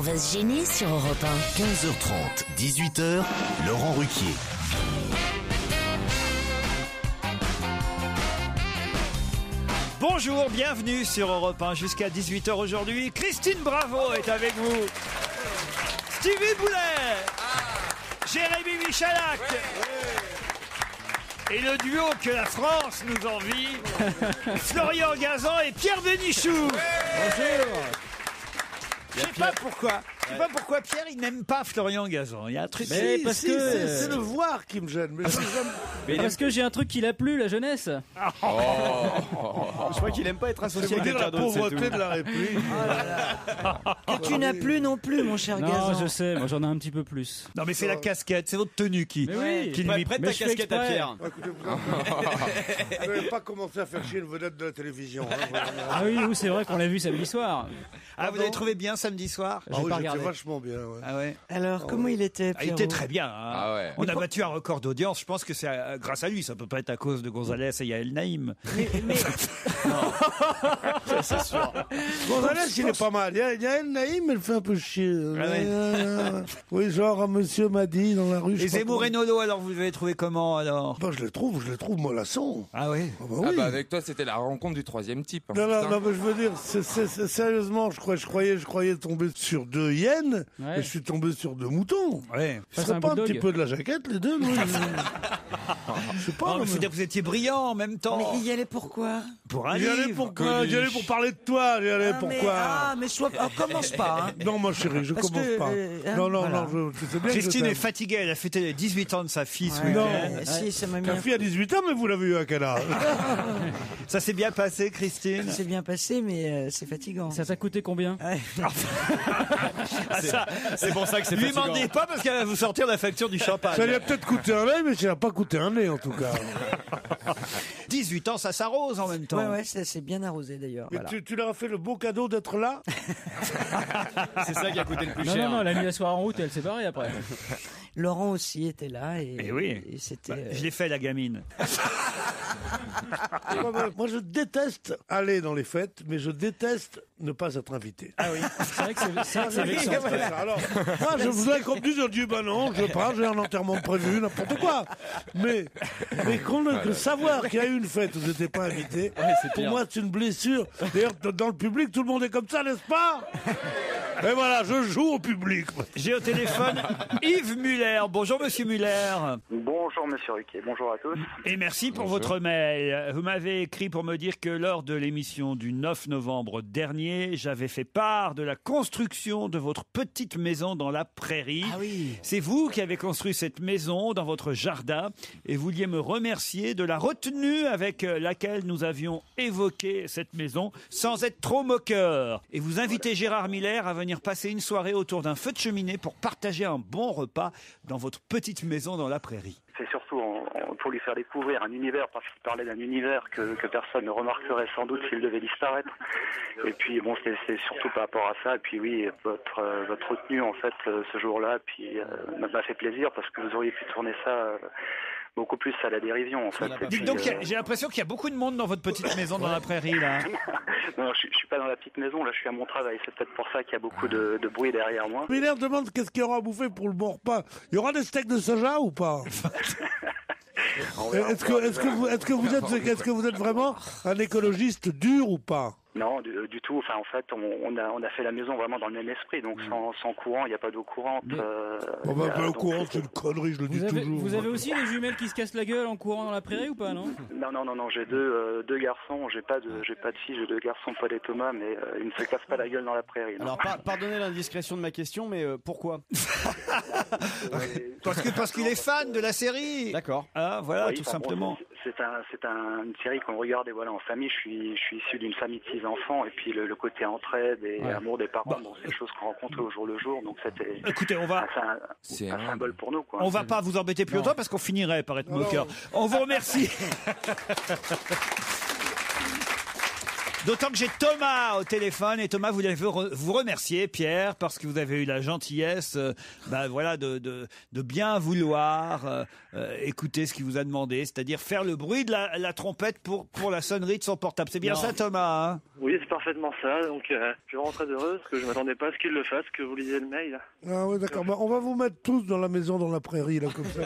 On va se gêner sur Europe 1. 15h30, 18h, Laurent Ruquier. Bonjour, bienvenue sur Europe 1 jusqu'à 18h aujourd'hui. Christine Bravo est avec vous. Stevie Boulet. Jérémy Michalak. Et le duo que la France nous envie, Florian Gazan et Pierre Bénichou. Bonjour. Je sais pas pourquoi Pierre il n'aime pas Florian Gazan. Il y a un truc. Mais parce que c'est le voir qui me gêne. Mais parce que j'ai un truc qui l'a plu, la jeunesse. Je crois qu'il aime pas être associé à quelqu'un la d'autre. pauvreté de la République. Que tu n'as plus non plus, mon cher Non, Gazan. je sais, moi j'en ai un petit peu plus. Non mais c'est la casquette, c'est votre tenue qui. Mais oui. qui lui. Prête Mais ta je fais casquette à exprès. Pierre. Écoutez, vous n'avez pas commencé à faire chier une vedette de la télévision. Ah oui, c'est vrai qu'on l'a vu samedi soir. Ah, vous l'avez trouvé bien samedi soir? Ah J'ai oui, pas j'étais regardé. vachement bien. Ouais. Ah ouais. Alors, comment il était, Ah, il Pierrot était très bien. Hein. Ah ouais. On a battu un record d'audience. Je pense que c'est grâce à lui. Ça peut pas être à cause de Gonzalez et Yael Naïm. C'est sûr. Gonzalez, il est pas mal. Il y a une Naïm, elle fait un peu chier. Oui, genre, un monsieur m'a dit dans la rue. je Et sais pas Zemmour quoi. et Nolo, alors vous l'avez trouvé comment alors? Bah, je les trouve mollasson. Ah oui. Ah bah Ah oui. bah avec toi c'était la rencontre du troisième type. Hein, Non, putain. non, mais je veux dire, sérieusement, je croyais tomber sur 2 hyènes, Ouais. et je suis tombé sur 2 moutons. Ouais. Ce c'est serait un pas un bulldog. petit peu de la jaquette, les deux, non? Je sais pas. Oh, mais mais- faut dire que vous étiez brillant en même temps. Mais il y allait pourquoi Pour un J'y allais livre. pour quoi? J'y allais pour parler de toi, j'y allais pourquoi? mais sois... commence pas, hein. Non, ma chérie, je Parce commence que, pas. hein, Non, voilà. tu sais bien que Christine je est t'aime. fatiguée. Elle a fêté les 18 ans de sa fille ce Ouais. week-end. Non. Si, ça m'a mis Ta un fille a 18 ans, mais vous l'avez eu à quel âge? Ça s'est bien passé, Christine? C'est bien passé, mais c'est fatigant. Ça t'a coûté combien? Ouais. Ah, ça, C'est pour ça que c'est lui fatigant. demandez pas parce qu'elle va vous sortir la facture du champagne. Ça lui a peut-être coûté un nez, mais ça n'a pas coûté un nez, en tout cas. 18 ans, ça s'arrose en même temps. Ouais, ça s'est bien arrosé d'ailleurs. Mais Voilà. tu leur as fait le beau cadeau d'être là? C'est ça qui a coûté le plus Non, cher. elle a mis la soirée en route et elle s'est barrée après. Laurent aussi était là et, Eh oui. et c'était. Bah, je l'ai fait, la gamine. Moi, je déteste aller dans les fêtes, mais je déteste ne pas être invité. Ah oui, c'est vrai que c'est vexant. Alors, moi, je voudrais qu'on me dise, je dis, bah non, je pars, j'ai un enterrement prévu, n'importe quoi. Mais que savoir qu'il y a eu une fête où j'étais pas invité, c'est pour pire. moi, c'est une blessure. D'ailleurs, dans le public, tout le monde est comme ça, n'est-ce pas? Et voilà, je joue au public. J'ai au téléphone Yves Muller. Bonjour, monsieur Muller. Bonjour Monsieur Ruquier, bonjour à tous. Et merci pour votre mail. Vous m'avez écrit pour me dire que lors de l'émission du 9 novembre dernier, j'avais fait part de la construction de votre petite maison dans la prairie. Ah oui. C'est vous qui avez construit cette maison dans votre jardin et vous vouliez me remercier de la retenue avec laquelle nous avions évoqué cette maison sans être trop moqueur. Et vous invitez Gérard Miller à venir passer une soirée autour d'un feu de cheminée pour partager un bon repas dans votre petite maison dans la prairie. C'est surtout pour lui faire découvrir un univers, parce qu'il parlait d'un univers que personne ne remarquerait sans doute s'il devait disparaître. Et puis bon, c'est surtout par rapport à ça. Et puis oui, votre retenue en fait ce jour-là, puis m'a fait plaisir parce que vous auriez pu tourner ça beaucoup plus à la dérision en fait. Et Dites puis, donc, j'ai l'impression qu'il y a beaucoup de monde dans votre petite maison dans la prairie là. non, je suis pas dans la petite maison, là je suis à mon travail. C'est peut-être pour ça qu'il y a beaucoup de bruit derrière moi. Miller demande qu'est-ce qu'il y aura à bouffer pour le bon repas. Il y aura des steaks de soja ou pas? Est-ce que vous êtes vraiment un écologiste dur ou pas? Non, du tout. Enfin, en fait, on a fait la maison vraiment dans le même esprit. Donc, sans courant, il n'y a pas d'eau courante. On va pas au donc, courant, c'est une connerie, je le dis toujours. Vous avez aussi des jumelles qui se cassent la gueule en courant dans la prairie ou pas, non? Non, j'ai deux garçons. J'ai pas de filles, j'ai 2 garçons, Paul et Thomas, mais ils ne se cassent pas la gueule dans la prairie. non. Alors, pardonnez l'indiscrétion de ma question, mais pourquoi? Parce qu'il est fan de la série. D'accord. Ah, voilà, Oui, tout enfin, bon, simplement. c'est une série qu'on regardait voilà en famille. Je suis issu d'une famille de 6 enfants et puis le côté entraide et amour des parents, bon, c'est des choses qu'on rencontre au jour le jour. Donc c'était Écoutez, C'est un symbole pour nous, quoi. on va pas vous embêter plus longtemps parce qu'on finirait par être moqueur. On vous remercie. D'autant que j'ai Thomas au téléphone et Thomas voulait vous remercier, Pierre, parce que vous avez eu la gentillesse, voilà, de bien vouloir écouter ce qu'il vous a demandé, c'est-à-dire faire le bruit de la trompette pour la sonnerie de son portable. C'est bien ça, Thomas, hein? Oui, c'est parfaitement ça. Donc, je suis vraiment très heureux parce que je m'attendais pas à ce qu'il le fasse, que vous lisiez le mail. Ah oui, d'accord. On va vous mettre tous dans la maison, dans la prairie, là, comme ça.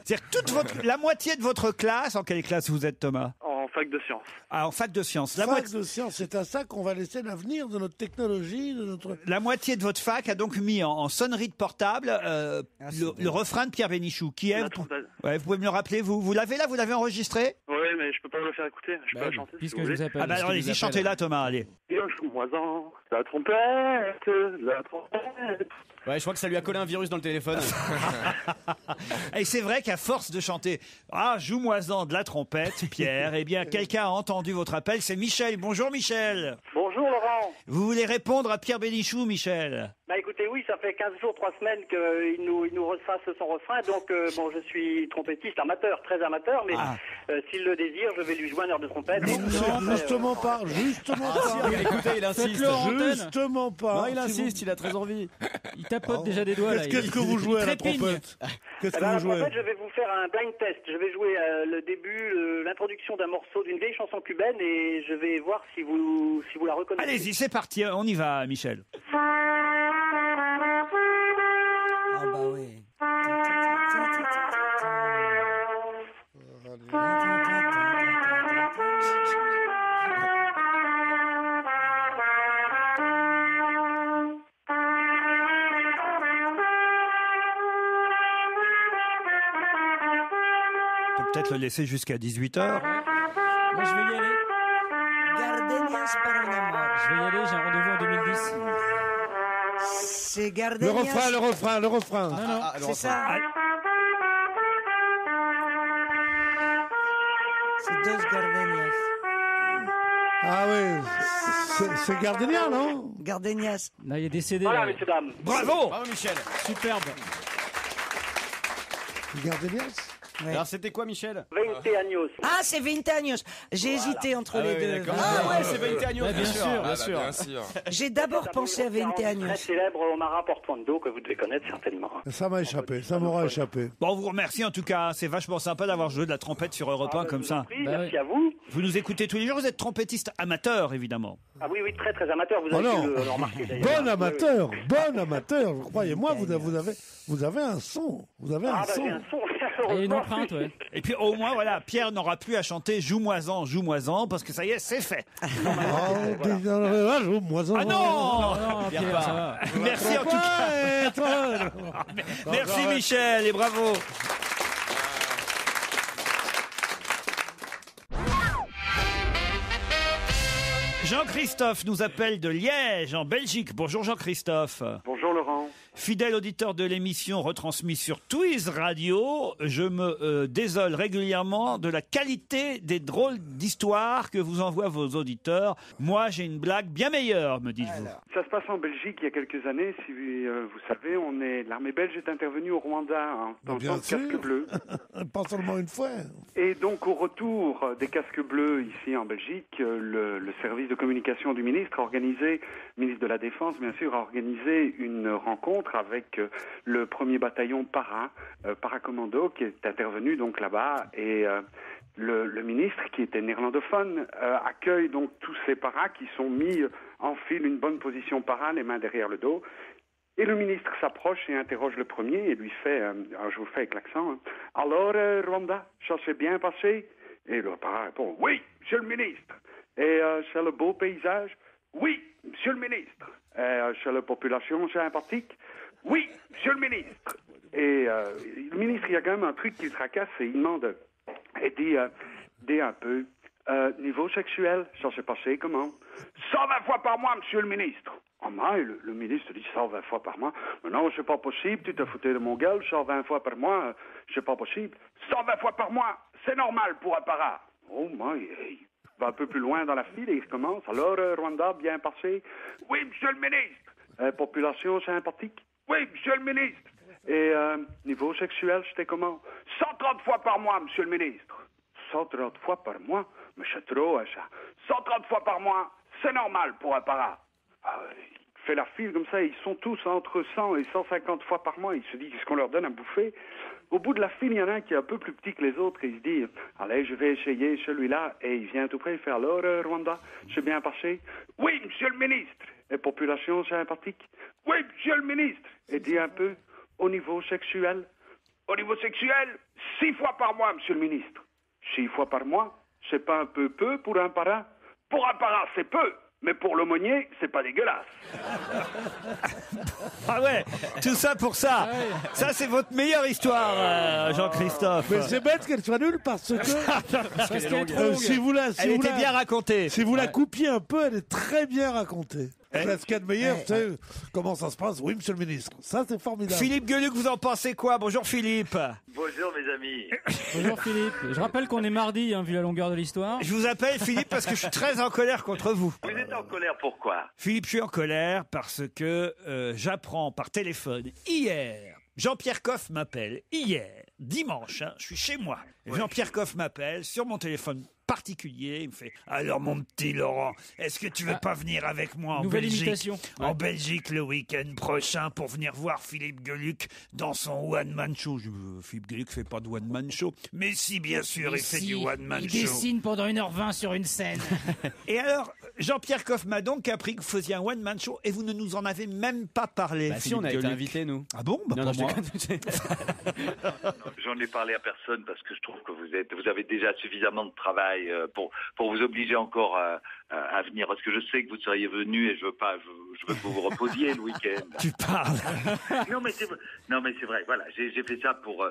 C'est-à-dire la moitié de votre classe. En quelle classe vous êtes, Thomas? En fac de sciences. Ah, en fac de sciences. De sciences, c'est à ça qu'on va laisser l'avenir de notre technologie, de notre... La moitié de votre fac a donc mis en sonnerie de portable le refrain de Pierre Bénichou. Qui est vous pouvez me le rappeler, vous l'avez là, vous l'avez enregistré? Oui, mais je peux pas le faire écouter. Je peux pas chanter. Puisque Si vous je voulez. vous appelle. Ah bah alors allez-y, chantez-la, Thomas, allez. Joue-moi-en, la trompette. Ouais, je crois que ça lui a collé un virus dans le téléphone. Et c'est vrai qu'à force de chanter « Ah, joue-moi-en de la trompette, Pierre », eh bien, quelqu'un a entendu votre appel, c'est Michel. Bonjour, Michel. Bonjour Laurent. Vous voulez répondre à Pierre Bénichou, Michel? Bah écoutez, oui, ça fait 15 jours, 3 semaines qu'il nous refasse son refrain. Donc, je suis trompettiste amateur, très amateur, mais s'il le désire, je vais lui jouer un air de trompette. Justement pas. Écoutez, il insiste. Faites-le en antenne. Justement pas. Non, il insiste, il a très envie. Il tapote déjà des doigts là. Qu'est-ce que vous jouez à la trompette? Qu'est-ce que vous jouez? En fait, je vais vous faire un blind test. Je vais jouer le début, l'introduction d'un morceau d'une vieille chanson cubaine et je vais voir si vous la reconnaissez. Allez-y, c'est parti, on y va, Michel. Ah bah oui. On peut peut-être le laisser jusqu'à 18h. Moi, je vais y aller. Gardenias para un amor. Je vais y aller, j'ai un rendez-vous en 2010. C'est Le Gardenias. refrain. Non, C'est ça. C'est Dos Gardenias. Ah oui, c'est Gardenia, non? Gardenias. non, il y a des CD Voilà, là. messieurs, dames. Bravo. Bravo, Michel. Superbe. Gardenias? Ouais. Alors, c'était quoi, Michel? 20 años. Ah, c'est 20 años. J'ai hésité entre les deux. d'accord. Ah, Ah ouais, c'est 20 años, Ouais, bien sûr. Ah, bien bah, sûr. bien sûr. J'ai d'abord pensé à 20 Très años. célèbre Omar Portuondo, que vous devez connaître certainement. Ça m'a échappé, ça m'aura échappé. Bon, on vous remercie en tout cas, c'est vachement sympa d'avoir joué de la trompette sur Europe 1 comme ça. Oui, Bah merci oui. à vous. Vous nous écoutez tous les jours, vous êtes trompettiste amateur, évidemment. Ah oui, très très amateur. Vous Oh avez non. pu le remarquer d'ailleurs. Bon amateur, croyez-moi, vous avez un son. Vous avez un Ah bah son. j'ai un son. Il y a une empreinte, ouais. Et puis au moins, voilà, Pierre n'aura plus à chanter Joue-moi-en, parce que ça y est, c'est fait. Ah Ah non, Non, Pierre, ça va. Merci en tout cas. Merci Michel et bravo. Jean-Christophe nous appelle de Liège, en Belgique. Bonjour Jean-Christophe. Bonjour Laurent. Fidèle auditeur de l'émission retransmise sur Twiz Radio, je me désole régulièrement de la qualité des drôles d'histoires que vous envoient vos auditeurs. Moi, j'ai une blague bien meilleure, me dites-vous. Ça se passe en Belgique il y a quelques années. Si vous savez, l'armée belge est intervenue au Rwanda en tant que casque bleu. Pas seulement une fois. Et donc, au retour des casques bleus ici en Belgique, le service de communication du ministre a organisé, ministre de la Défense bien sûr, a organisé une rencontre avec le premier bataillon paracommando qui est intervenu donc là-bas et le ministre qui était néerlandophone accueille donc tous ces paras qui sont mis en file, une bonne position para, les mains derrière le dos. Et le ministre s'approche et interroge le premier et lui fait, je vous fais avec l'accent, hein, alors Rwanda, ça s'est bien passé? Et le para répond, oui, monsieur le ministre. Et c'est le beau paysage? Oui, monsieur le ministre. C'est la population sympathique? Oui, monsieur le ministre. Et le ministre, il y a quand même un truc qui le tracasse et il demande, et dit un peu, niveau sexuel, ça s'est passé comment? 120 fois par mois, monsieur le ministre. Oh my, le ministre dit 120 fois par mois. Mais non, c'est pas possible, tu te foutais de mon gueule, 120 fois par mois, c'est pas possible. 120 fois par mois, c'est normal pour un para. Oh my, il va un peu plus loin dans la file et il recommence. Alors, Rwanda, bien passé? Oui, monsieur le ministre. Population sympathique? Oui, monsieur le ministre. Et niveau sexuel, c'était comment? 130 fois par mois, monsieur le ministre. 130 fois par mois? Mais c'est trop, hein, ça. 130 fois par mois, c'est normal pour un parrain. Il fait la file comme ça, ils sont tous entre 100 et 150 fois par mois. Il se dit, qu'est-ce qu'on leur donne à bouffer? Au bout de la file, il y en a un qui est un peu plus petit que les autres et il se dit, allez, je vais essayer celui-là. Et il vient tout près, il fait, alors, Rwanda, je suis bien passé? Oui, monsieur le ministre. Et population sympathique? Oui, monsieur le ministre. Et dit un peu, au niveau sexuel? Au niveau sexuel, 6 fois par mois, monsieur le ministre. 6 fois par mois, c'est pas un peu pour un parrain? Pour un parrain, c'est peu. Mais pour l'aumônier, c'est pas dégueulasse. Ah ouais, tout ça pour ça. Ça, c'est votre meilleure histoire, Jean-Christophe. Mais c'est bête qu'elle soit nulle parce que si vous la, Elle était bien racontée. Si vous la coupiez un peu, elle est très bien racontée. Ce qu'il y a de meilleur, c'est comment ça se passe. Oui, monsieur le ministre. Ça, c'est formidable. Philippe Gueluc, vous en pensez quoi? Bonjour Philippe. Bonjour mes amis. Bonjour Philippe. Je rappelle qu'on est mardi, vu la longueur de l'histoire. Je vous appelle Philippe parce que je suis très en colère contre vous. Vous êtes en colère pourquoi? Philippe, je suis en colère parce que j'apprends par téléphone hier. Jean-Pierre Coff m'appelle hier, dimanche, je suis chez moi. Jean-Pierre Coff m'appelle sur mon téléphone particulier, il me fait « Alors mon petit Laurent, est-ce que tu veux pas venir avec moi en Nouvelle Belgique imitation. En Belgique le week-end prochain pour venir voir Philippe Gueluc dans son one-man show. » Philippe Gueluc fait pas de one-man show. Mais si, bien sûr, il fait du one-man show. Il dessine pendant 1h20 sur une scène. Et alors, Jean-Pierre Coff m'a donc appris que vous faisiez un one-man show et vous ne nous en avez même pas parlé. Bah si, on a été invités, nous. Ah bon? Bah, Non, pas non, moi. J'en ai parlé à personne parce que je trouve que vous avez déjà suffisamment de travail pour vous obliger encore à venir. Parce que je sais que vous seriez venu et je veux que vous vous reposiez le week-end. Tu parles. Non mais c'est vrai. Voilà, j'ai fait ça pour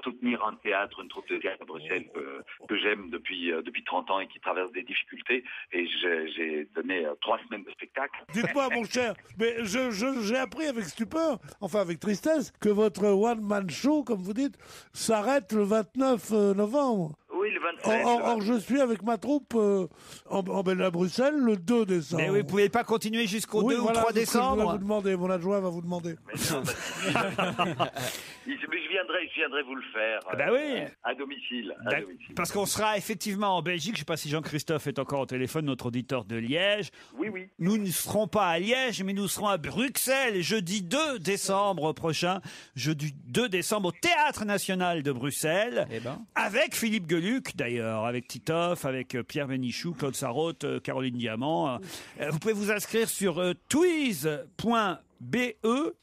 soutenir un théâtre, une troupe de théâtre à Bruxelles que j'aime depuis 30 ans et qui traverse des difficultés. Et j'ai donné 3 semaines de spectacle. Dites-moi, mon cher, mais j'ai appris avec stupeur, enfin avec tristesse, que votre one-man show, comme vous dites, s'arrête le 29 novembre. Oui, le 27. Or, je suis avec ma troupe à Bruxelles le 2 décembre. Mais oui, vous pouvez pas continuer jusqu'au 2 ou 3 décembre. Je vais vous demander, mon adjoint va vous demander. Je viendrai vous le faire. Bah oui. À domicile. Parce qu'on sera effectivement en Belgique. Je ne sais pas si Jean-Christophe est encore au téléphone, notre auditeur de Liège. Oui, oui. Nous ne serons pas à Liège, mais nous serons à Bruxelles jeudi 2 décembre prochain. Jeudi 2 décembre au Théâtre National de Bruxelles. Avec Philippe Gueluc d'ailleurs, avec Titoff, avec Pierre Bénichou, Claude Sarraute, Caroline Diamant. Vous pouvez vous inscrire sur twiz.be,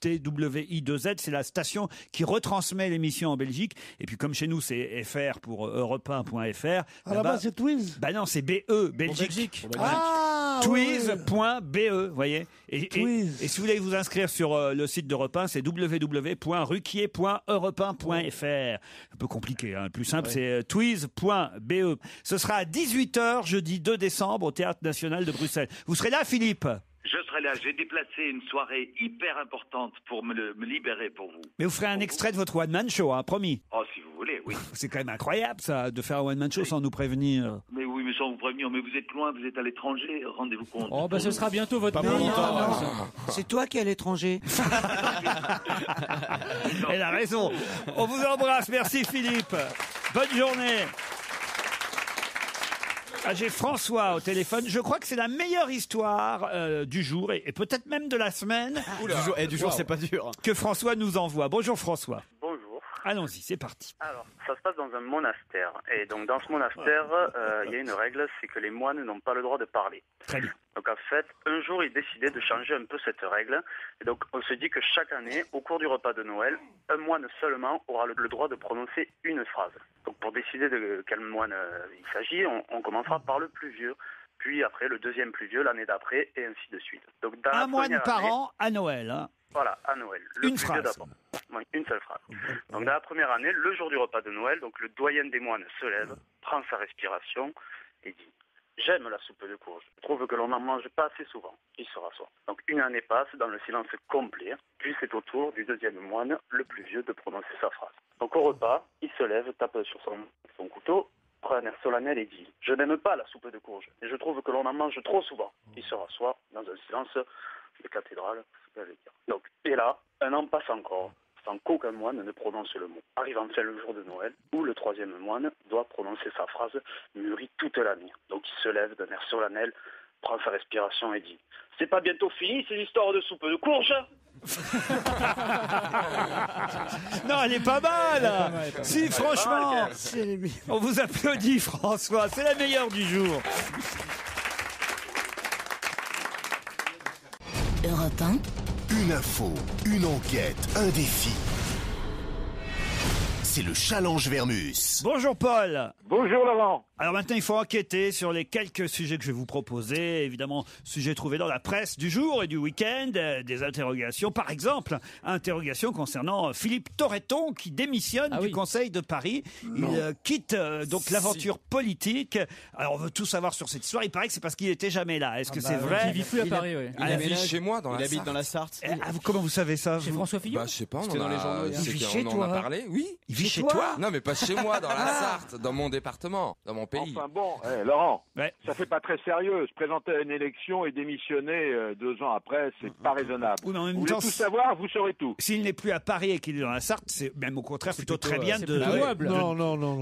TWI2Z, c'est la station qui retransmet l'émission en Belgique. Et puis comme chez nous c'est FR pour europe1.fr. Ah là-bas c'est Twiz? Bah non, c'est BE, Belgique. Ah, Twiz.be, vous voyez. Et si vous voulez vous inscrire sur le site d'Europe 1, c'est www.ruquier.europe1.fr. Un peu compliqué, hein. Le plus simple c'est twiz.be. Ce sera à 18h jeudi 2 décembre au Théâtre National de Bruxelles. Vous serez là, Philippe? Je serai là. J'ai déplacé une soirée hyper importante pour me libérer pour vous. Mais vous ferez un extrait de votre one-man show, hein, promis. Oh, si vous voulez, oui. C'est quand même incroyable, ça, de faire un one-man show sans nous prévenir. Mais oui, mais sans vous prévenir. Mais vous êtes loin, vous êtes à l'étranger. Rendez-vous compte. Oh, bah ce sera bientôt votre pays. C'est toi qui es à l'étranger. Elle a raison. On vous embrasse. Merci, Philippe. Bonne journée. Ah, j'ai François au téléphone. Je crois que c'est la meilleure histoire du jour et peut-être même de la semaine. Du jour, c'est pas dur. Que François nous envoie. Bonjour François. Bonjour. Allons-y, c'est parti. Alors, ça se passe dans un monastère. Et donc, dans ce monastère, il y a une règle, c'est que les moines n'ont pas le droit de parler. Très bien. Donc, en fait, un jour, ils décidaient de changer un peu cette règle. Et donc, on se dit que chaque année, au cours du repas de Noël, un moine seulement aura le droit de prononcer une phrase. Donc, pour décider de quel moine il s'agit, on commencera par le plus vieux. Puis après, le deuxième plus vieux, l'année d'après, et ainsi de suite. Donc, dans un moine par an à Noël. Hein. Voilà, à Noël. Une phrase. Oui, une seule phrase. Donc dans la première année, le jour du repas de Noël, donc le doyen des moines se lève, prend sa respiration et dit « J'aime la soupe de courge. Je trouve que l'on n'en mange pas assez souvent. » Il se rassoit. Donc une année passe dans le silence complet, puis c'est au tour du deuxième moine, le plus vieux, de prononcer sa phrase. Donc au repas, il se lève, tape sur son couteau, prend un air solennel et dit « Je n'aime pas la soupe de courge, et je trouve que l'on en mange trop souvent. » Il se rassoit dans un silence de cathédrale. Donc, et là, un an passe encore, sans qu'aucun moine ne prononce le mot. Arrive enfin le jour de Noël, où le troisième moine doit prononcer sa phrase mûrie toute l'année. Donc il se lève d'un air solennel, prend sa respiration et dit « C'est pas bientôt fini, c'est l'histoire de soupe de courge ?» Non, elle est pas mal. Si, franchement, on vous applaudit, François. C'est la meilleure du jour. Europe 1. Une info, une enquête, un défi. C'est le challenge Vermus. Bonjour Paul. Bonjour Laurent. Alors maintenant, il faut enquêter sur les quelques sujets que je vais vous proposer. Évidemment, sujets trouvés dans la presse du jour et du week-end. Des interrogations, par exemple, interrogation concernant Philippe Torreton qui démissionne du Conseil de Paris. Il quitte donc l'aventure politique. Alors on veut tout savoir sur cette histoire. Il paraît que c'est parce qu'il n'était jamais là. Est-ce que c'est vrai? Il vit plus à Paris, oui. Il habite chez moi dans la Sarthe. Il habite dans la Sarthe. Comment vous savez ça? Chez François Fillon? Bah, je sais pas, C'était dans les journaux. c'est Il vit qu'on chez en toi. a parlé, oui. Il vit chez toi? Non, mais pas chez moi, dans la Sarthe, dans mon département, dans mon pays. Enfin bon, Laurent, Ouais. ça fait pas très sérieux. Se présenter à une élection et démissionner 2 ans après, c'est pas raisonnable. Oui, mais en même Vous voulez temps, tout savoir, vous saurez tout. S'il n'est plus à Paris et qu'il est dans la Sarthe, c'est même au contraire plutôt très bien c'est de plutôt louable.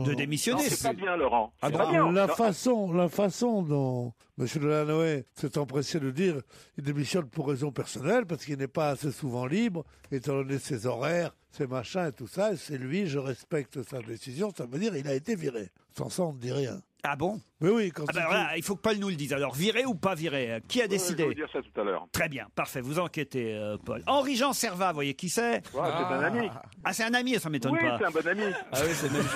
de démissionner. Non, c'est pas bien, Laurent. Ah C'est pas bon, bien. la Non. façon dont M. Delanoë s'est empressé de dire qu'il démissionne pour raison personnelle, parce qu'il n'est pas assez souvent libre, étant donné ses horaires, ses machins et tout ça, et c'est lui, je respecte sa décision, ça veut dire qu'il a été viré. Sans ça, on ne dit rien. Ah bon? Mais oui, quand Ah ben voilà, il faut que Paul nous le dise. Alors, viré ou pas viré? Qui a Je vais décidé? vous dire ça tout à l'heure. Très bien, parfait, vous enquêtez, Paul. Henri-Jean Servat, vous voyez qui c'est? Ouais, c'est un ami. Ah, c'est un ami, ça m'étonne Oui, pas. c'est un bon ami. Ah oui, c'est le même,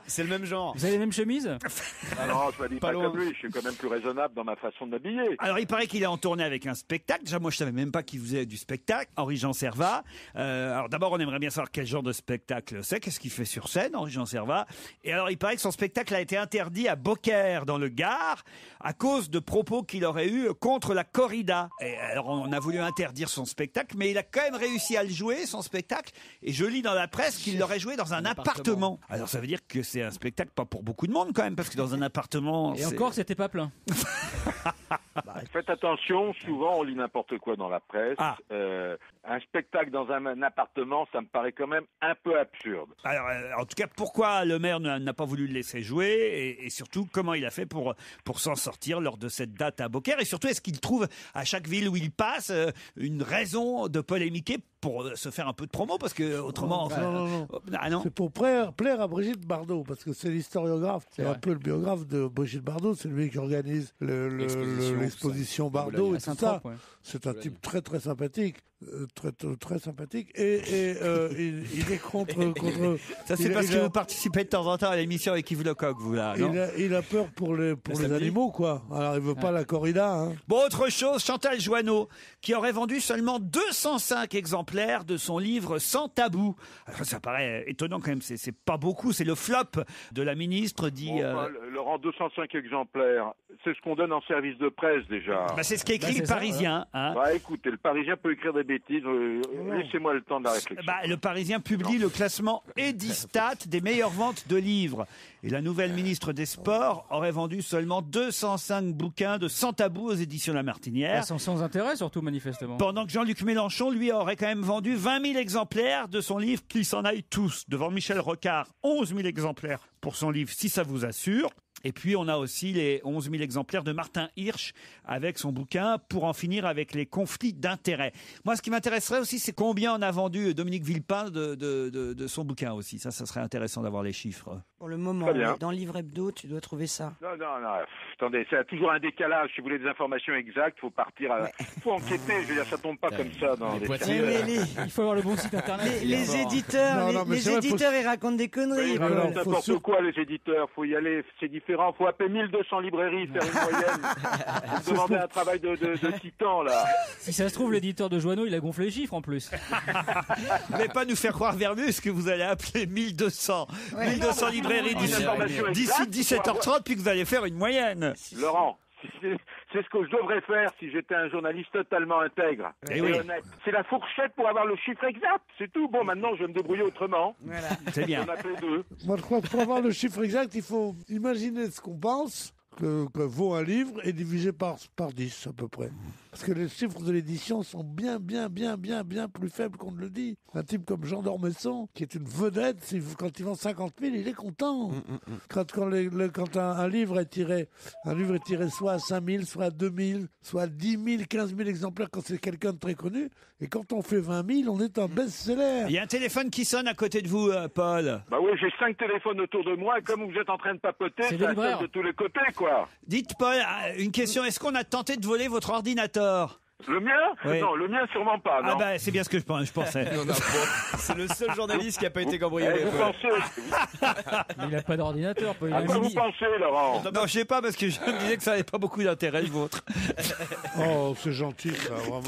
c'est le même genre. Vous avez les mêmes chemises? Alors, je ne dis Pas pas loin. comme lui, je suis quand même plus raisonnable dans ma façon de m'habiller. Alors, il paraît qu'il est en tournée avec un spectacle. Déjà, moi, je savais même pas qu'il faisait du spectacle. Henri-Jean Servat. Alors, d'abord, on aimerait bien savoir quel genre de spectacle c'est. Qu'est-ce qu'il fait sur scène, Henri-Jean Servat? Et alors, il paraît que son spectacle a été interdit à Beaucaire, dans le Gard, à cause de propos qu'il aurait eu contre la corrida. Et alors, on a voulu interdire son spectacle, mais il a quand même réussi à le jouer, son spectacle. Et je lis dans la presse qu'il l'aurait joué dans un appartement. Alors, ça veut dire que c'est un spectacle pas pour beaucoup de monde, quand même, parce que dans un appartement. Et encore, c'était pas plein. Faites attention, souvent on lit n'importe quoi dans la presse. Ah. Un spectacle dans un appartement, ça me paraît quand même un peu absurde. Alors, en tout cas, pourquoi le maire n'a pas voulu le laisser jouer et surtout, comment il a fait pour s'en sortir lors de cette date à Beaucaire? Et surtout, est-ce qu'il trouve à chaque ville où il passe une raison de polémiquer pour se faire un peu de promo? Parce que autrement... Non. Ah non? C'est pour plaire à Brigitte Bardot, parce que c'est l'historiographe, c'est un peu le biographe de Brigitte Bardot, c'est lui qui organise l'exposition Bardot et tout ça. C'est un type très très sympathique, très sympathique, et il est contre. Ça c'est parce que vous participez de temps en temps à l'émission avec Yves Lecoq, vous là, non? Il a peur pour les animaux, quoi. Alors il veut pas la corrida. Hein. Bon, autre chose, Chantal Joanneau, qui aurait vendu seulement 205 exemplaires de son livre Sans tabou. Alors, ça paraît étonnant quand même, c'est pas beaucoup, c'est le flop de la ministre, dit... Laurent, 205 exemplaires, c'est ce qu'on donne en service de presse déjà. Bah, c'est ce qu'écrit le Parisien. Hein. Bah écoutez, le Parisien peut écrire des bêtises, laissez-moi le temps de la réflexion. Bah, le Parisien publie le classement Edistat des meilleures ventes de livres. Et la nouvelle ministre des Sports aurait vendu seulement 205 bouquins de Sans tabou aux éditions La Martinière. Sans intérêt, surtout, manifestement. Pendant que Jean-Luc Mélenchon, lui, aurait quand même vendu 20 000 exemplaires de son livre Qu'ils s'en aillent tous. Devant Michel Rocard, 11 000 exemplaires pour son livre Si ça vous assure. Et puis, on a aussi les 11 000 exemplaires de Martin Hirsch avec son bouquin Pour en finir avec les conflits d'intérêts. Moi, ce qui m'intéresserait aussi, c'est combien on a vendu Dominique Villepin de son bouquin aussi. Ça serait intéressant d'avoir les chiffres. Pour le moment, dans le livre hebdo, tu dois trouver ça. Non. Attendez, c'est toujours un décalage. Si vous voulez des informations exactes, faut partir à... faut enquêter. Je veux dire, ça tombe pas comme ça dans les Il faut avoir le bon site internet. Les éditeurs, ils racontent des conneries. Ils racontent n'importe quoi, les éditeurs. Faut y aller, c'est différent. Faut appeler 1200 librairies, faire une moyenne. Vous demandez un travail de titan, là. Si ça se trouve, l'éditeur de Joanneau, il a gonflé les chiffres en plus. Vous n'allez pas nous faire croire, Vermus, que vous allez appeler 1200 librairies d'ici 17h30, puis que vous allez faire une moyenne. Laurent, c'est ce que je devrais faire si j'étais un journaliste totalement intègre et honnête. C'est la fourchette pour avoir le chiffre exact, c'est tout. Bon, maintenant, je vais me débrouiller autrement. C'est bien. On appelle deux. Moi, je crois que pour avoir le chiffre exact, il faut imaginer ce qu'on pense, que vaut un livre est divisé par 10 à peu près. Parce que les chiffres de l'édition sont bien plus faibles qu'on ne le dit. Un type comme Jean d'Ormesson, qui est une vedette, quand il vend 50 000, il est content. Quand un livre est tiré soit à 5 000, soit à 2 000, soit à 10 000, 15 000 exemplaires quand c'est quelqu'un de très connu, et quand on fait 20 000, on est un best-seller. Il y a un téléphone qui sonne à côté de vous, Paul. Bah oui, j'ai 5 téléphones autour de moi, et comme vous êtes en train de papoter, ça sonne de tous les côtés, quoi. Dites, Paul, une question, est-ce qu'on a tenté de voler votre ordinateur ? Le mien ? Oui. Non, le mien sûrement pas, non. Ah bah c'est bien ce que je pensais. C'est le seul journaliste qui n'a pas été cambriolé. Vous pensez Il n'a pas d'ordinateur. À quoi vous pensez, Laurent? Non, je sais pas, parce que je me disais que ça n'avait pas beaucoup d'intérêt, le vôtre. Oh, c'est gentil, ça, vraiment.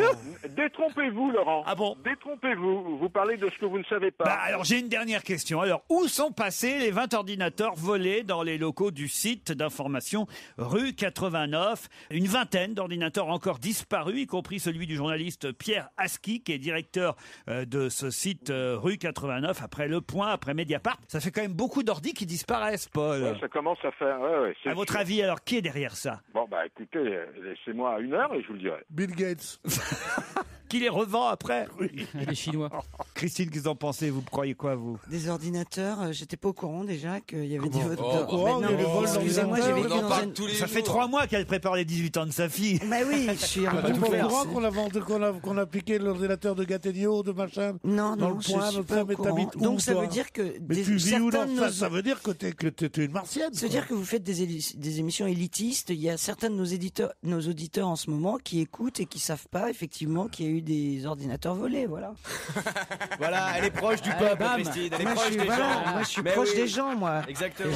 Détrompez-vous, Laurent. Ah bon? Détrompez-vous. Vous parlez de ce que vous ne savez pas. Bah, alors, j'ai une dernière question. Alors, où sont passés les 20 ordinateurs volés dans les locaux du site d'information rue 89? Une vingtaine d'ordinateurs encore disparus, y compris celui du journaliste Pierre Aski, qui est directeur de ce site rue 89, après Le Point, après Mediapart. Ça fait quand même beaucoup d'ordis qui disparaissent, Paul. Ouais, ça commence à faire... Ouais, à votre avis, alors, qui est derrière ça? Bon, bah écoutez, laissez-moi 1 heure et je vous le dirai. Bill Gates. Qui les revend après? Oui. Les Chinois. Christine, qu'est-ce que vous en pensez? Vous croyez quoi, vous? Des ordinateurs, j'étais pas au courant déjà qu'il y avait des vols. Excusez-moi, j'ai vécu dans un... Ça fait 3 mois qu'elle prépare les 18 ans de sa fille. Bah oui, je suis un peu Tu es au courant qu'on a piqué l'ordinateur de Gattegno, de machin? Non, dans le je Point, suis pas au courant. Donc ça veut dire que... Mais tu vis où dans ça? Ça veut dire que t'es une martienne. Ça veut dire que vous faites des émissions élitistes. Il y a certains de nos auditeurs en ce moment qui écoutent et qui savent pas effectivement qu'il y a eu des ordinateurs volés, voilà. Voilà, elle est proche du peuple, Christine. Elle est proche des gens. Moi, je suis proche des gens, moi. Exactement.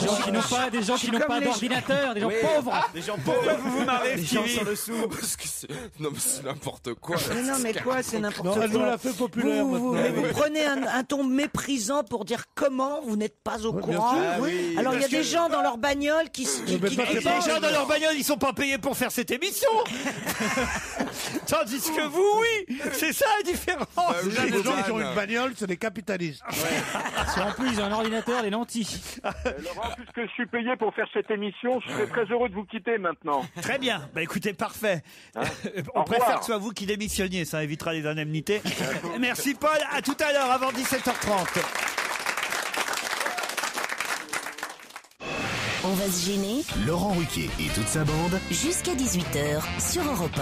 Des gens qui n'ont pas d'ordinateur, des gens pauvres. Des gens pauvres. Vous vous marrez, des gens sur le sous. Non, mais c'est n'importe quoi. Mais non, mais quoi, c'est n'importe quoi. Elle nous l'a fait populaire vous prenez un ton méprisant pour dire comment vous n'êtes pas au courant. Oui, alors, il y a des gens dans leur bagnole qui les gens dans leur bagnole, ils sont pas payés pour faire cette émission. Tandis que vous, oui. C'est ça la différence. Les gens qui ont une bagnole, c'est des capitalistes. Si en plus ils ont un ordinateur, des lentilles. Laurent, puisque je suis payé pour faire cette émission, je serais très heureux de vous quitter maintenant. Très bien. Bah écoutez, parfait. On préfère que ce soit vous qui démissionniez, ça évitera les indemnités. Merci Paul, à tout à l'heure avant 17h30. On va se gêner. Laurent Ruquier et toute sa bande. Jusqu'à 18h sur Europe 1.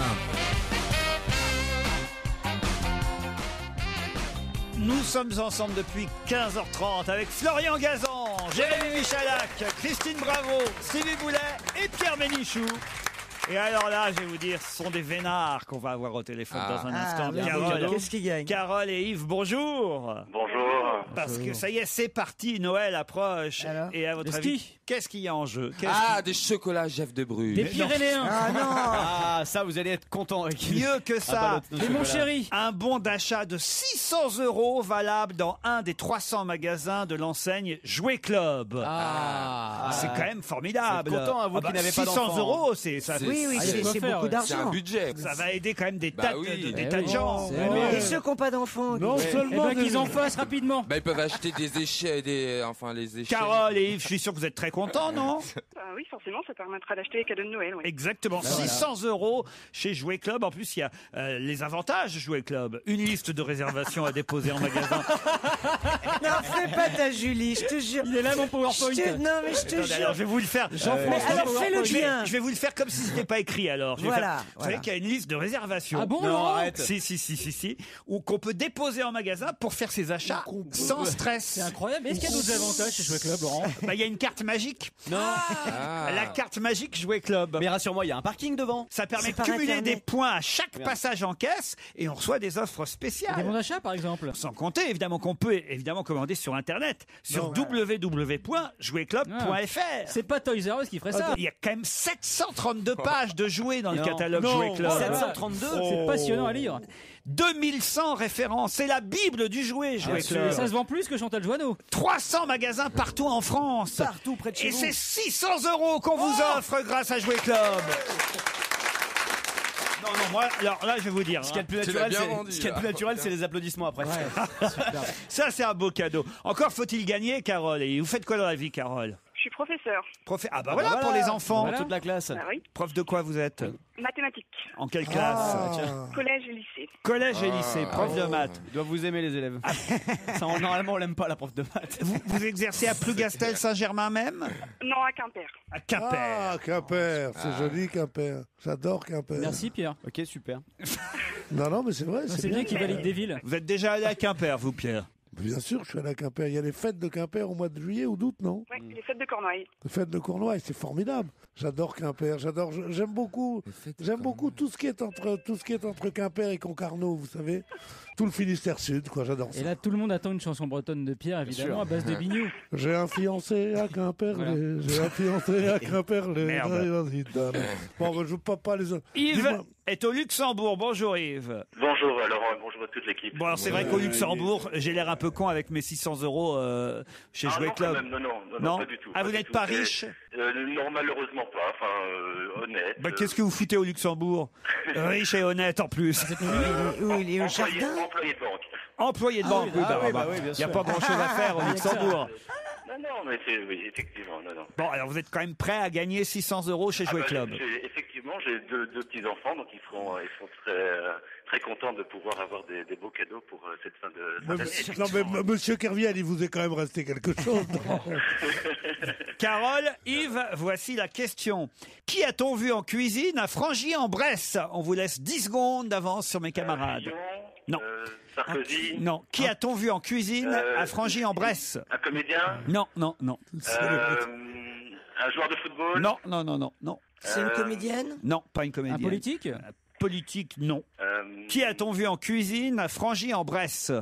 Nous sommes ensemble depuis 15h30 avec Florian Gazan, Jérémy Michalak, Christine Bravo, Sylvie Boulet et Pierre Bénichou. Et alors là, je vais vous dire, ce sont des vénards qu'on va avoir au téléphone dans un instant. Carole, qu'est-ce qu'il gagne? Carole et Yves, bonjour. Bonjour. Parce que ça y est, c'est parti, Noël approche. Alors, et à votre avis, qu'est-ce qu'il y a en jeu? Des chocolats Jeff de Bruges. Des Pyrénéens. Ah non. Ah, ça, vous allez être content. Mieux que ça. Et mon chéri. Un bon d'achat de 600 € valable dans un des 300 magasins de l'enseigne Jouet Club. C'est quand même formidable. Vous êtes content, vous qui n'avez pas d'enfants. 600 €, c'est ça. Oui, c'est beaucoup C'est un d'argent. budget. Ça va aider quand même des tas de oui. gens. Et ceux qui n'ont pas d'enfants. Non seulement qu'ils en fassent rapidement. Bah, ils peuvent acheter des échelles, les échelles. Carole et Yves, je suis sûr que vous êtes très contents, non? Oui, forcément, ça permettra d'acheter les cadeaux de Noël. Oui. Exactement, 600 € chez Jouet Club. En plus, il y a les avantages Jouet Club. Une liste de réservations à déposer en magasin. Non, fais pas ta Julie, je te jure. Il est là mon PowerPoint. Non, mais je te Alors, jure. je vais vous le faire. Alors, fais-le bien. Je vais vous le faire comme si ce n'était pas écrit alors. Voilà. Vous savez qu'il y a une liste de réservations. Ah bon? Non, arrête. Si. Ou qu'on peut déposer en magasin pour faire ses achats sans stress. C'est incroyable. Est-ce qu'il y a d'autres avantages chez Jouet Club, Laurent? Il y a une carte magique. Non. La carte magique Jouet Club. Mais rassure-moi, il y a un parking devant. Ça permet de par cumuler Internet. des points à chaque passage en caisse et on reçoit des offres spéciales. Des bons d'achat, par exemple. Sans compter, évidemment, qu'on peut commander sur Internet, sur www.jouetclub.fr. C'est pas Toys R Us qui ferait ça. Il y a quand même 732 pages de jouets dans le catalogue Jouet Club. 732, c'est passionnant à lire. 2100 références, c'est la Bible du jouet, Jouet Club. Ça se vend plus que Chantal Joanneau. 300 magasins partout en France. Partout près de chez Et vous. c'est 600 € qu'on vous offre grâce à Jouet Club. Non, moi, alors là, je vais vous dire. Ce qu'il y a de plus naturel, c'est les applaudissements après. Ça, c'est un beau cadeau. Encore faut-il gagner, Carole. Et vous faites quoi dans la vie, Carole? Je suis professeur. Ah bah voilà, pour les enfants. Voilà. Toute la classe. Ah oui. Prof de quoi vous êtes? Mathématiques. En quelle classe? Collège et lycée. Collège et lycée, prof de maths. Ils doivent vous aimer, les élèves. Ça, normalement, on l'aime pas, la prof de maths. Vous exercez à Plougastel Saint-Germain même? Non, à Quimper. À Quimper. Ah, Quimper, c'est joli Quimper. J'adore Quimper. Merci Pierre. Ok, super. Non, mais c'est vrai. C'est bien qu'il valide des villes. Vous êtes déjà allé à Quimper, vous, Pierre? Bien sûr, je suis allé à Quimper. Il y a les fêtes de Quimper au mois de juillet ou d'août, non? Oui, les fêtes de Cornouailles. Les fêtes de Cornouailles, c'est formidable. J'adore Quimper. J'aime beaucoup tout ce qui est entre Quimper et Concarneau, vous savez. Tout le Finistère Sud, quoi. J'adore ça. Et là, tout le monde attend une chanson bretonne de Pierre, évidemment, à base de bignou. J'ai un fiancé à Quimper. Voilà. J'ai un fiancé à Quimper. Merde. Bon, je ne peux pas les. Yves est au Luxembourg. Bonjour Yves. Bonjour, alors bonjour à toute l'équipe. Bon, alors c'est vrai qu'au Luxembourg, j'ai l'air un peu con avec mes 600 € chez Jouet Club. Non, pas du tout. Ah, vous n'êtes pas riche? Non, malheureusement pas. Enfin, honnête. Bah, qu'est-ce que vous foutez au Luxembourg? Riche et honnête en plus. Il est au jardin. Employé de banque. Employé de banque, il n'y a pas grand-chose à faire au Luxembourg. Non, mais oui, effectivement, non. Bon, alors vous êtes quand même prêt à gagner 600 € chez Jouet Club? Effectivement, j'ai deux petits-enfants, donc ils seront très contents de pouvoir avoir des beaux cadeaux pour cette fin d'année. Non, mais Monsieur Kerviel, il vous est quand même resté quelque chose. Carole, Yves, voici la question. Qui a-t-on vu en cuisine à Frangy-en-Bresse? On vous laisse 10 secondes d'avance sur mes camarades. Non. Sarkozy. Non. Qui a-t-on vu en cuisine à Frangy-en-Bresse? Un comédien. Non. Un joueur de football. Non. C'est une comédienne? Non, pas une comédienne. Un politique? Politique, non. Qui a-t-on vu en cuisine à Frangy-en-Bresse?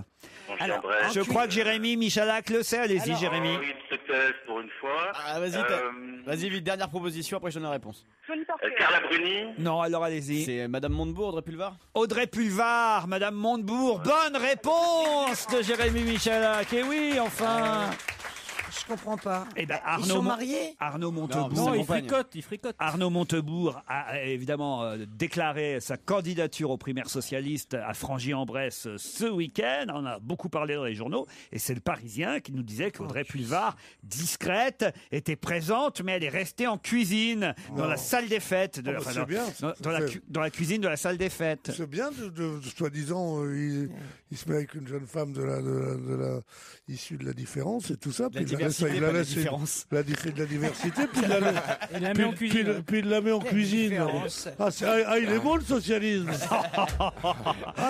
Alors, je crois que Jérémy Michalak le sait. Allez-y, Jérémy. Oui, une success pour une fois. Ah, vas-y, vite, dernière proposition, après je donne la réponse. Carla Bruni. Non, alors allez-y. C'est Madame Montebourg, Audrey Pulvar? Audrey Pulvar, Madame Montebourg. Bonne réponse de Jérémy Michalak. Et oui, enfin. Je comprends pas. Eh ben, Ils sont mariés? Arnaud Montebourg. Non, il fricote. Arnaud Montebourg a évidemment déclaré sa candidature aux primaires socialistes à Frangy-en-Bresse ce week-end. On a beaucoup parlé dans les journaux. Et c'est le Parisien qui nous disait qu'Audrey Pulvar, discrète, était présente, mais elle est restée en cuisine, dans la salle des fêtes. Dans la cuisine de la salle des fêtes. C'est bien soi-disant, il se met avec une jeune femme issue de la différence et tout ça. Puis de la diversité, puis il la met en cuisine. Il est bon le socialisme.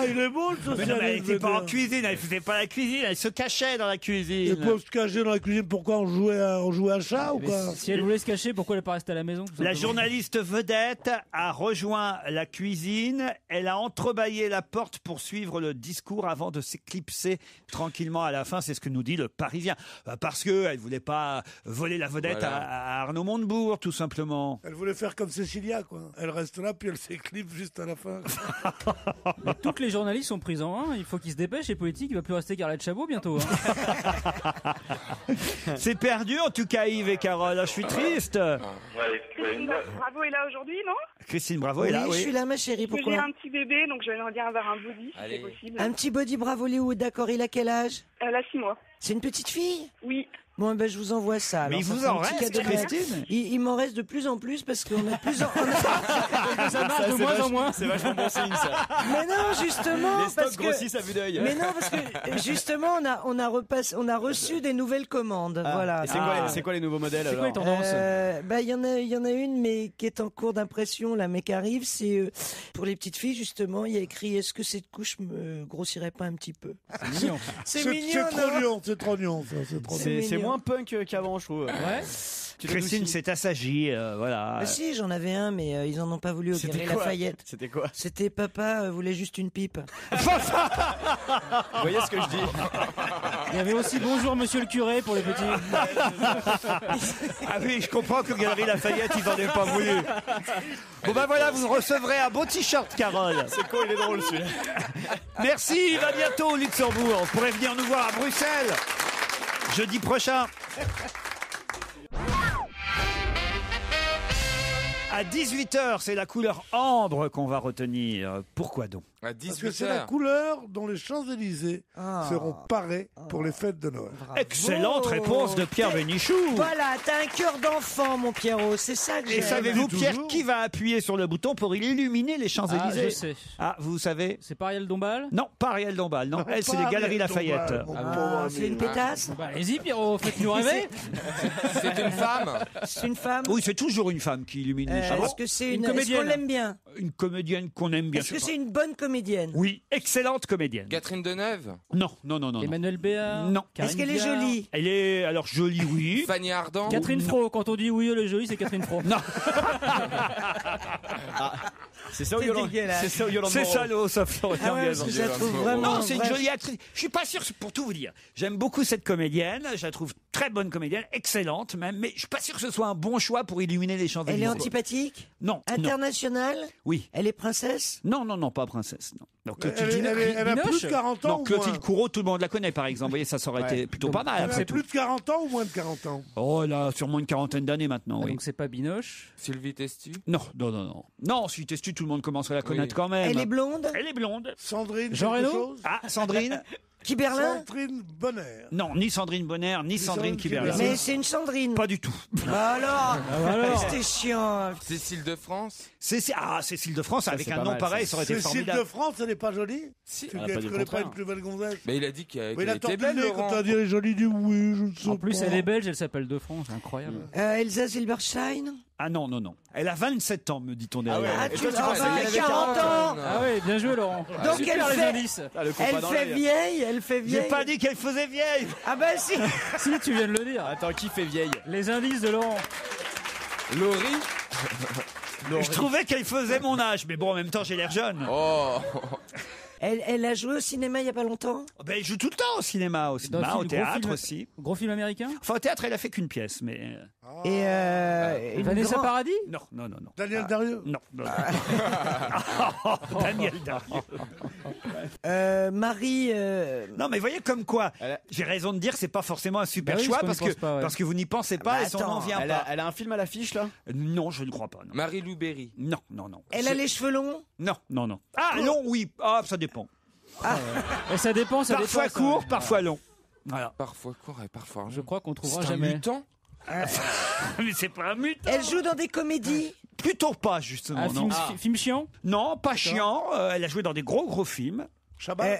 Il est bon le socialisme. Mais non, mais elle n'était pas en cuisine, elle faisait pas la cuisine, elle se cachait dans la cuisine. Elle peut se cacher dans la cuisine, pourquoi on jouait à chat ou quoi? Si elle voulait se cacher, pourquoi elle n'est pas restée à la maison? La journaliste vedette a rejoint la cuisine, elle a entrebâillé la porte pour suivre le discours avant de s'éclipser tranquillement à la fin, c'est ce que nous dit le Parisien. Parce qu'elle ne voulait pas voler la vedette à Arnaud Montebourg, tout simplement. Elle voulait faire comme Cécilia, quoi. Elle reste là, puis elle s'éclipse juste à la fin. Mais toutes les journalistes sont prises en un. Il faut qu'ils se dépêchent. Les politiques, il ne va plus rester qu'Arlette Chabot bientôt. C'est perdu, en tout cas, Yves et Carole. Je suis triste. Christine Bravo est là aujourd'hui, non? Christine Bravo est là, oui. Je suis là, ma chérie. Pourquoi? J'ai un petit bébé, donc j'aimerais bien avoir un body, si c'est possible. Un petit body Bravo Léo, d'accord. Il a quel âge? Elle a 6 mois. C'est une petite fille? Oui. Bon, je vous envoie ça. Mais il vous en reste, Christine? Il m'en reste de plus en plus parce qu'on a plus en... Ça marche de moins en moins. C'est vachement bon signe, ça. Mais non, justement, les stocks grossissent à vue d'œil. Mais non, parce que justement, on a reçu des nouvelles commandes. Voilà. C'est quoi les nouveaux modèles? C'est quoi les tendances? Il y en a une, mais qui est en cours d'impression, là, mais qui arrive. C'est pour les petites filles, justement. Il y a écrit: est-ce que cette couche me grossirait pas un petit peu? C'est mignon. C'est mignon. C'est trop mignon, ça. C'est moins punk qu'avant, je trouve. Ouais. Christine s'est assaggie, voilà. Si, j'en avais un, mais ils en ont pas voulu au Galerie Lafayette. C'était quoi? C'était papa voulait juste une pipe. Vous voyez ce que je dis? Il y avait aussi bonjour monsieur le curé pour les petits. Ah oui, je comprends que Galerie Lafayette, ils n'en aient pas voulu. Bon voilà, vous recevrez un beau t-shirt, Carole. C'est quoi, il est drôle celui-là. Merci, à bientôt au Luxembourg. Vous pourrez venir nous voir à Bruxelles jeudi prochain. À 18h, c'est la couleur ambre qu'on va retenir. Pourquoi donc? À Parce que c'est la couleur dont les Champs-Élysées seront parés pour les fêtes de Noël. Excellente réponse de Pierre Bénichou. Voilà, t'as un cœur d'enfant, mon Pierrot, c'est ça que j'aime. Et savez-vous, Pierre, qui va appuyer sur le bouton pour illuminer les Champs-Élysées? Ah, je sais. Ah, vous savez? C'est pas Ariel Dombal? Non, pas Ariel Dombal. Non, elle, c'est les Galeries Lafayette. C'est une pétasse? Allez-y, Pierrot, faites-nous rêver. C'est une femme. C'est une femme? Oui, c'est toujours une femme qui illumine les Champs-Élysées. Est-ce que c'est Une est-ce comédienne. qu'on l'aime bien? Une comédienne qu'on aime bien. Est-ce que c'est une bonne comédienne? Oui, excellente comédienne. Catherine Deneuve. Non. Emmanuel Béard? Non. Est-ce qu'elle est jolie? Elle est alors jolie, oui. Fanny Ardant. Catherine Fro, quand on dit oui, elle est jolie, c'est Catherine Fro. Non. C'est ça ou Yolande? C'est ça ou Yolande C'est Moreau? ça le Florian Ah ouais, Gazan. parce que je la trouve vraiment. Non, c'est une jolie actrice. Je suis pas sûr, pour tout vous dire. J'aime beaucoup cette comédienne. Je la trouve très bonne comédienne, excellente même. Mais je suis pas sûr que ce soit un bon choix pour illuminer les Champs-Élysées. Elle est antipathique? Non. Internationale? Oui. Elle est princesse? Non, pas princesse. Non. Donc, Elle a plus de 40 ans non, ou moins? Clotilde Courreau, tout le monde la connaît, par exemple. Vous voyez, ça aurait été plutôt pas mal. Elle Après a tout. plus de 40 ans ou moins de 40 ans? Oh là, sûrement une quarantaine d'années maintenant. Oui. Donc c'est pas Binoche? Sylvie Testu. Non. Non, Sylvie Testu, tout le monde commence à la connaître quand même. Elle est blonde? Elle est blonde. Sandrine Jean quelque Reno? chose? Ah, Sandrine. Kiberlin? Sandrine Bonner. Non, ni Sandrine Bonner, ni Sandrine Kiberlin. Mais c'est une Sandrine. Pas du tout. Bah alors, alors. c'était chiant. Cécile de France. Cécile de France, avec c'est un pas nom mal, pareil, ça. ça aurait été Cécile formidable. de France, elle n'est pas jolie? Si. Tu Elle a ne pas dit le connais pas contraire. une plus belle gonzesse? Mais il a dit qu'elle Mais il a était belle, tortillé quand Laurent. t'as dit les jolis du oui, je ne sais pas. En plus, elle est belge, elle s'appelle De France, c'est incroyable. Elsa Silberstein? Ah non. Elle a 27 ans, me dit-on derrière. Ah, Et tu toi, tu penses elle qu'elle a avait 40 ans. Ah oui, bien joué, Laurent. Donc Super, elle les fait- indices. Ah, le compas Elle dans fait l'œil. vieille, elle fait J'ai vieille. pas dit qu'elle faisait vieille. Ah bah si. Si, tu viens de le dire. Attends, qui fait vieille? Les indices de Laurent. Laurie. Je trouvais qu'elle faisait mon âge, mais bon, en même temps, j'ai l'air jeune. Oh. Elle a joué au cinéma il y a pas longtemps? Ben, elle joue tout le temps au cinéma, Dans le au film, théâtre gros film- aussi. Gros film américain? Enfin, au théâtre, elle a fait qu'une pièce, mais Et une Vanessa grande- Paradis? non. Daniel Darieux? Non. Daniel Darieux. Marie. Non, mais voyez comme quoi, Elle a- j'ai raison de dire que c'est pas forcément un super Bah oui, choix parce qu'on parce n'y pense pas, ouais. parce que vous n'y pensez pas Bah et son nom attends, vient Elle pas. a un film à l'affiche là? Non, je ne crois pas. Non. Marie-Lou Berry. Non. Elle a les cheveux longs? Non. Ah, long, oui. Ah, ça dépend. Et ça dépend, ça Parfois dépend, ça. court, parfois long. Voilà. Parfois court et parfois. Je crois qu'on trouvera C'est un jamais. mutant. Mais c'est pas un mutant. Elle joue dans des comédies? Plutôt pas, justement. Un non. film chiant? Non, pas chiant. Elle a joué dans des gros films. Chabat?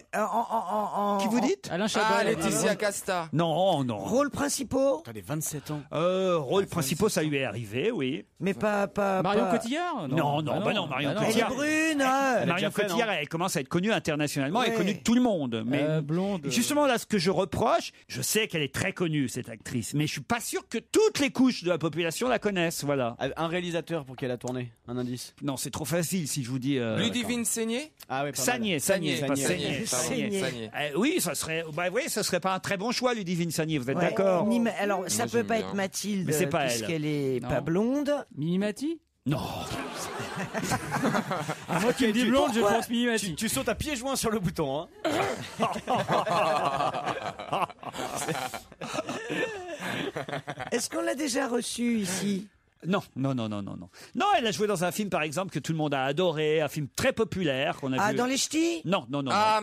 Qui vous dites Alain Chabat. Ah, Laetitia Casta. Non. Rôles principaux? T'as des 27 ans. Rôles principaux, ça lui est arrivé, oui. Mais pas. Marion pas- Cotillard? Non, Marion Elle est Cotillard. brune, Elle a Marion déjà fait, Cotillard, elle commence à être connue internationalement, elle est Ouais. connue de tout le monde. Mais Blonde. justement, là, ce que je reproche, je sais qu'elle est très connue, cette actrice, mais je suis pas sûr que toutes les couches de la population la connaissent, voilà. Un réalisateur pour qui elle a tourné. Un indice. Non, c'est trop facile si je vous dis... Ludivine Seigné. Ah ouais, pas mal. Sagné, pas Sagné. Sagné. Oui, ça serait, ça serait pas un très bon choix, Ludivine Sagné, vous êtes Ouais. d'accord? Alors, ça Moi, peut j'aime pas bien. être Mathilde, Mais c'est pas elle. puisqu'elle est Non. pas blonde. Mimimati? Non. Moi qui me dis blonde, je pense Mimimati. Tu sautes à pieds joints sur le bouton, hein. Est-ce qu'on l'a déjà reçue ici? Non. Non, elle a joué dans un film, par exemple, que tout le monde a adoré, un film très populaire qu'on a Ah, vu. dans les ch'tis? Non. Ah,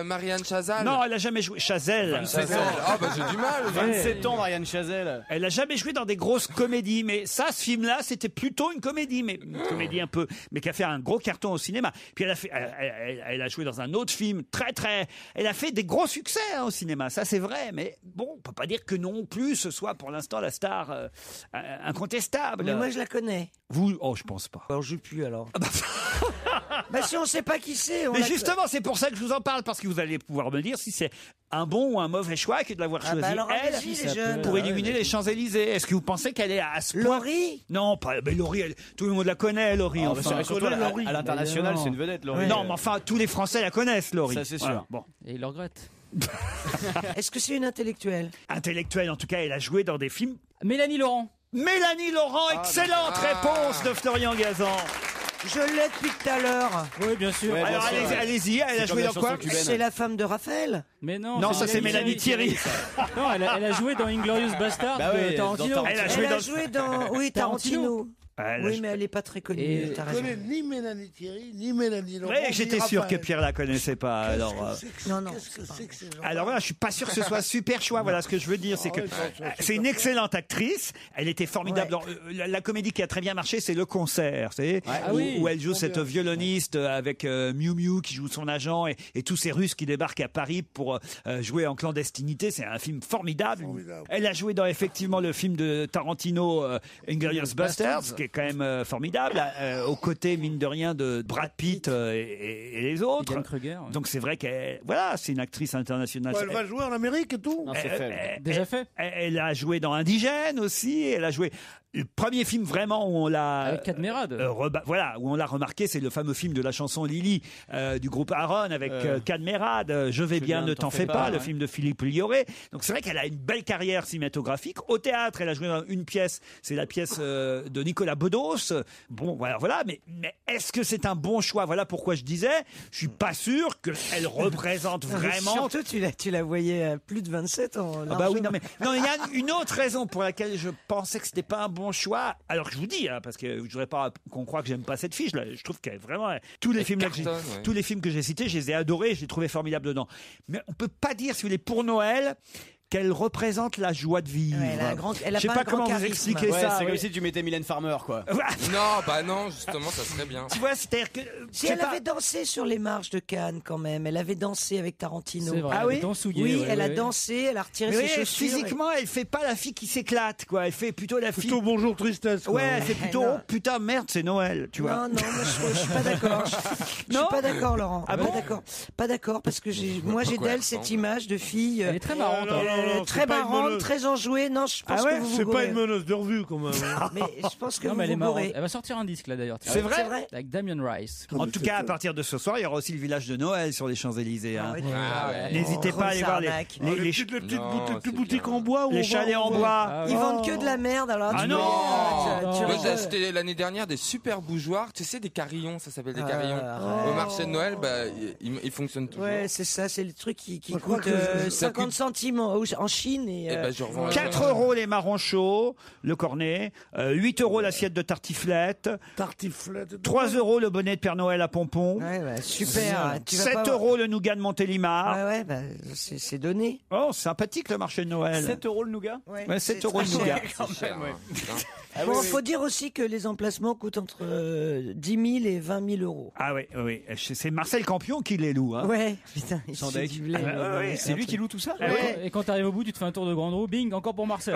Marianne Chazal. Non, elle a jamais joué. Chazelle. Ah, bah j'ai du mal. 27 ans, Marianne Chazelle. Elle a jamais joué dans des grosses comédies, mais ça, ce film-là, c'était plutôt une comédie, mais une comédie un peu, mais qui a fait un gros carton au cinéma. Puis elle a joué dans un autre film elle a fait des gros succès au cinéma, ça c'est vrai, mais bon, on peut pas dire que non plus ce soit pour l'instant la star incontestable. Mais moi, je la connais. Vous, je pense pas. Alors, je joue plus, alors. Bah, si on sait pas qui c'est, on Mais la- justement, c'est pour ça que je vous en parle, parce que vous allez pouvoir me dire si c'est un bon ou un mauvais choix que de l'avoir Ah choisi bah alors, elle allez-y, les jeunes. pour éliminer les Champs-Élysées. Est-ce que vous pensez qu'elle est à ce point? Laurie? Non, pas. Mais Laurie, tout le monde la connaît, Laurie. Enfin. Surtout à l'international, c'est une vedette, Laurie. Non, mais enfin, tous les Français la connaissent, Laurie. Ça, c'est sûr. Voilà, bon. Et il le regrette. Est-ce que c'est une intellectuelle? Intellectuelle, en tout cas, elle a joué dans des films. Mélanie Laurent. Mélanie Laurent, excellente réponse de Florian Gazan. Je l'ai depuis tout à l'heure. Oui, bien sûr. Ouais, bien Alors sûr, ouais. allez-y, elle a C'est joué comme dans la quoi? chanson cubaine. C'est la femme de Raphaël. Mais non. Non, ça c'est Mélanie Thierry. Non, elle a joué dans Inglorious Bastard Bah de ouais, Tarantino. dans Elle a joué Elle dans a joué dans... Oui, Tarantino. Oui, mais elle n'est pas très connue. Je connais ni Mélanie Thierry, ni Mélanie Laurent. Oui, j'étais ni sûr Raphaël. que Pierre la connaissait pas. Alors, Qu'est-ce que c'est que ces gens? alors voilà, je suis pas sûr que ce soit un super choix. Voilà ce que je veux dire, c'est que c'est une excellente actrice. Elle était formidable. Dans, la comédie qui a très bien marché, c'est Le Concert, vous savez, où elle joue cette violoniste avec Miu Miu qui joue son agent et tous ces Russes qui débarquent à Paris pour jouer en clandestinité. C'est un film formidable. Elle a joué dans effectivement le film de Tarantino, Inglourious Basterds, qui est quand même formidable, aux côtés mine de rien de Brad Pitt et les autres. Donc c'est vrai qu'elle, voilà, c'est une actrice internationale. Elle va jouer en Amérique et tout. Déjà fait. Elle a joué dans Indigène aussi. Elle a joué. Le premier film vraiment où on l'a avec Cadmerade. Voilà, où on l'a remarqué, c'est le fameux film de la chanson Lily du groupe Aaron avec Cadmerade, Je vais bien, ne t'en fais pas, le film de Philippe Lioré. Donc c'est vrai qu'elle a une belle carrière cinématographique. Au théâtre, elle a joué dans une pièce, c'est la pièce de Nicolas Bedos. Bon, voilà, mais est-ce que c'est un bon choix? Voilà pourquoi je disais, je suis pas sûr qu'elle représente vraiment. Surtout, tu la voyais à plus de 27 ans. Ah bah oui, non, il y a une autre raison pour laquelle je pensais que c'était pas un bon choix. Alors que je vous dis, parce que je voudrais pas qu'on croie que j'aime pas cette fiche. Là, je trouve qu'elle est vraiment tous les films tous les films que j'ai cités, je les ai adorés, je les ai trouvés formidables dedans. Mais on peut pas dire, si vous voulez, pour Noël, qu'elle représente la joie de vivre. Elle a je sais pas comment vous expliquer ça. C'est comme si tu mettais Mylène Farmer, quoi. Non, justement, ça serait bien. Tu vois, c'est-à-dire que si elle avait dansé sur les marches de Cannes quand même, elle avait dansé avec Tarantino. C'est vrai, elle a dansé, elle a retiré ses chaussures. Physiquement, elle fait pas la fille qui s'éclate, quoi. Elle fait plutôt la fille. Plutôt bonjour tristesse. Quoi. Ouais, c'est plutôt oh, putain merde, c'est Noël, tu vois. Non, je suis pas d'accord. Je suis pas d'accord, Laurent. Ah bon? Pas d'accord parce que j'ai d'elle cette image de fille. Elle est très marrante. Très marrante, très enjouée. Non, je pense que vous c'est pas une meneuse de revue quand même. Mais je pense que elle est marrante. bourrez. Elle va sortir un disque là d'ailleurs. C'est vrai. Avec Damien Rice. En tout cas, à partir de ce soir, il y aura aussi le village de Noël sur les Champs-Élysées. N'hésitez pas à aller voir les petites boutiques en bois. Les chalets en bois. Ils vendent que de la merde alors. Ah non. Moi j'ai acheté l'année dernière des super bougeoirs, tu sais, des carillons, ça s'appelle des carillons. Au marché de Noël, ils fonctionnent toujours. Ouais, c'est ça, c'est le truc qui coûte 50 centimes en Chine. Et 4 € les marrons chauds, le cornet, 8 € l'assiette de tartiflette, 3 € le bonnet de Père Noël à pompons, super. 7 € le nougat de Montélimar. C'est donné. Oh, sympathique le marché de Noël. 7 € le nougat. Ouais, 7 € le nougat. Bon, faut dire aussi que les emplacements coûtent entre 10 000 et 20 000 euros. Ah oui. C'est Marcel Campion qui les loue. Hein. Ouais, putain, c'est lui qui loue tout ça. Et quand t'arrives au bout, tu te fais un tour de grande roue, bing, encore pour Marcel.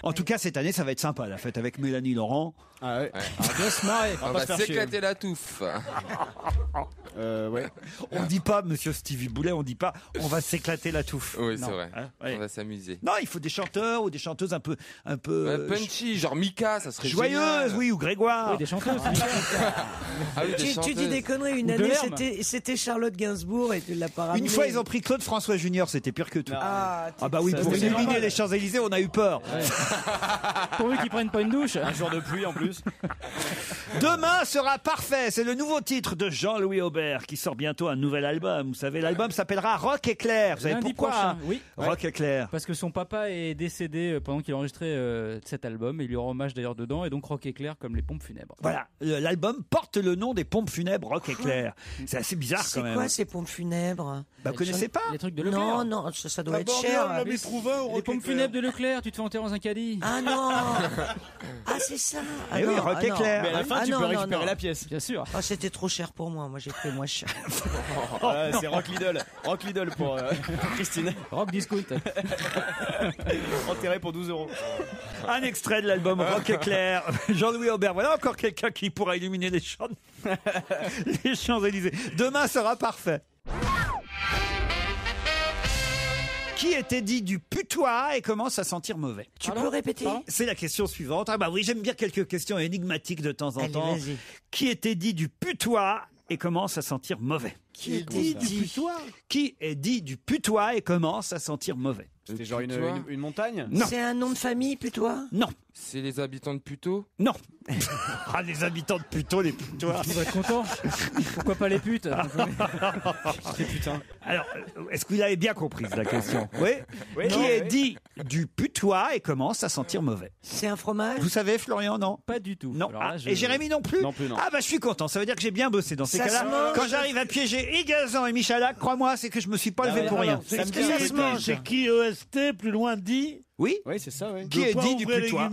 En tout cas, cette année, ça va être sympa, la fête avec Mélanie Laurent. Ah ouais. On va se marrer. On va s'éclater la touffe. On dit pas, monsieur Stevie Boulet, on dit pas, on va s'éclater la touffe. Oui, c'est vrai. On va s'amuser. Non, il faut des chanteurs ou des chanteuses un peu punchy, genre Mika, ça serait joyeuse, génial. Oui, ou Grégoire. Oui, des chanteuses. Tu dis des conneries. Une année, c'était Charlotte Gainsbourg et tu l'as pas ramené. Une fois, ils ont pris Claude François Junior, c'était pire que tout. Ah bah oui, pour illuminer les Champs-Élysées, on a eu peur. Pourvu qu'ils prennent pas une douche. Un jour de pluie en plus. Demain sera parfait. C'est le nouveau titre de Jean-Louis Aubert qui sort bientôt un nouvel album. Vous savez, l'album s'appellera Rock Éclair. Vous savez Lundi pourquoi prochain, oui. Rock Éclair. Parce que son papa est décédé pendant qu'il enregistrait cet album. Et il lui rend hommage d'ailleurs dedans. Et donc Rock Éclair comme les pompes funèbres. Voilà, l'album porte le nom des pompes funèbres Rock Éclair. C'est assez bizarre quand même. C'est quoi ces pompes funèbres? Vous connaissez pas? Les trucs de Leclerc. Non, ça doit être cher. Les pompes funèbres de Leclerc, tu te fais enterrer dans un caddie. Ah non. Ah c'est ça. Eh oui, Rock Éclair. Mais à la fin, tu peux récupérer la pièce. Bien sûr. Ah, c'était trop cher pour moi. Moi, j'ai pris moins cher. C'est Rock Lidl. Rock Lidl pour Christine. Rock Discount. Enterré pour 12 €. Un extrait de l'album Rock Éclair. Jean-Louis Aubert. Voilà encore quelqu'un qui pourra illuminer les Champs-Élysées. Demain sera parfait. Qui était dit du putois et commence à sentir mauvais? Tu peux répéter? C'est la question suivante. Ah bah oui, j'aime bien quelques questions énigmatiques de temps en temps. Vas-y. Qui était dit du putois et commence à sentir mauvais? Qui est dit du putois? Qui est dit du putois et commence à sentir mauvais? C'était genre une montagne? Non. C'est un nom de famille, putois? Non. C'est les habitants de Puteaux? Non. Ah, les habitants de Puteaux, les putois. Tu vas être content. Pourquoi pas les putes? Putain. Alors, est-ce que vous avez bien compris la question? Oui. Qui est dit du putois et commence à sentir mauvais? C'est un fromage? Vous savez, Florian, non? Pas du tout. Non. Alors là, Et Jérémy non plus? Non plus, non. Ah bah je suis content, ça veut dire que j'ai bien bossé dans ces Ça cas-là. se mange. Quand j'arrive à piéger et Gazan et Michalak, crois-moi, c'est que je me suis pas levé pour rien. C'est qui EST, plus loin dit? Oui. Oui, c'est ça, oui. Qui est dit du putois?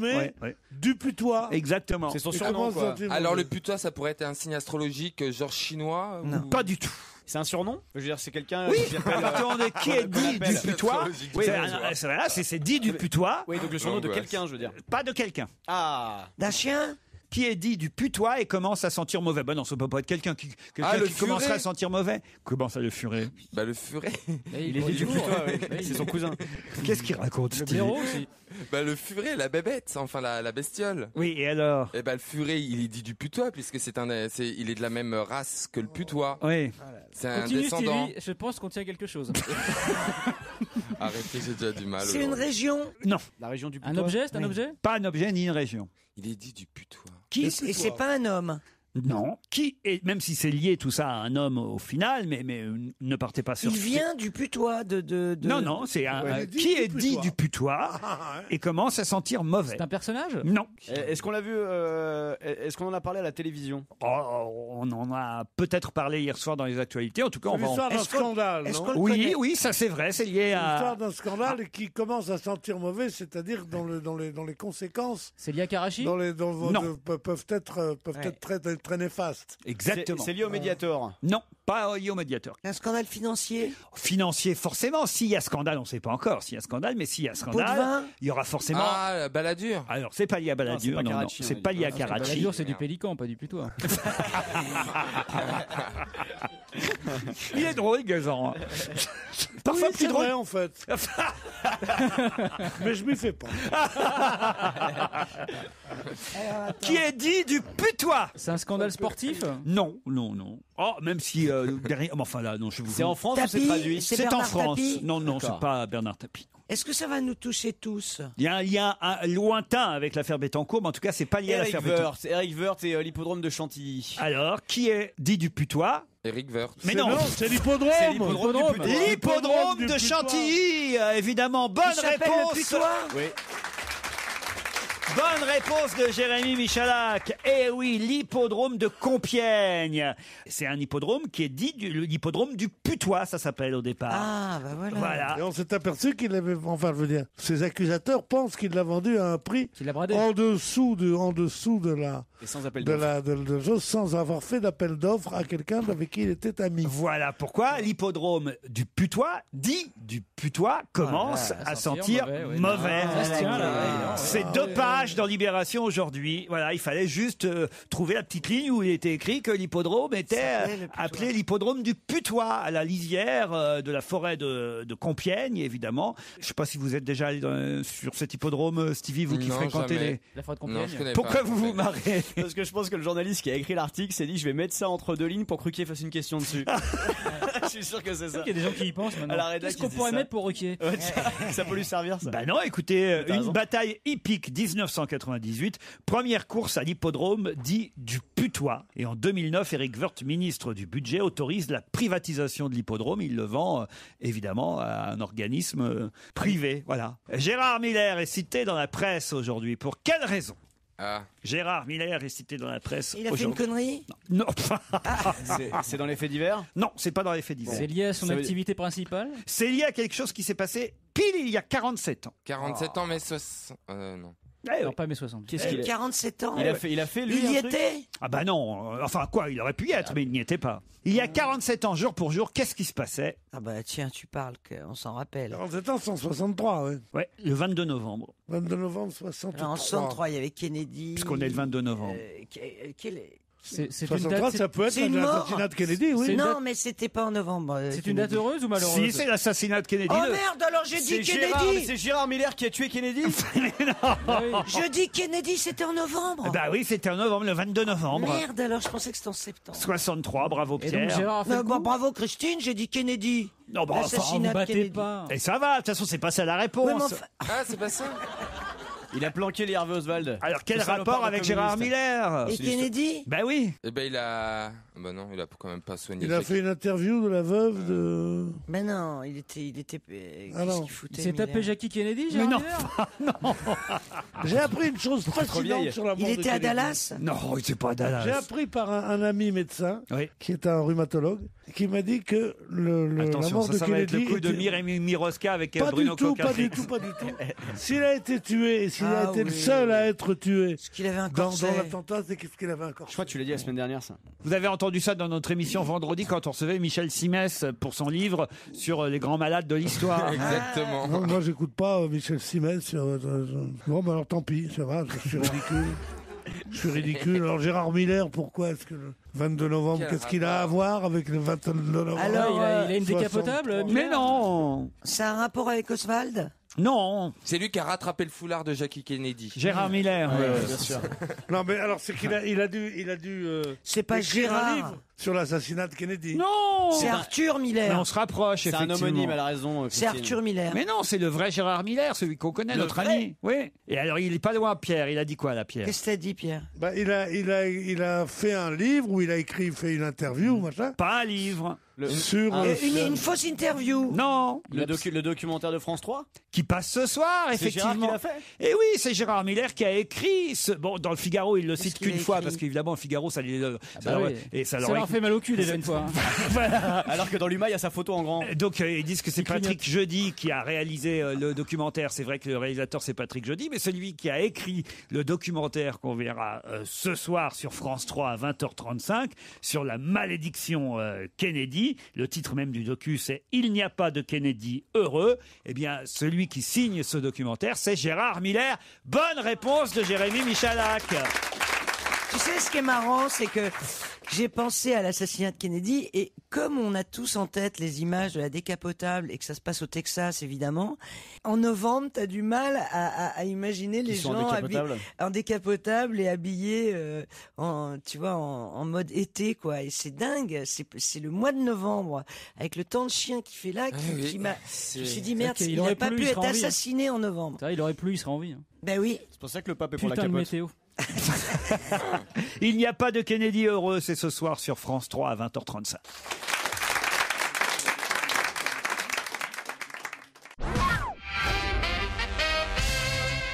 Du putois. Exactement. C'est son surnom, quoi. Alors le putois, ça pourrait être un signe astrologique genre chinois? Non. Pas du tout. C'est un surnom? Je veux dire, c'est quelqu'un... Oui, qui est dit du putois? Oui, c'est dit du putois. Oui, donc le surnom de quelqu'un, je veux dire. Pas de quelqu'un. Ah. D'un chien? Qui est dit du putois et commence à sentir mauvais. Ben non, ça peut pas être quelqu'un qui commencerait à sentir mauvais. Comment ça, le furet? Bah le furet. Il est dit du putois, oui. C'est son cousin. Qu'est-ce qu'il raconte, Le blaireau aussi. Bah le furet, la bébête, enfin la bestiole. Oui, et alors? Et bah le furet, il est dit du putois puisque il est de la même race que le putois. Oui. C'est un Continue, descendant. Stevie, je pense qu'on tient quelque chose. Arrêtez, j'ai déjà du mal. C'est une région? Non. La région du putois. Un objet, c'est un objet? Pas un objet ni une région. Il est dit du putois. Et c'est pas un homme? Non. Qui est, même si c'est lié tout ça à un homme au final, mais ne partez pas sur. Il vient du putois Non, c'est qui est dit du putois et commence à sentir mauvais. C'est un personnage? Non. Est-ce qu'on l'a vu, est-ce qu'on en a parlé à la télévision? On en a peut-être parlé hier soir dans les actualités. En tout cas, on va l'histoire d'un scandale, non? Oui, ça c'est vrai, c'est lié à. L'histoire d'un scandale qui commence à sentir mauvais, c'est-à-dire dans les conséquences. C'est lié à Karachi? Non. Peuvent être très néfastes. Exactement. C'est lié au Mediator? Non, pas lié au Mediator. Un scandale financier? Financier, forcément. S'il y a scandale, on ne sait pas encore s'il y a scandale, mais s'il y a scandale, Potvin? il y aura forcément. Ah, la baladure. Alors, c'est pas lié à Balladur, non. C'est pas lié à Karachi. Balladur, c'est du pélican, pas du putois. Il est drôle, Gazan. Parfois Oui, plus c'est drôle. vrai, en fait. Mais je m'y fais pas. Qui est dit du putois? C'est un scandale sportif? Non. Oh, même si derrière. Enfin là, non, je vous. C'est en France ou c'est Tapie? traduit? C'est en Bernard France. Tapie? Non, c'est pas Bernard Tapie. Est-ce que ça va nous toucher tous? Il y a un lien lointain avec l'affaire Bettencourt, mais en tout cas, c'est pas lié à l'affaire Bettencourt. Eric Woerth et l'hippodrome de Chantilly. Alors, qui est dit du putois? Eric Woerth. Mais non, c'est l'hippodrome. L'hippodrome de Chantilly, évidemment. Bonne réponse. Oui. Bonne réponse de Jérémy Michalak. Eh oui, l'hippodrome de Compiègne. C'est un hippodrome qui est dit l'hippodrome du putois, ça s'appelle au départ. Ah, bah voilà. Et on s'est aperçu qu'il avait, enfin, je veux dire, ses accusateurs pensent qu'il l'a vendu à un prix en dessous de la, et sans appel de chose, sans avoir fait d'appel d'offres à quelqu'un avec qui il était ami. Voilà pourquoi l'hippodrome du putois, dit du putois, commence à sentir mauvais. C'est 2 pages dans Libération aujourd'hui. Voilà, il fallait juste trouver la petite ligne où il était écrit que l'hippodrome était appelé l'hippodrome du putois, à la lisière de la forêt de Compiègne, évidemment. Je ne sais pas si vous êtes déjà allé sur cet hippodrome, Stevie, vous qui fréquentez la forêt de Compiègne. Pourquoi vous vous marrez? Parce que je pense que le journaliste qui a écrit l'article s'est dit je vais mettre ça entre 2 lignes pour que Ruquier fasse une question dessus. Je suis sûr que c'est ça. Il y a des gens qui y pensent maintenant. Qu'est-ce qu'on pourrait mettre pour Ruquier? Ça peut lui servir, ça. Bah non, écoutez, une bataille hippique 1998, première course à l'hippodrome dit du putois. Et en 2009, Eric Woerth, ministre du budget, autorise la privatisation de l'hippodrome. Il le vend évidemment à un organisme privé. Voilà. Gérard Miller est cité dans la presse aujourd'hui. Pour quelle raison? Gérard Miller est cité dans la presse. Il a fait une connerie? Non. C'est dans les faits divers? Non, c'est pas dans les faits divers. C'est lié à son activité principale? C'est lié à quelque chose qui s'est passé pile il y a 47 ans. 47 ans, mais non. Non, pas mes 60. Qu'est-ce qu'il a 47 ans. Il a fait lui. Il y était? Ah bah non. Enfin quoi, il aurait pu y être, mais il n'y était pas. Il y a 47 ans, jour pour jour, qu'est-ce qui se passait? Ah bah tiens, tu parles, on s'en rappelle. 47 ans, 163, oui. Ouais, le 22 novembre. 22 novembre 63. En 63, il y avait Kennedy. Puisqu'on est le 22 novembre. C'est 63, ça peut être l'assassinat de Kennedy, oui. Non, mais c'était pas en novembre. C'est une date heureuse ou malheureuse? Si, c'est l'assassinat de Kennedy. Oh merde, alors j'ai dit Kennedy. C'est Gérard Miller qui a tué Kennedy. Je dis Kennedy, c'était en novembre. Bah oui, c'était en novembre, le 22 novembre. Merde, alors je pensais que c'était en septembre. 63, bravo Pierre. Bravo Christine, j'ai dit Kennedy. Non, bah, L'assassinat de Kennedy. pas. Et ça va, de toute façon, c'est pas ça la réponse. Ah, c'est pas ça. Il a planqué les Hervé Oswald. Alors, quel rapport avec Gérard Miller? Et Kennedy? Ben oui. Eh ben, il a. Bah non, il a quand même pas soigné. Il a fait une interview de la veuve de. Mais non, il était. Alors, qu'il il s'est tapé Jackie Kennedy, Mais Gérard non. Miller J'ai appris une chose fascinante sur la mort de Il était à Kennedy. Dallas? Non, il était pas à Dallas. J'ai appris par un ami médecin, Oui. qui est un rhumatologue, qui m'a dit que la Attention, mort de ça va être Kennedy le coup de était- Miroska avec Pas Bruno du tout, Coquin. pas du tout. S'il a été tué, et s'il a été le oui. seul à être tué Qu'il avait un dans corset. l'attentat, c'est qu'il avait un corset. Je crois que tu l'as dit la semaine dernière, ça. Vous avez entendu ça dans notre émission vendredi quand on recevait Michel Simès pour son livre sur les grands malades de l'histoire. Exactement. Non, moi, j'écoute pas Michel Simès. Bon, bah alors tant pis, ça va, je suis ridicule. Je suis ridicule. Alors Gérard Miller, pourquoi est-ce que le 22 novembre, Quel qu'est-ce qu'il a à voir avec le 22 novembre? Alors, il a une décapotable, 63. Miller Mais non. Ça a un rapport avec Oswald? Non. C'est lui qui a rattrapé le foulard de Jackie Kennedy. Gérard Miller. Bien sûr. Non, mais alors c'est qu'il a, il a dû C'est pas écrire un Gérard. livre sur l'assassinat de Kennedy. Non. C'est Arthur Mais Miller. on se rapproche, C'est un effectivement. homonyme, elle a raison. C'est Arthur Miller. Mais non, c'est le vrai Gérard Miller, celui qu'on connaît, notre ami. Oui. Et alors, il est pas loin, Pierre. Il a dit quoi, là, Pierre? Qu'est-ce que t'as dit, Pierre? Bah, il a fait un livre où il a fait une interview, machin, Pas un livre. sur. Une fausse interview. Non. Le documentaire de France 3 Qui passe ce soir, C'est effectivement. Gérard qui l'a fait. Et oui, c'est Gérard Miller qui a écrit ce. Bon, dans le Figaro, il le cite qu'il a qu'une fois, écrit parce qu'évidemment, le Figaro, ça les. Bah oui. Et ça Ça leur leur fait mal au cul déjà une fois. Alors que dans l'UMA, il y a sa photo en grand. Donc ils disent que c'est Patrick Jeudi qui a réalisé le documentaire. C'est vrai que le réalisateur c'est Patrick Jeudi, mais celui qui a écrit le documentaire qu'on verra ce soir sur France 3 à 20h35 sur la malédiction Kennedy. Le titre même du docu c'est Il n'y a pas de Kennedy heureux. Eh bien celui qui signe ce documentaire c'est Gérard Miller. Bonne réponse de Jérémy Michalak. Tu sais, ce qui est marrant, c'est que j'ai pensé à l'assassinat de Kennedy et comme on a tous en tête les images de la décapotable et que ça se passe au Texas, évidemment, en novembre, t'as du mal à imaginer les gens en décapotable et habillés en mode été, quoi. Et c'est dingue, c'est le mois de novembre, avec le temps de chien qui fait là, qui m'a... Je me suis dit, merde, il n'aurait pas pu être assassiné en novembre. Il aurait plu, il serait en vie. Ben oui. C'est pour ça que le pape est pour la Putain de capote. météo. Il n'y a pas de Kennedy heureux, c'est ce soir sur France 3 à 20h35.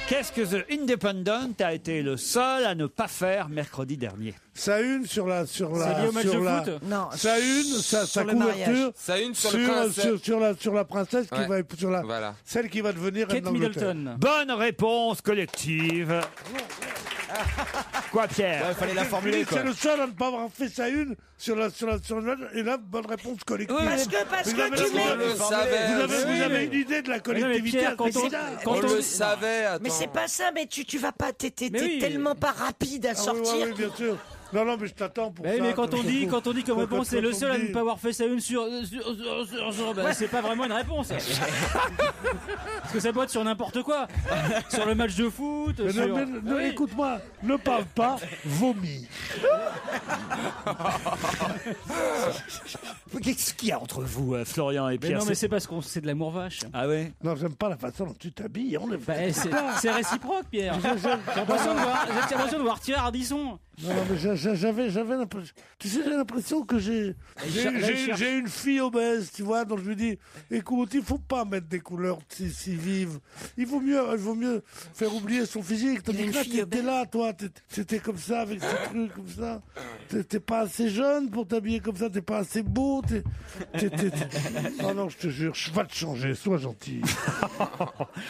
Qu'est-ce que The Independent a été le seul à ne pas faire mercredi dernier? Sa une sur la C'est lié au match de foot? Non. Sa une, sa sur le couverture. mariage. Ça une sur le prince. Sur la princesse qui Ouais. va sur la Voilà. celle qui va devenir reine Kate d'Angleterre. Middleton. Bonne réponse collective. Quoi, Pierre? Il fallait la formuler, quoi. C'est le seul à ne pas avoir fait sa une sur et là bonne réponse collective. Parce que tu mets... On le savait. Vous avez une idée de la collectivité. Pierre, quand on- On le savait. Mais c'est pas ça, mais tu vas pas, t'es Mais oui. tellement pas rapide à sortir. Oui, bien sûr. Non, mais je t'attends pour ça. Mais quand on dit comme Quand réponse, c'est le on seul à dit- ne pas avoir fait sa une sur c'est pas vraiment une réponse. Parce que ça peut être sur n'importe quoi. Sur le match de foot. Mais sur... non, écoute-moi, ne parle pas, vomis. Qu'est-ce qu'il y a entre vous, Florian et Mais Pierre? non, mais c'est parce qu'on c'est de l'amour vache. Ah ouais? Non, j'aime pas la façon dont tu t'habilles. C'est réciproque, Pierre. J'ai l'impression de voir Thierry Ardisson. Non, mais j'avais l'impression. Tu sais, j'ai l'impression que j'ai une fille obèse, tu vois. Donc je lui dis, écoute, il faut pas mettre des couleurs si vives. Il vaut mieux faire oublier son physique. Tandis que là, t'es là, toi, t'étais comme ça avec ces trucs comme ça. T'es pas assez jeune pour t'habiller comme ça. T'es pas assez beau. non, Oh non, je te jure, je vais te changer, sois gentil.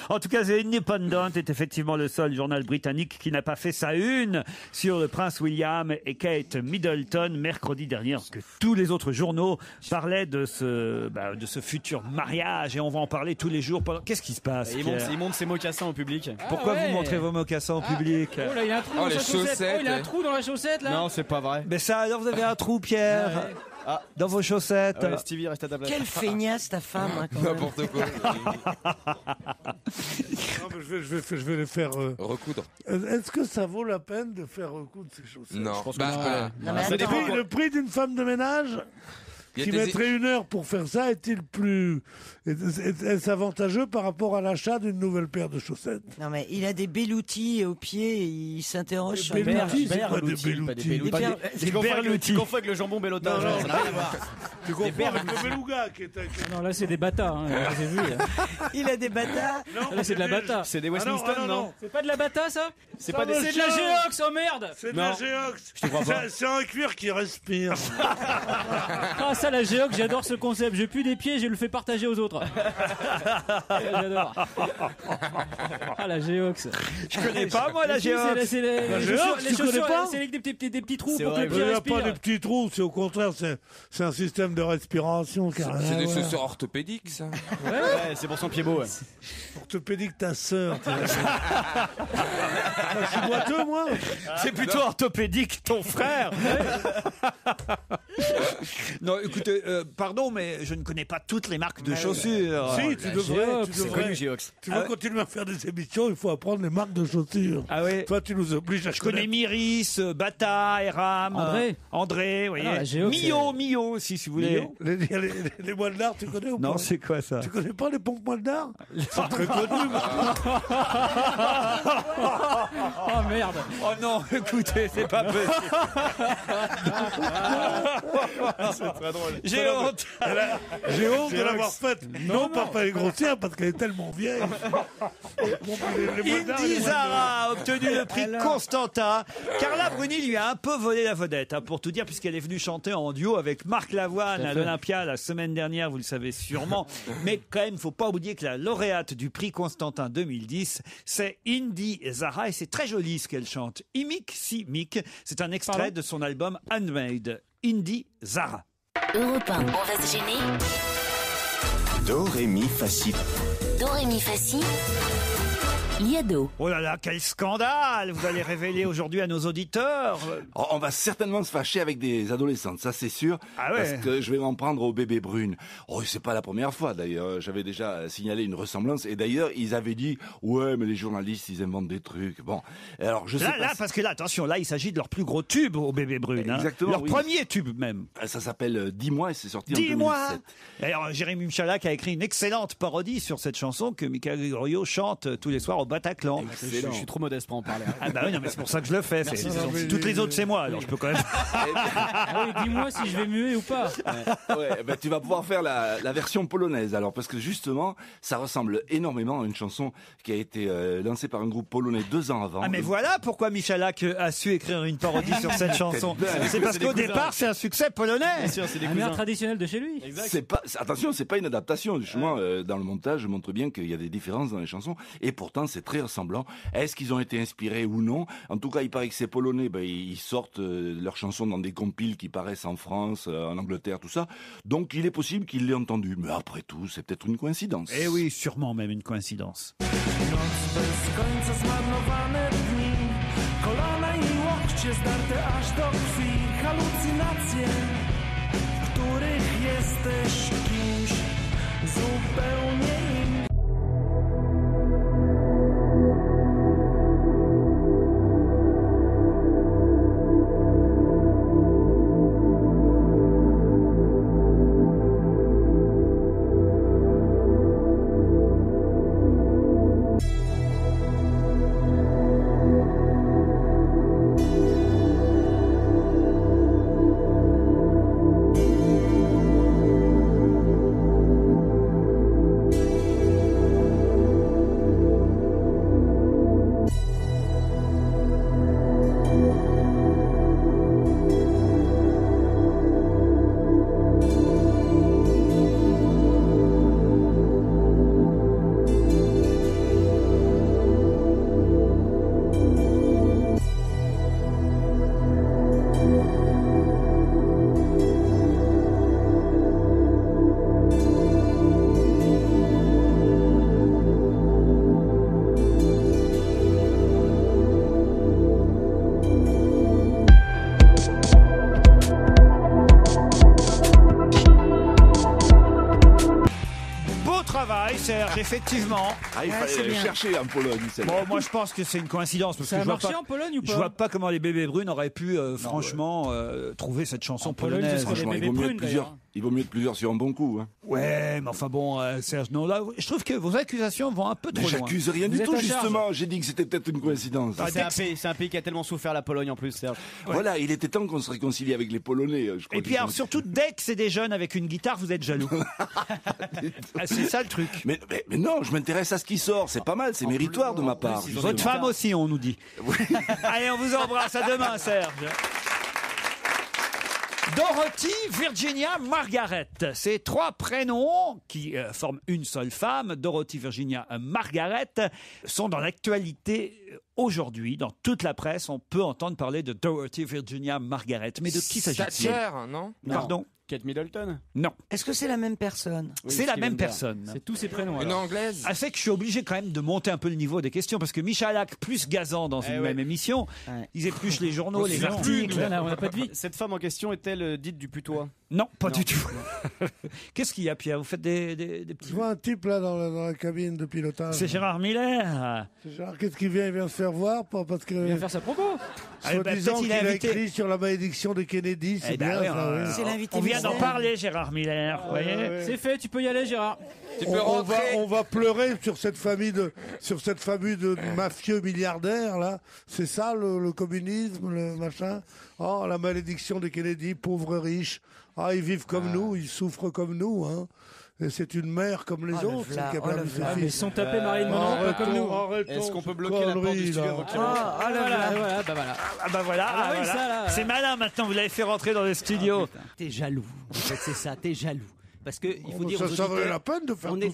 En tout cas, The Independent est effectivement le seul journal britannique qui n'a pas fait sa une sur le prince William et Kate Middleton mercredi dernier, parce que tous les autres journaux parlaient de ce futur mariage, et on va en parler tous les jours. Qu'est-ce qui se passe? Il montre ses mocassins au public. Pourquoi vous montrez vos mocassins au public? Oh là, il y a un trou dans sa chaussette. Oh, il a un trou dans la chaussette là. Non, c'est pas vrai. Mais ça, alors vous avez un trou, Pierre, dans vos chaussettes. Ouais, Stevie, reste à ta place. Quelle feignasse ta femme, hein, quand même. N'importe quoi. Non, mais je vais les faire recoudre. Est-ce que ça vaut la peine de faire recoudre ces chaussettes? Non. Je pense que Non, mais attends. Le prix d'une femme de ménage qui mettrait 1 heure pour faire ça est-ce avantageux par rapport à l'achat d'une nouvelle paire de chaussettes? Non, mais il a des belloutis aux pieds, il s'interroge sur Des le belloutis, c'est quoi des belloutis? Tu confonds avec le jambon bellotage. Non, Ça n'a rien à voir. Tu comprends avec le beluga qui est... Non, là c'est des bâtas, hein, j'ai vu. Il a des bâtards. Là c'est de la bata. C'est des Westminster, non? C'est pas de la bata ça? C'est pas des. C'est de la Géox, oh merde! C'est de la Géox. Je te crois pas. C'est un cuir qui respire. Ah ça la Géox, j'adore ce concept. J'ai plus des pieds, je le fais partager aux autres. J'adore. Ah la Géox. Je connais pas moi la Géox. C'est les Géox, tu connais pas? c'est avec des petits trous C'est pour que le vrai, pied Il n'y a pas respire. des petits trous, c'est au contraire, c'est un système de respiration. C'est des chaussures orthopédiques, ça. Ouais, c'est pour son pied beau. Ouais. Orthopédique ta sœur. Je suis boiteux, moi. C'est plutôt orthopédique ton frère. Non, écoutez, pardon, mais je ne connais pas toutes les marques de chaussures. Si, tu devrais. C'est connu, Géox. Tu veux continuer à faire des émissions, il faut apprendre les marques de chaussures. Ah oui. Toi, tu nous obliges à Je connais Myris, Bata, Eram, André, vous voyez. Ah, la Géox, Mio aussi, si vous voulez. Les moelles d'art, tu connais ou pas? Non, c'est quoi ça? Tu connais pas les pompes moelles d'art? C'est très connu. Oh merde. Oh non, écoutez, c'est pas possible. C'est très drôle. J'ai honte. J'ai honte de l'avoir faite. Non, pas les grossières, parce qu'elle est tellement vieille. Indy Zara a obtenu le prix Constantin. Carla Bruni lui a un peu volé la vedette, hein, pour tout dire, puisqu'elle est venue chanter en duo avec Marc Lavoine à l'Olympia la semaine dernière, vous le savez sûrement. Mais quand même, il ne faut pas oublier que la lauréate du prix Constantin 2010, c'est Indy Zara, et c'est très joli ce qu'elle chante. Imic si mic, c'est un extrait de son album Handmade. Indy Zara. Europe 1, on va se gêner. Do, ré, mi, fa, si. Do, ré, mi, fa, si. Liado. Oh là là, quel scandale vous allez révéler aujourd'hui à nos auditeurs. Oh, on va certainement se fâcher avec des adolescentes, ça c'est sûr. Ah ouais. Parce que je vais m'en prendre au bébé brune. Oh, c'est pas la première fois d'ailleurs. J'avais déjà signalé une ressemblance. Et d'ailleurs, ils avaient dit, ouais, mais les journalistes, ils inventent des trucs. Bon, alors je sais pas. Là, parce que là, attention, là, il s'agit de leur plus gros tube au bébé brune. Exactement. Leur premier tube même. Ça s'appelle 10 mois et c'est sorti en 2007. 10 mois. Alors, Jérémy Michalak a écrit une excellente parodie sur cette chanson que Michael Gregorio chante tous les soirs au Bataclan. Je suis trop modeste pour en parler. Ah bah oui, non, mais c'est pour ça que je le fais. Toutes les autres, c'est moi, alors je peux quand même. Ah oui, dis-moi si je vais muer ou pas. Ouais, bah, tu vas pouvoir faire la version polonaise, alors, parce que justement, ça ressemble énormément à une chanson qui a été lancée par un groupe polonais 2 ans avant. Ah, mais voilà pourquoi Michalak a su écrire une parodie sur cette chanson. C'est parce qu'au départ, c'est un succès polonais. Bien sûr, c'est des Un air traditionnel de chez lui. Attention, c'est pas une adaptation. Justement, dans le montage, je montre bien qu'il y a des différences dans les chansons, et pourtant, c'est très ressemblant. Est-ce qu'ils ont été inspirés ou non? En tout cas, il paraît que ces Polonais, ils sortent leurs chansons dans des compiles qui paraissent en France, en Angleterre, tout ça. Donc, il est possible qu'ils l'aient entendu. Mais après tout, c'est peut-être une coïncidence. Eh oui, sûrement même une coïncidence. Oui, Serge, effectivement. Ah, il fallait aller chercher en Pologne. Bon, moi je pense que c'est une coïncidence. Parce Ça que a marché en Pologne ou pas? Je vois pas comment les bébés brunes auraient pu, franchement, trouver cette chanson polonaise. Franchement, il vaut mieux être plusieurs sur un bon coup. Hein. Ouais, mais enfin bon, Serge, non, là, je trouve que vos accusations vont un peu trop loin. J'accuse rien du tout, justement. J'ai dit que c'était peut-être une coïncidence. C'est un pays qui a tellement souffert, la Pologne en plus, Serge. Voilà, il était temps qu'on se réconcilie avec les Polonais. Et puis alors, surtout, dès que c'est des jeunes avec une guitare, vous êtes jaloux. C'est ça le truc. Mais non, je m'intéresse à ce qui sort. C'est pas mal, c'est méritoire de ma part. Votre femme aussi, on nous dit. Allez, on vous embrasse. À demain, Serge. Dorothy, Virginia, Margaret. Ces trois prénoms qui forment une seule femme, Dorothy, Virginia, Margaret, sont dans l'actualité aujourd'hui. Dans toute la presse, on peut entendre parler de Dorothy, Virginia, Margaret. Mais de qui s'agit-il? Thatcher, non? Pardon? Kate Middleton? Non. Est-ce que c'est la même personne? C'est la même personne. C'est tous ces prénoms. Une anglaise? Ah, c'est que je suis obligé quand même de monter un peu le niveau des questions parce que Michalak plus Gazan dans une même émission, ils épluchent les journaux, les articles. On n'a pas de vie. Cette femme en question est-elle dite du putois? Non, pas du tout. Qu'est-ce qu'il y a, Pierre? Vous faites des petits... Je vois un type là dans la cabine de pilotage. C'est Gérard Miller. C'est Gérard, qu'est-ce qu'il vient? Il vient se faire voir parce que... Il vient faire sa propos. Soi-disant qu'il a écrit sur la malédiction de Kennedy. C'est bien ça. C'est l'invité. On vient d'en parler, Gérard Miller. Vous voyez. C'est fait, tu peux y aller, Gérard. On va pleurer sur cette famille de mafieux milliardaires là. C'est ça le communisme, le machin. Oh, la malédiction de Kennedy, pauvres riches. Ah, ils vivent comme nous, ils souffrent comme nous, hein. Et c'est une mère comme les autres. Ils sont tapés Marilyn Monroe, pas comme nous. Est-ce qu'on peut bloquer la porte du studio? Voilà. C'est malin maintenant, vous l'avez fait rentrer dans le studio. T'es jaloux. En fait, c'est ça, t'es jaloux. Parce que il faut dire ça valait la peine de faire tout ça.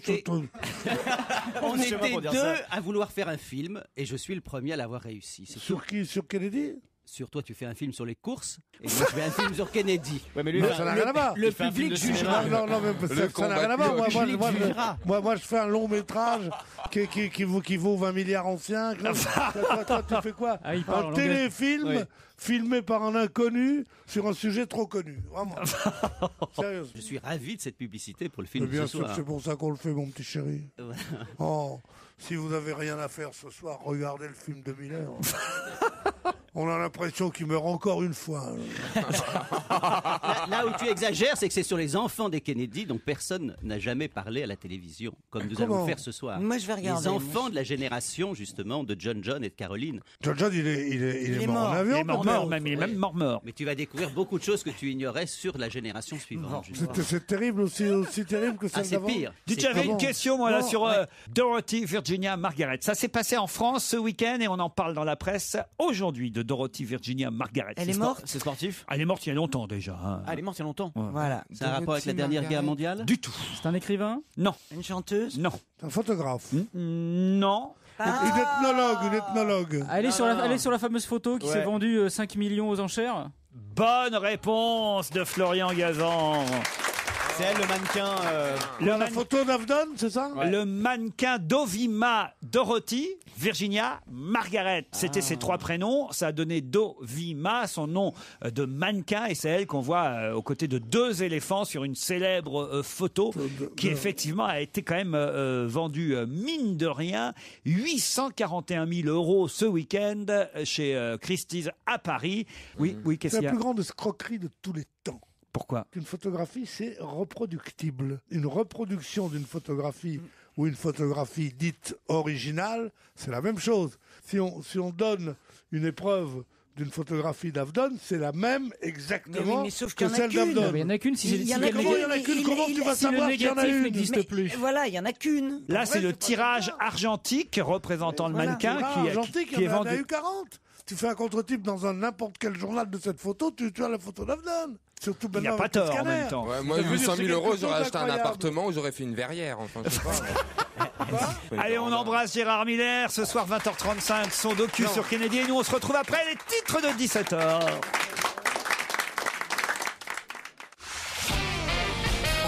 On était deux à vouloir faire un film et je suis le premier à l'avoir réussi. Sur qui? Sur Kennedy? Sur toi, tu fais un film sur les courses et moi, je fais un film sur Kennedy. Ouais, mais lui, ça n'a rien à voir. Le public jugera. Non, mais ça n'a rien à voir. Moi, je fais un long métrage qui vaut 20 milliards anciens. Toi, tu fais quoi? Un téléfilm filmé par un inconnu sur un sujet trop connu. Vraiment. Sérieusement. Je suis ravi de cette publicité pour le film. Bien sûr, c'est pour ça qu'on le fait, mon petit chéri. Oh, si vous n'avez rien à faire ce soir, regardez le film de Miller. On a l'impression qu'il meurt encore une fois. Là où tu exagères, c'est que c'est sur les enfants des Kennedy dont personne n'a jamais parlé à la télévision, comme nous allons faire ce soir. Moi, je vais regarder. Les enfants de la génération, justement, de John et de Caroline. John, il est mort en avion. Il est même mort. Mais tu vas découvrir beaucoup de choses que tu ignorais sur la génération suivante. C'est terrible, aussi terrible que celle d'avant. C'est pire. Dites, j'avais une question, moi, là, sur Dorothy, Virginia, Margaret. Ça s'est passé en France ce week-end et on en parle dans la presse aujourd'hui de Dorothy, Virginia, Margaret. Elle est morte? C'est sportif? Elle est morte il y a longtemps déjà. Hein. Ah, elle est morte il y a longtemps. Voilà. C'est un rapport avec la dernière guerre mondiale? Du tout. C'est un écrivain? Non. Une chanteuse? Non. Un photographe? Non. Une ethnologue. Elle est sur la fameuse photo qui s'est vendue 5 millions aux enchères? Bonne réponse de Florian Gazan. C'est elle, le mannequin. La photo d'Avdon, c'est ça? Le mannequin Dovima Dorothy, Virginia Margaret. C'était ses trois prénoms. Ça a donné Dovima, son nom de mannequin. Et c'est elle qu'on voit aux côtés de deux éléphants sur une célèbre photo qui effectivement a été quand même vendue, mine de rien, 841 000 € ce week-end chez Christie's à Paris. Oui, qu'est-ce qu'il y a? C'est la plus grande escroquerie de tous les temps. Pourquoi? Une photographie, c'est reproductible. Une reproduction d'une photographie ou une photographie dite originale, c'est la même chose. Si on donne une épreuve d'une photographie d'Avdon, c'est la même exactement que celle d'Avdon. Il y en a qu'une. Il y en a qu'une. Comment tu vas savoir qu'il y en a une? N'existe plus. Voilà, il y en a qu'une. Là, c'est le tirage argentique représentant le mannequin qui est vendu. Il y en a eu 40. Tu fais un contre-type dans n'importe quel journal de cette photo, tu as la photo d'Avdon. Surtout il n'y a pas tort en même temps. Ouais, moi, 800 000 €, j'aurais acheté un appartement ou j'aurais fait une verrière. Enfin, je sais pas. Allez, on embrasse Gérard Miller. Ce soir, 20h35, son docu sur Kennedy. Et nous, on se retrouve après les titres de 17h.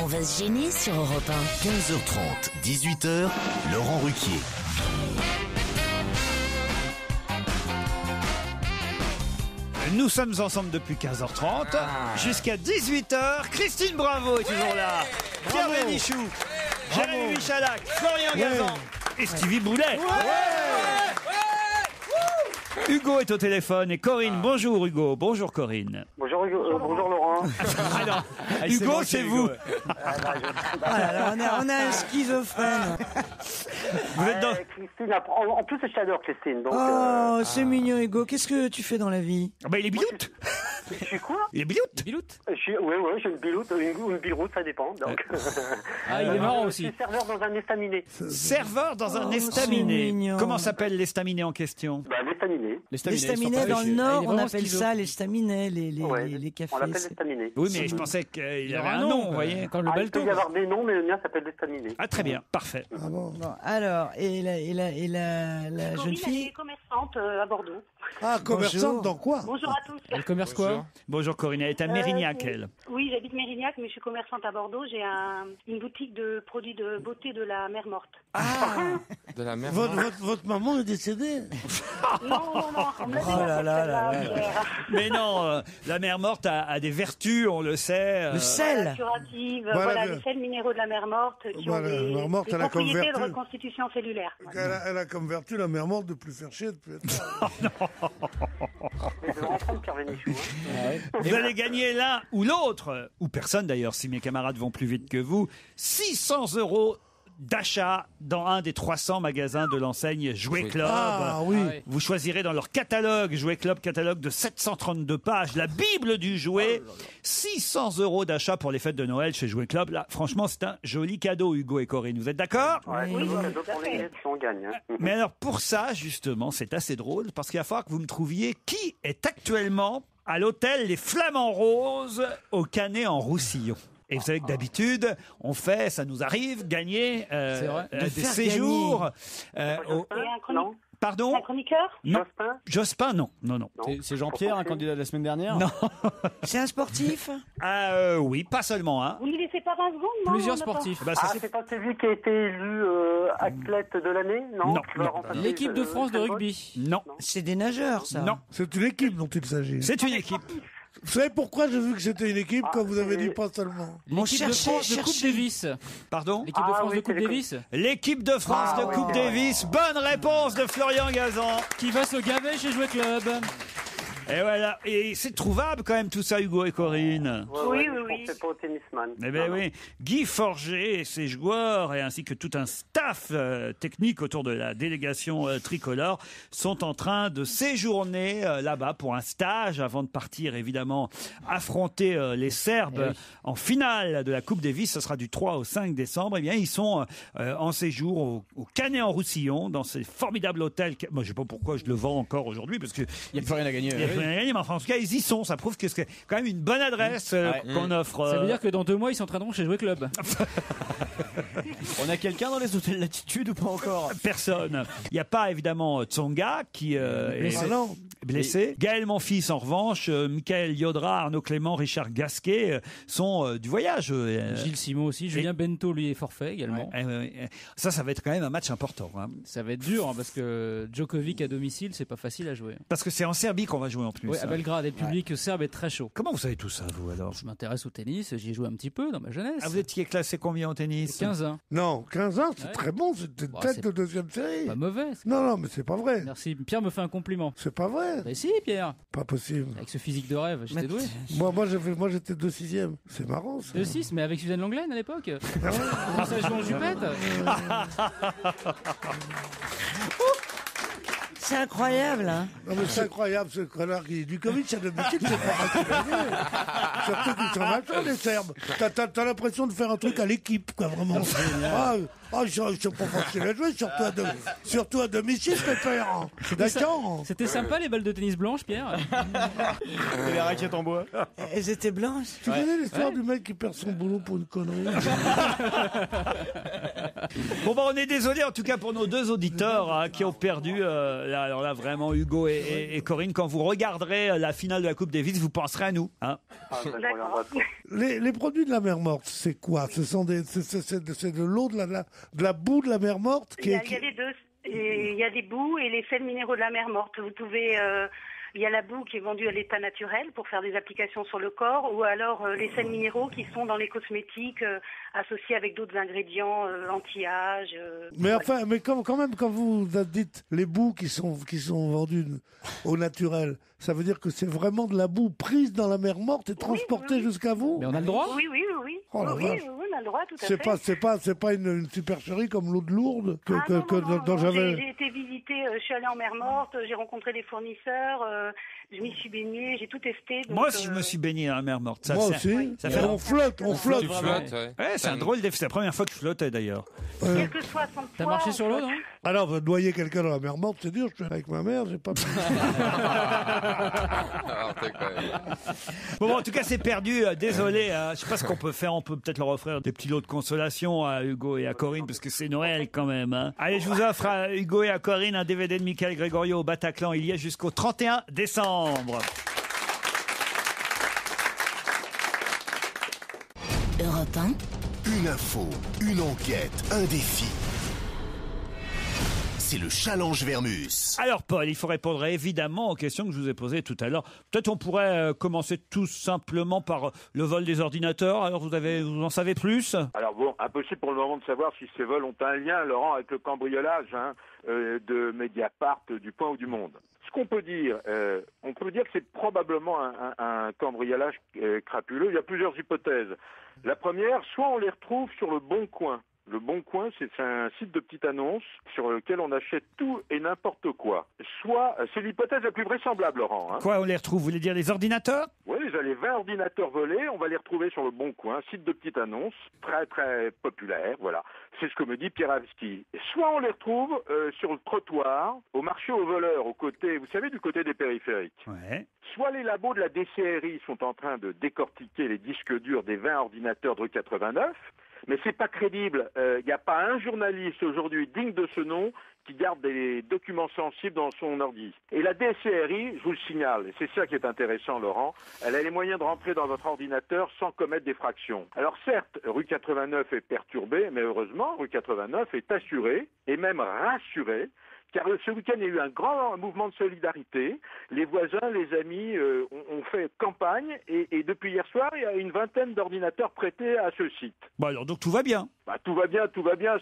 On va se gêner sur Europe 1. 15h30, 18h, Laurent Ruquier. Nous sommes ensemble depuis 15h30 jusqu'à 18h. Christine Bravo est toujours là. Pierre Bénichou, Jérémy Michalak, Florian Gazan et Stevie Boulet. Hugo est au téléphone et Corinne. Bonjour Hugo. Bonjour Corinne. Bonjour Hugo. Bonjour Laurent. Hugo, c'est vous. On a un schizophrène. Vous êtes dans... Christine, en plus je t'adore Christine. Donc, c'est mignon Hugo. Qu'est-ce que tu fais dans la vie? Il est biloute. Je suis quoi? Il est biloute. Oui, j'ai une biloute, une biloute, ça dépend. Donc. Il est marrant aussi. Je suis serveur dans un estaminet. Serveur dans un estaminet. mignon. Comment s'appelle l'estaminet en question? L'estaminet. L'estaminet dans le Nord, on appelle ça l'estaminet, les cafés. On l'appelle l'estaminet. Oui, mais je pensais qu'il avait un nom, vous voyez. Comme le Il peut y avoir des noms, mais le mien s'appelle l'estaminet. Ah, très bien, parfait. Bon, alors, et la jeune fille? Elle est commerçante à Bordeaux. Ah, commerçante dans quoi? Bonjour à tous. Elle commerce quoi? Bonjour Corinne, elle est à Mérignac, elle. Oui, j'habite Mérignac, mais je suis commerçante à Bordeaux. J'ai une boutique de produits de beauté de la mer morte. De la mer. Votre maman est décédée? Non. On me l'a dit, celle-là, hier. Mais non, la mer morte a des vertus, on le sait. Le sel. Curatives, Voilà, les sels minéraux de la mer morte qui ont la mer morte, des elle a comme propriétés de vertu. reconstitution cellulaire. Elle a comme vertu, la mer morte, de plus faire chier, de plus être... Mais je vais reprendre Pierre Bénichou. Vous allez gagner l'un ou l'autre, ou personne d'ailleurs, si mes camarades vont plus vite que vous, 600 € d'achat dans un des 300 magasins de l'enseigne Jouet Club. Ah oui. Vous choisirez dans leur catalogue, Jouet Club, catalogue de 732 pages, la Bible du jouet. 600 € d'achat pour les fêtes de Noël chez Jouet Club. Là, franchement, c'est un joli cadeau, Hugo et Corinne. Vous êtes d'accord? Oui, cadeau pour les si on gagne. Mais alors, pour ça, justement, c'est assez drôle, parce qu'il va falloir que vous me trouviez qui est actuellement à l'hôtel Les Flamants Roses au Canet en Roussillon. Et vous savez que d'habitude, on fait, ça nous arrive, gagner des séjours. Pardon? Un chroniqueur? Non. Jospin, non. C'est Jean-Pierre, un candidat de la semaine dernière? Non. C'est un sportif? Oui, pas seulement un. Vous ne laissez pas 20 secondes, non? Plusieurs sportifs. C'est pas celui qui a été élu athlète de l'année? Non. L'équipe de France de rugby? Non. C'est des nageurs, ça? Non. C'est une équipe dont il s'agit. C'est une équipe. Vous savez pourquoi j'ai vu que c'était une équipe quand vous avez dit pas seulement? L'équipe de France de Coupe Davis. Pardon? L'équipe de France de Coupe Davis? L'équipe de France de Coupe Davis. Bonne réponse de Florian Gazan. Qui va se gaver chez Jouet Club. Et voilà. Et c'est trouvable quand même tout ça, Hugo et Corinne. Oui. C'est pas au tennisman. Eh bien oui. Guy Forger et ses joueurs, et ainsi que tout un staff technique autour de la délégation tricolore, sont en train de séjourner là-bas pour un stage avant de partir, évidemment, affronter les Serbes en finale de la Coupe Davis. Ce sera du 3 au 5 décembre. Eh bien, ils sont en séjour au Canet en Roussillon, dans ces formidables hôtels. Moi, je sais pas pourquoi je le vends encore aujourd'hui, parce que il n'y a plus rien à gagner. Mais enfin, en tout cas, ils y sont. Ça prouve que c'est quand même une bonne adresse qu'on offre. Ça veut dire que dans 2 mois, ils s'entraîneront chez Jouet Club. On a quelqu'un dans les hôtels Latitude ou pas encore? Personne. Il n'y a pas évidemment Tsonga qui est blessé. Gaël Monfils, en revanche, Michael Yodra, Arnaud Clément, Richard Gasquet sont du voyage. Gilles Simon aussi. Julien Bento, lui, est forfait également. Ça va être quand même un match important. Ça va être dur parce que Djokovic à domicile, c'est pas facile à jouer. Parce que c'est en Serbie qu'on va jouer en plus. Oui, à Belgrade, et le public serbe est très chaud. Comment vous savez tout ça, vous, alors? Je m'intéresse au tennis, j'y ai joué un petit peu dans ma jeunesse. Vous étiez classé combien au tennis? 15 ans. Non, 15 ans, c'est très bon, c'est une tête de deuxième série. Pas mauvais. Non, mais c'est pas vrai. Merci. Pierre me fait un compliment. C'est pas vrai. Mais si, Pierre. Pas possible. Avec ce physique de rêve, j'étais doué. Moi, j'étais 2/6. C'est marrant, ça. 2/6, mais avec Suzanne Langlaine à l'époque. Comment ça joue en jupette? C'est incroyable, hein. Non, mais c'est incroyable, ce connard qui du Covid, ça d'habitude, c'est pas facile. Surtout qu'ils sont malins, les Serbes. T'as l'impression de faire un truc à l'équipe, quoi, vraiment. Ils sont pas faciles à jouer, surtout à domicile, préfère. D'accord. C'était sympa, les balles de tennis blanches, Pierre. Et les raquettes en bois. Elles étaient blanches. Tu connais l'histoire du mec qui perd son boulot pour une connerie? Bon, on est désolé en tout cas pour nos 2 auditeurs qui ont perdu. Alors là, vraiment, Hugo et Corinne, quand vous regarderez la finale de la Coupe Davis, vous penserez à nous. Hein. Les produits de la mer morte, c'est quoi? C'est de l'eau, de la boue de la mer morte? Il y a les deux. Il y a des boues et les sels minéraux de la mer morte. Vous pouvez Il y a la boue qui est vendue à l'état naturel pour faire des applications sur le corps, ou alors les sels minéraux qui sont dans les cosmétiques associés avec d'autres ingrédients anti-âge. Mais enfin, mais quand même, quand vous dites les boues qui sont vendues au naturel, ça veut dire que c'est vraiment de la boue prise dans la mer morte et transportée jusqu'à vous? Mais on a le droit? Oui. Oh la vache. Oui, on a le droit, tout à fait. C'est pas une supercherie comme l'eau de Lourdes dont Non, j'avais. J'ai été visiter, je suis allée en mer morte, j'ai rencontré les fournisseurs, je m'y suis baignée, j'ai tout testé. Donc, Moi aussi, je me suis baigné dans la mer morte. Moi aussi. Ça fait... On flotte. Tu flottes, Ouais, c'est un drôle d'effet. C'est la première fois que je flottais d'ailleurs. Quel que soit son poids. T'as marché sur l'eau, non? Alors, noyer quelqu'un dans la mer morte, c'est dur. Je suis avec ma mère, j'ai pas pu. Bon, en tout cas, c'est perdu. Désolé. Je sais pas ce qu'on peut faire. On peut peut-être leur offrir des petits lots de consolation à Hugo et à Corinne, parce que c'est Noël quand même. Hein. Allez, je vous offre à Hugo et à Corinne un DVD de Michael Gregorio au Bataclan. Il y est jusqu'au 31 décembre. Europe 1. Une info, une enquête, un défi. C'est le challenge Vermus. Alors Paul, il faut répondre évidemment aux questions que je vous ai posées tout à l'heure. Peut-être on pourrait commencer tout simplement par le vol des ordinateurs. Alors vous en savez plus? Alors bon, impossible pour le moment de savoir si ces vols ont un lien, Laurent, avec le cambriolage de Mediapart, du Point ou du Monde. Ce qu'on peut dire, que c'est probablement un cambriolage crapuleux. Il y a plusieurs hypothèses. La première, soit on les retrouve sur le Bon Coin. Le Bon Coin, c'est un site de petites annonces sur lequel on achète tout et n'importe quoi. Soit, c'est l'hypothèse la plus vraisemblable, Laurent. Hein. Quoi, on les retrouve? Vous voulez dire les ordinateurs? Oui, les 20 ordinateurs volés, on va les retrouver sur le Bon Coin, site de petites annonces, très très populaire, voilà. C'est ce que me dit Pierre Avski. Soit on les retrouve sur le trottoir, au marché aux voleurs, au côté, vous savez, du côté des périphériques. Ouais. Soit les labos de la DCRI sont en train de décortiquer les disques durs des 20 ordinateurs de rue 89, mais c'est pas crédible. Il n'y a pas un journaliste aujourd'hui digne de ce nom qui garde des documents sensibles dans son ordi. Et la DCRI, je vous le signale, et c'est ça qui est intéressant, Laurent, elle a les moyens de rentrer dans votre ordinateur sans commettre des fractions. Alors certes, rue 89 est perturbée, mais heureusement, rue 89 est assurée, et même rassurée, car ce week-end, il y a eu un grand mouvement de solidarité. Les voisins, les amis ont fait campagne et depuis hier soir, il y a une vingtaine d'ordinateurs prêtés à ce site. Bon alors, donc tout va bien. Bah, tout va bien.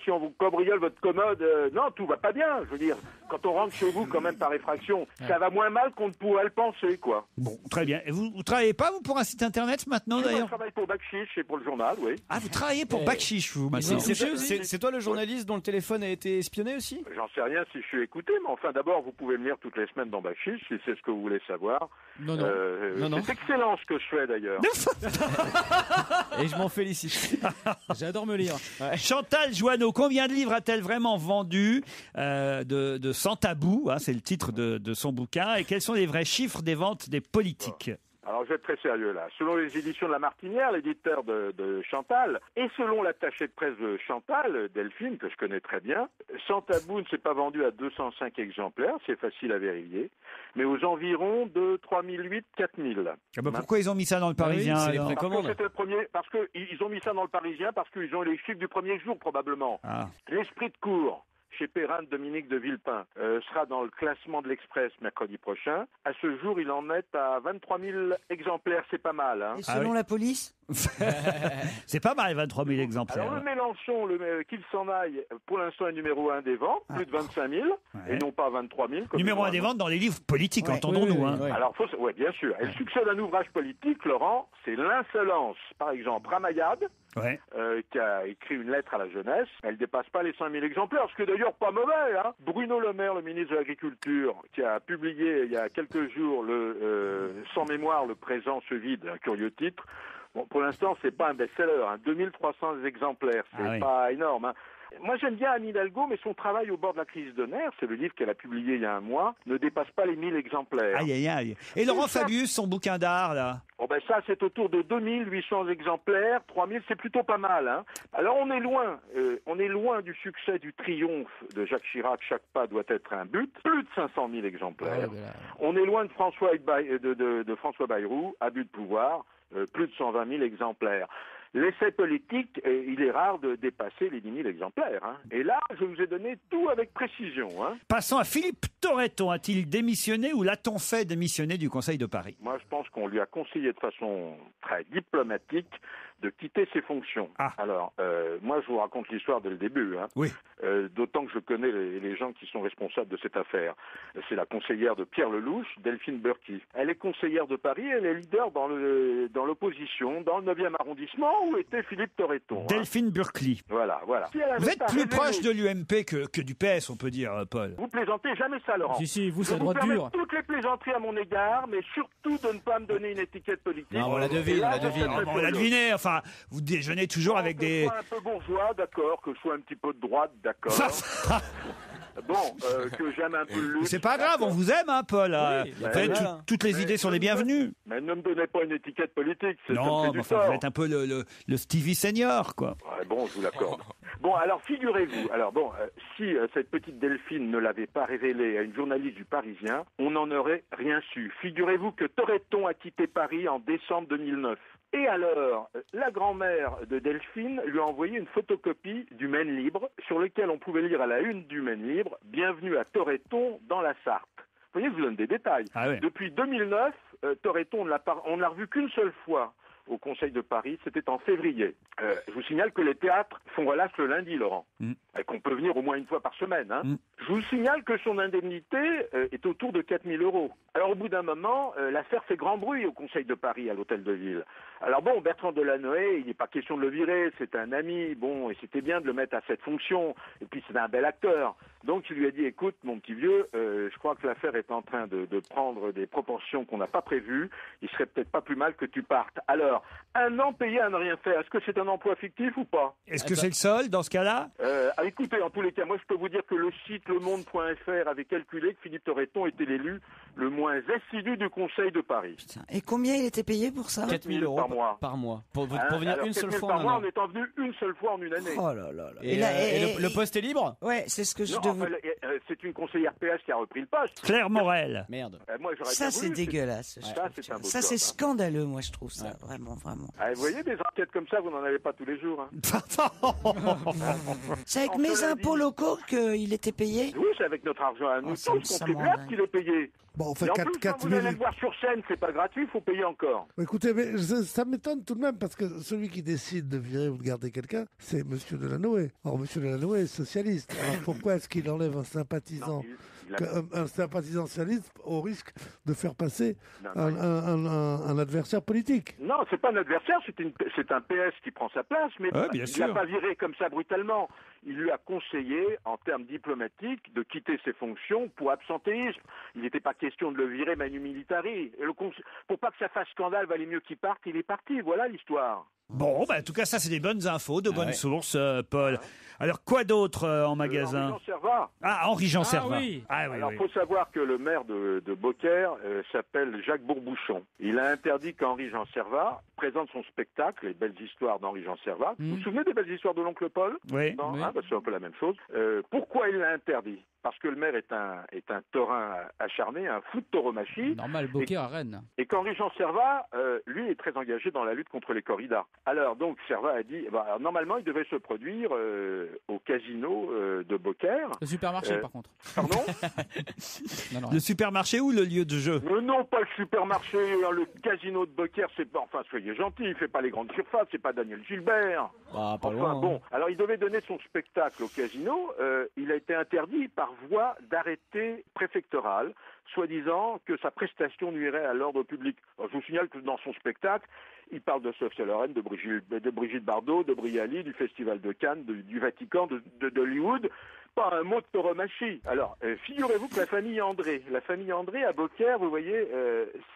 Si on vous cambriole votre commode, non, tout va pas bien. Je veux dire, quand on rentre chez vous, quand même par effraction, ça va moins mal qu'on ne pourrait le penser, quoi. Bon, très bien. Et vous travaillez pas, vous, pour un site internet maintenant, d'ailleurs? Je travaille pour Bakchiche et pour le journal, oui. Ah, vous travaillez pour Bakchiche, vous? C'est toi le journaliste dont le téléphone a été espionné aussi? J'en sais rien si je suis écouté, mais enfin, d'abord, vous pouvez venir toutes les semaines dans Bakchiche, si c'est ce que vous voulez savoir. Non. C'est excellent ce que je fais, d'ailleurs. Et je m'en félicite. J'adore me lire. Ouais. Chantal Joanneau, combien de livres a-t-elle vraiment vendu de Sans Tabou, hein, c'est le titre de son bouquin, et quels sont les vrais chiffres des ventes des politiques? Alors, je vais être très sérieux là. Selon les éditions de La Martinière, l'éditeur de Chantal, et selon l'attaché de presse de Chantal, Delphine, que je connais très bien, Sans Tabou ne s'est pas vendu à 205 exemplaires, c'est facile à vérifier, mais aux environs de 3008, 4000. Ah bah pourquoi ils ont mis ça dans le Parisien? Parce que c'était le premier, parce qu'ils ont mis ça dans le Parisien, parce qu'ils ont les chiffres du premier jour probablement. Ah. L'esprit de cours chez Perrin Dominique de Villepin sera dans le classement de l'Express mercredi prochain. À ce jour, il en est à 23 000 exemplaires, c'est pas mal. Hein. Et selon la police? C'est pas mal, 23 000 exemplaires. Alors le Mélenchon, qu'il s'en aille, pour l'instant est numéro 1 des ventes, plus de 25 000, et non pas 23 000. Numéro 1 des ventes dans les livres politiques, entendons-nous. Hein. Alors, oui, bien sûr. Et le succès d'un ouvrage politique, Laurent, c'est l'insolence. Par exemple, Ramayad, qui a écrit une lettre à la jeunesse, elle dépasse pas les 5 000 exemplaires, ce qui est d'ailleurs pas mauvais. Hein. Bruno Le Maire, le ministre de l'Agriculture, qui a publié il y a quelques jours Sans mémoire, le présent se vide, un curieux titre. Bon, pour l'instant, c'est pas un best-seller, hein. 2300 exemplaires, c'est pas énorme. Hein. Moi, j'aime bien Anne Hidalgo, mais son travail au bord de la crise de nerfs, c'est le livre qu'elle a publié il y a un mois, ne dépasse pas les 1000 exemplaires. Aïe, aïe, aïe. Et Laurent Fabius, son bouquin d'art, là? Oh ben ça, c'est autour de 2800 exemplaires, 3000, c'est plutôt pas mal. Hein. Alors, on est loin du succès, du triomphe de Jacques Chirac, chaque pas doit être un but, plus de 500 000 exemplaires. On est loin de François Bayrou, abus de pouvoir, plus de 120 000 exemplaires. L'essai politique, il est rare de dépasser les 10 000 exemplaires. Hein. Et là, je vous ai donné tout avec précision. Hein. Passons à Philippe Torreton. A-t-il démissionné ou l'a-t-on fait démissionner du Conseil de Paris? Moi, je pense qu'on lui a conseillé de façon très diplomatique de quitter ses fonctions. Alors, moi, je vous raconte l'histoire dès le début. Hein. Oui. D'autant que je connais les gens qui sont responsables de cette affaire. C'est la conseillère de Pierre Lelouch, Delphine Burki. Elle est conseillère de Paris, elle est leader dans l'opposition, dans le 9e arrondissement, où était Philippe Torreton. Delphine Burki. Voilà. Si vous êtes plus proche de l'UMP que du PS, on peut dire, Paul. Vous plaisantez jamais ça, Laurent. Si, vous, c'est je droite vous dure. toutes les plaisanteries à mon égard, mais surtout de ne pas me donner une étiquette politique. Non, on la devine, On l'a deviné, enfin, vous déjeunez toujours avec des... Que je sois un peu bourgeois, d'accord, que je sois un petit peu de droite, d'accord. Que j'aime un peu le luxe. C'est pas grave, on vous aime, hein, Paul. Oui, toutes les idées sont les bienvenues. Mais ne me donnez pas une étiquette politique, Non, mais enfin, vous êtes un peu le Stevie Senior, quoi. Ouais, bon, je vous l'accorde. Bon, alors figurez-vous, si cette petite Delphine ne l'avait pas révélé à une journaliste du Parisien, on n'en aurait rien su. Figurez-vous que Torreton a quitté Paris en décembre 2009. Et alors, la grand-mère de Delphine lui a envoyé une photocopie du Maine Libre, sur lequel on pouvait lire à la une du Maine Libre « Bienvenue à Torreton dans la Sarthe ». Vous voyez, je vous donne des détails. Ah oui. Depuis 2009, Torreton, on ne l'a revu qu'une seule fois au Conseil de Paris, c'était en février. Je vous signale que les théâtres font relâche le lundi, Laurent, et qu'on peut venir au moins une fois par semaine. Hein. Je vous signale que son indemnité est autour de 4 000 €. Alors au bout d'un moment, l'affaire fait grand bruit au Conseil de Paris, à l'Hôtel de Ville. Alors bon, Bertrand Delanoë, il n'est pas question de le virer, c'est un ami, bon, et c'était bien de le mettre à cette fonction, et puis c'est un bel acteur. Donc il lui a dit, écoute mon petit vieux, je crois que l'affaire est en train de prendre des proportions qu'on n'a pas prévues, il serait peut-être pas plus mal que tu partes. Alors, un an payé à ne rien faire, est-ce que c'est un emploi fictif ou pas? Est-ce que c'est le seul dans ce cas-là? Écoutez, en tous les cas, moi je peux vous dire que le site lemonde.fr avait calculé que Philippe Torreton était l'élu le moins assidu du Conseil de Paris. Putain. Et combien il était payé pour ça? 4 000 € par mois. Pour venir alors, une seule fois par en mois, un an. on est en venu une seule fois en une année. Oh là là là. Et le poste est libre? Ouais, c'est ce que je Non, devais... c'est une conseillère PS qui a repris le poste. Claire Morel. Merde. Moi, j'aurais Ça, bien c'est voulu, dégueulasse. Ça, c'est un beau Ça, job, c'est hein. scandaleux, moi, je trouve ça. Vraiment, vraiment. Vous voyez, des enquêtes comme ça, vous n'en avez pas tous les jours. Hein. C'est avec mes impôts locaux qu'il était payé? Oui, c'est avec notre argent à nous ça tous, me contribuables, semble qu'il est payé. Bon, on fait Et en 4 plus, quand vous 000... allez le voir sur scène, c'est pas gratuit, il faut payer encore. Écoutez, mais ça m'étonne tout de même, parce que celui qui décide de virer ou de garder quelqu'un, c'est M. Delanoë. Or, M. Delanoë est socialiste. Alors pourquoi est-ce qu'il enlève un sympathisant un sympathisant socialiste au risque de faire passer un adversaire politique? Non, c'est pas un adversaire, c'est un PS qui prend sa place, mais bien il sûr. l'a pas viré comme ça brutalement. Il lui a conseillé, en termes diplomatiques, de quitter ses fonctions pour absentéisme. Il n'était pas question de le virer manu militari. Et pour pas que ça fasse scandale, valait mieux qu'il parte, il est parti. Voilà l'histoire. Bon, en tout cas, ça, c'est des bonnes infos, de bonnes sources, Paul. Alors, quoi d'autre en magasin? Henri-Jean Servat. Henri-Jean Servat. Oui. Alors, faut savoir que le maire de Beaucaire s'appelle Jacques Bourbouchon. Il a interdit qu'Henri-Jean Servat présente son spectacle, Les Belles Histoires d'Henri-Jean Servat. Vous vous souvenez des Belles Histoires de l'oncle Paul? Oui. Non, c'est un peu la même chose. Pourquoi il l'a interdit? Parce que le maire est un taurin acharné, un fou de tauromachie. Normal, Beaucaire à Rennes. Et qu'Henri-Jean Servat, lui, est très engagé dans la lutte contre les corridas. Alors, donc, Servat a dit, normalement, il devait se produire au casino de Beaucaire. Le supermarché, par contre. Pardon? Non, Le supermarché ou le lieu de jeu? Non, pas le supermarché, le casino de Beaucaire, c'est pas... Enfin, soyez gentils, il fait pas les grandes surfaces, c'est pas Daniel Gilbert. Pas Enfin, loin, bon, alors il devait donner son spectacle au casino, il a été interdit par voie d'arrêté préfectoral, soi-disant que sa prestation nuirait à l'ordre public. Alors, je vous signale que dans son spectacle, il parle de Sophia Loren, de Brigitte Bardot, de Brialy, du Festival de Cannes, du Vatican, d'Hollywood. Pas un mot de tauromachie. Alors, figurez-vous que la famille André à Beaucaire, vous voyez,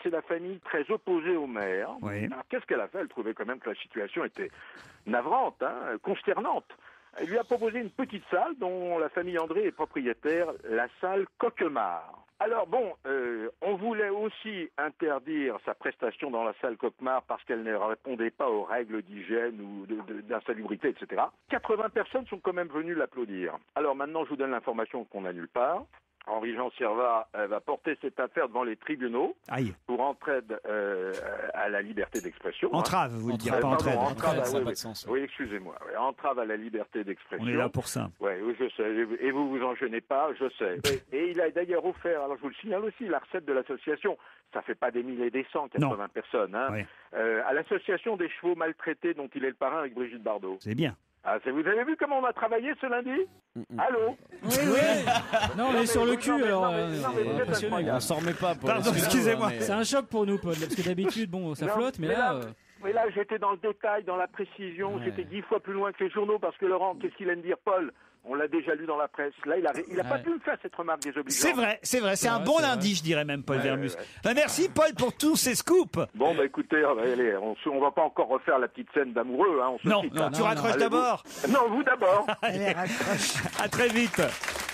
c'est la famille très opposée au maire. Oui. Alors, qu'est-ce qu'elle a fait? Elle trouvait quand même que la situation était navrante, consternante. Elle lui a proposé une petite salle dont la famille André est propriétaire, la salle Coquemar. Alors bon, on voulait aussi interdire sa prestation dans la salle Coquemar parce qu'elle ne répondait pas aux règles d'hygiène ou d'insalubrité, etc. 80 personnes sont quand même venues l'applaudir. Alors maintenant, je vous donne l'information qu'on n'a nulle part. Henri-Jean Servat va porter cette affaire devant les tribunaux pour entraide à la liberté d'expression. Entrave, vous le dites, pas entraide. Entrave, ça n'a pas de sens. Oui, excusez-moi. Oui, entrave à la liberté d'expression. On est là pour ça. Oui, je sais. Et vous vous en gênez pas, je sais. Et il a d'ailleurs offert, alors je vous le signale aussi, la recette de l'association. Ça fait pas des milliers et des cents, 80 personnes. Hein, à l'association des chevaux maltraités dont il est le parrain avec Brigitte Bardot. C'est bien. Ah, vous avez vu comment on a travaillé ce lundi? Allô? Oui. Non, on est sur le cul, alors. On s'en remet pas, Paul. Pardon, excusez-moi. C'est un choc pour nous, Paul, parce que d'habitude, bon, ça flotte, mais là. Mais là, j'étais dans le détail, dans la précision. J'étais 10 fois plus loin que les journaux parce que Laurent, qu'est-ce qu'il aime dire, Paul? On l'a déjà lu dans la presse. Là, il a pas pu me faire cette remarque désobligeante. C'est vrai. C'est un bon lundi, je dirais même, Paul Vermus. Merci, Paul, pour tous ces scoops. Bon, écoutez, allez, on va pas encore refaire la petite scène d'amoureux. Hein, non, tu raccroches d'abord. Non, vous d'abord. Allez, raccroche. À très vite.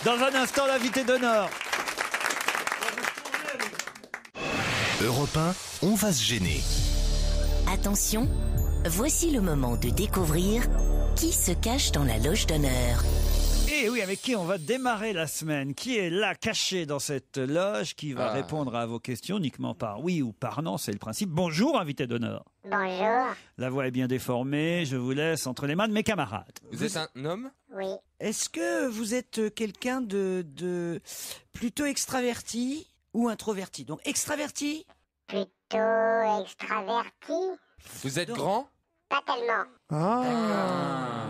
Dans un instant, l'invité d'honneur. Europe 1, on va se gêner. Attention, voici le moment de découvrir qui se cache dans la loge d'honneur. Et oui, avec qui on va démarrer la semaine? Qui est là, caché dans cette loge, qui va répondre à vos questions uniquement par oui ou par non, c'est le principe. Bonjour, invité d'honneur. Bonjour. La voix est bien déformée, je vous laisse entre les mains de mes camarades. Vous êtes un homme? Oui. Est-ce que vous êtes quelqu'un de plutôt extraverti ou introverti? Donc extraverti? Plutôt extraverti. Vous êtes grand? Pas tellement.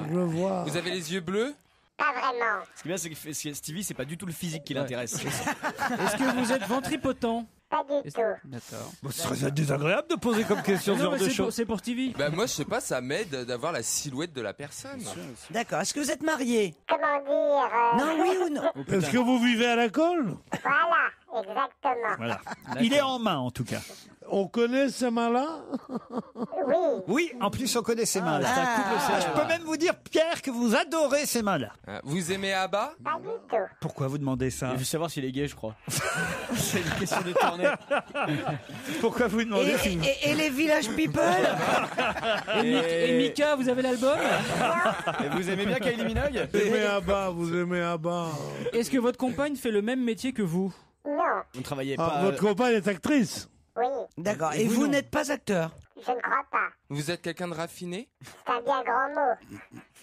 Je vois. Vous avez les yeux bleus? Pas vraiment. Ce qui est bien, c'est que Stevie, c'est pas du tout le physique qui l'intéresse. Est-ce que vous êtes ventripotent? Pas du tout. D'accord. Bon, ce serait désagréable de poser comme question ce genre de choses. C'est pour Stevie. Moi, je sais pas, ça m'aide d'avoir la silhouette de la personne. D'accord. Est-ce que vous êtes marié? Comment dire Non, oui ou non? Est-ce que vous vivez à la colle? Voilà, exactement. Voilà. Il est en main, en tout cas. On connaît ces mains-là? Oui. Oui, en plus, on connaît ces mains-là. Je peux même vous dire, Pierre, que vous adorez ces mains-là. Vous aimez Abba? Pas du tout. Pourquoi vous demandez ça? Je veux savoir s'il est gay, je crois. C'est une question détournée. Pourquoi vous demandez Et les Village People? Et Mika, vous avez l'album? Et vous aimez bien Kylie Minogue? Vous aimez Abba. Est-ce que votre compagne fait le même métier que vous? Non. Vous ne travaillez pas. Votre compagne est actrice? Oui. D'accord. Et vous n'êtes pas acteur? Je ne crois pas. Vous êtes quelqu'un de raffiné? C'est un bien grand mot.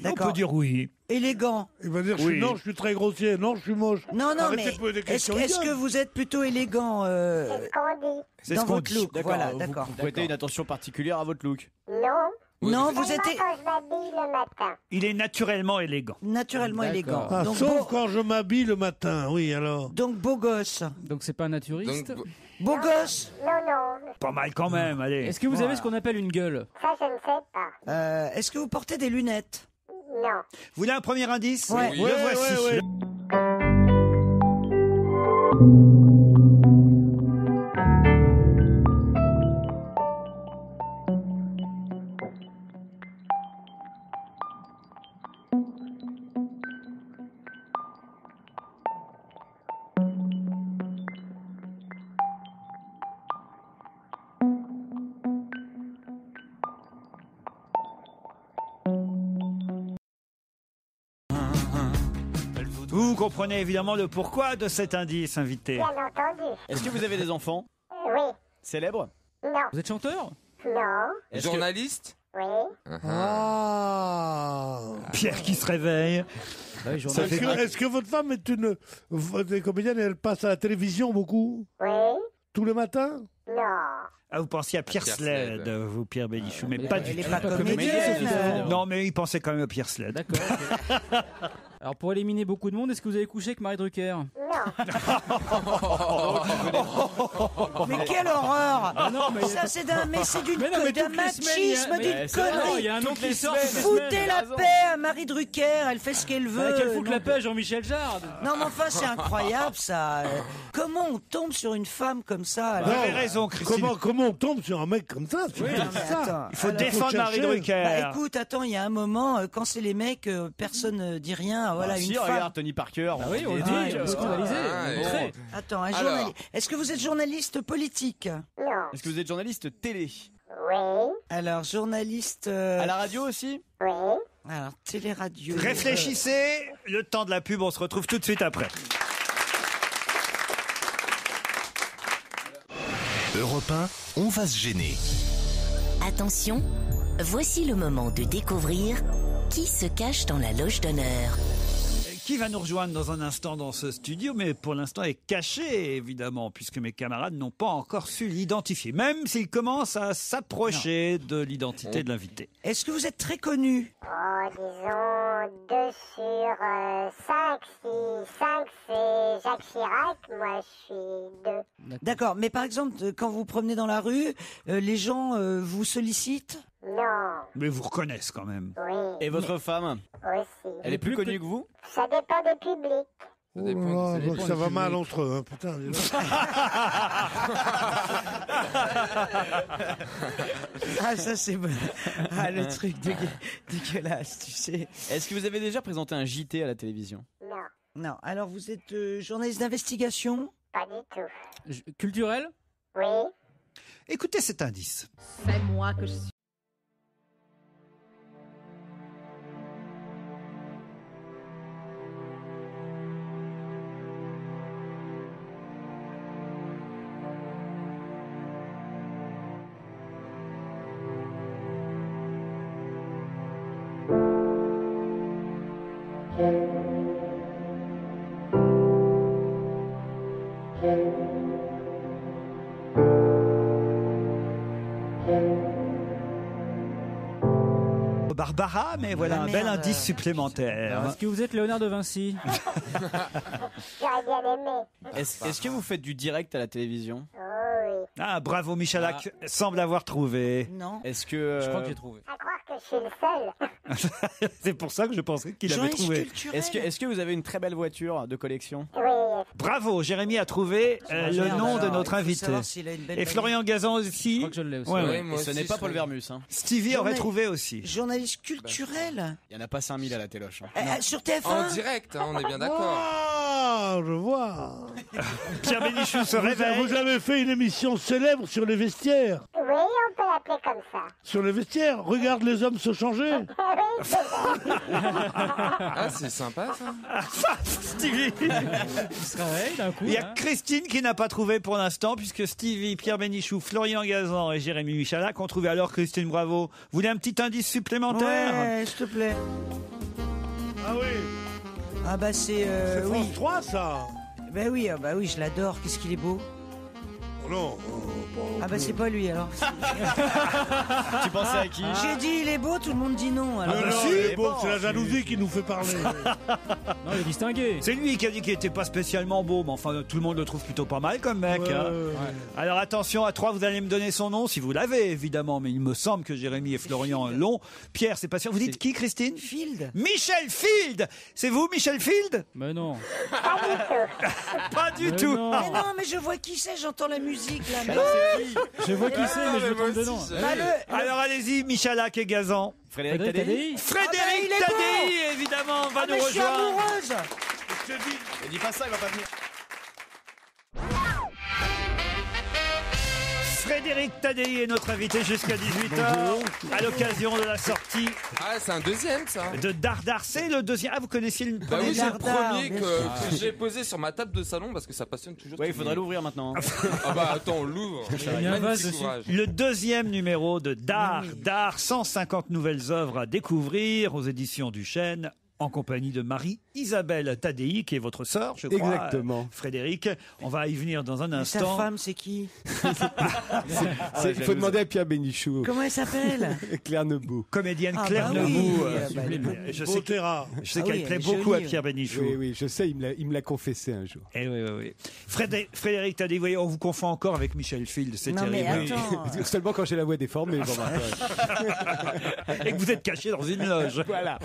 On peut dire oui. Élégant? Il va dire Oui. non, je suis très grossier. Non, je suis moche. Non, Arrêtez mais de poser des questions est-ce que idiotes. vous êtes plutôt élégant C'est ce qu'on dit. C'est dans ce qu'on votre dit. look? Voilà, d'accord. Vous prêtez une attention particulière à votre look. Non. Non, vous êtes Seulement quand je m'habille le matin. Il est naturellement élégant. naturellement élégant. Ah, Donc, sauf quand je m'habille le matin, oui, alors. donc beau gosse. Donc c'est pas un naturiste. Donc, Beau gosse? Non. Pas mal quand même, allez. Est-ce que vous avez ce qu'on appelle une gueule? Ça, je ne sais pas. Est-ce que vous portez des lunettes? Non. Vous voulez un premier indice? Ouais. Le voici. Vous comprenez évidemment le pourquoi de cet indice, invité. Bien entendu. Est-ce que vous avez des enfants? Oui. Célèbres? Non. Vous êtes chanteur? Non. Journaliste? Oui. Ah. Pierre qui se réveille. Est-ce que votre femme est une comédienne et elle passe à la télévision beaucoup? Oui. Tous les matins? Non. Ah, vous pensiez à Pierre Sled, vous, Pierre Bénichou, mais pas du Elle tout. est pas comédienne. Non, mais il pensait quand même à Pierre Sled. D'accord. Alors pour éliminer beaucoup de monde, est-ce que vous avez couché avec Marie Drucker? Mais quelle horreur! Ah non, mais... Ça, c'est d'un machisme, toutes les semaines, d'une connerie. Il y a un nom qui sort. Foutez la paix à Marie Drucker, elle fait ce qu'elle veut. Qu'elle foute la paix à Jean-Michel Jarre. Non, mais enfin, c'est incroyable, ça. Comment on tombe sur une femme comme ça? Vous avez raison, Christine. Comment on tombe sur un mec comme ça? Oui, non, mais attends. Il faut défendre Marie Drucker. Bah, écoute, attends, il y a un moment, quand c'est les mecs, personne ne dit rien. Voilà, Si, une femme. regarde Tony Parker. Bah oui, on le dit, scandalisé. Attends, un Alors. journaliste. Est-ce que vous êtes journaliste politique? Non. Est-ce que vous êtes journaliste télé? Oui. Alors, journaliste. À la radio aussi? Oui. Alors, télé-radio. Réfléchissez, le temps de la pub, on se retrouve tout de suite après. Europe 1, on va se gêner. Attention, voici le moment de découvrir qui se cache dans la loge d'honneur. Qui va nous rejoindre dans un instant dans ce studio, mais pour l'instant est caché, évidemment, puisque mes camarades n'ont pas encore su l'identifier, même s'ils commencent à s'approcher de l'identité de l'invité. Est-ce que vous êtes très connu? Oh, disons 2 sur 5. Si 5 c'est Jacques Chirac, moi je suis 2. D'accord, mais par exemple, quand vous promenez dans la rue, les gens vous sollicitent? Non. Mais vous reconnaissent quand même. Oui. Et votre femme Aussi. Elle est plus connue que vous? Ça dépend des publics. Oh là, ça va mal entre eux, hein, putain. dis donc. Ah, ça c'est bon. Ah, le truc dégueulasse, tu sais. Est-ce que vous avez déjà présenté un JT à la télévision? Non. Non, alors vous êtes journaliste d'investigation? Pas du tout. Culturel? Oui. Écoutez cet indice. C'est moi que je suis. Barbara, mais voilà un bel indice supplémentaire. Est-ce que vous êtes Léonard de Vinci? J'aurais bien aimé. Est-ce que vous faites du direct à la télévision? Oh oui. Ah, bravo, Michalak semble avoir trouvé. Non. Est-ce que... Je crois que j'ai trouvé. À croire que je suis le seul. C'est pour ça que je pensais qu'il avait trouvé. Est-ce que vous avez une très belle voiture de collection? Oui. Bravo, Jérémy a trouvé le nom de notre il faut invité. savoir s'il a une belle Et Florian Gazan aussi. Je crois que je l'ai aussi. Ouais, Oui, ouais. moi Et ce aussi, n'est pas je Paul l'ai. Vermus. Hein. Stevie aurait trouvé aussi. Journaliste culturel? Il n'y en a pas 5000 à la téloche. Hein. Sur TF1? En direct, hein, on est bien d'accord. Ah, je vois. Pierre Bénichou se réveille. Vous avez fait une émission célèbre sur les vestiaires. Oui, on peut l'appeler comme ça. Sur les vestiaires, regarde les hommes se changer. Oui, c'est ça. Ah, c'est sympa ça. Stevie. Il se réveille d'un coup. Il y a hein. Christine qui n'a pas trouvé pour l'instant, puisque Stevie, Pierre Bénichou, Florian Gazan et Jérémy Michalak ont trouvé. Alors, Christine, bravo. Vous voulez un petit indice supplémentaire? Ouais, s'il te plaît. Ah oui. Ah bah c'est... C'est France oui. 3, ça. Bah oui, je l'adore. Qu'est-ce qu'il est beau. Oh non. Ah bah c'est pas lui alors. Tu pensais à qui? J'ai dit il est beau, tout le monde dit non. Alors. Non, si, c'est bon, c'est la jalousie qui nous fait parler. Non, il est distingué. C'est lui qui a dit qu'il n'était pas spécialement beau, mais enfin, tout le monde le trouve plutôt pas mal comme mec. hein. Alors attention, à 3, vous allez me donner son nom, si vous l'avez évidemment, mais il me semble que Jérémy et Florian l'ont. Pierre, c'est pas sûr. Vous dites qui, Christine? Field. Michel Field. C'est vous, Michel Field? Mais non. Pas du Mais tout. non. Mais non, mais je vois qui c'est, j'entends la musique là. Mais... Je vois qui c'est, mais je me moi trompe de nom. aussi, Alors allez-y, Michalak et Gazan. Frédéric Tadei? Frédéric il est Tadei, évidemment, va nous mais je suis rejoindre. amoureuse. Ne dis pas ça, il va pas venir. Frédéric Tadei est notre invité jusqu'à 18h à l'occasion de la sortie Ah, c'est un deuxième ça. de Dardar. C'est le deuxième. Ah, vous connaissiez le Bah premier? oui, c'est le Dardar, premier bien que sûr. j'ai posé sur ma table de salon parce que ça passionne toujours. Ouais, il tous faudrait les- l'ouvrir maintenant. hein. Ah bah attends, on l'ouvre. Il y a un vase Magnifique dessus. ouvrage. Le deuxième numéro de Dardar, 150 nouvelles œuvres à découvrir aux éditions du Chêne, en compagnie de Marie-Isabelle Tadei, qui est votre sœur, je crois. Exactement. Frédéric, on va y venir dans un Et ta instant. femme, c'est qui? Il faut demander à Pierre Bénichou. Comment elle s'appelle? Claire Nebaud. Comédienne Ah, Claire bah oui. Nebout. Bah, je sais Beauterra. Je sais Ah qu'elle oui, plaît elle est beaucoup à jolie. Pierre Bénichou. Oui, oui, je sais, il me l'a confessé un jour. Eh oui, oui, oui. Frédéric Tadei, vous voyez, on vous confond encore avec Michel Field, c'est Non, mais terrible. attends. Seulement quand j'ai la voix déformée. Bon, bah, Et que vous êtes caché dans une loge. voilà.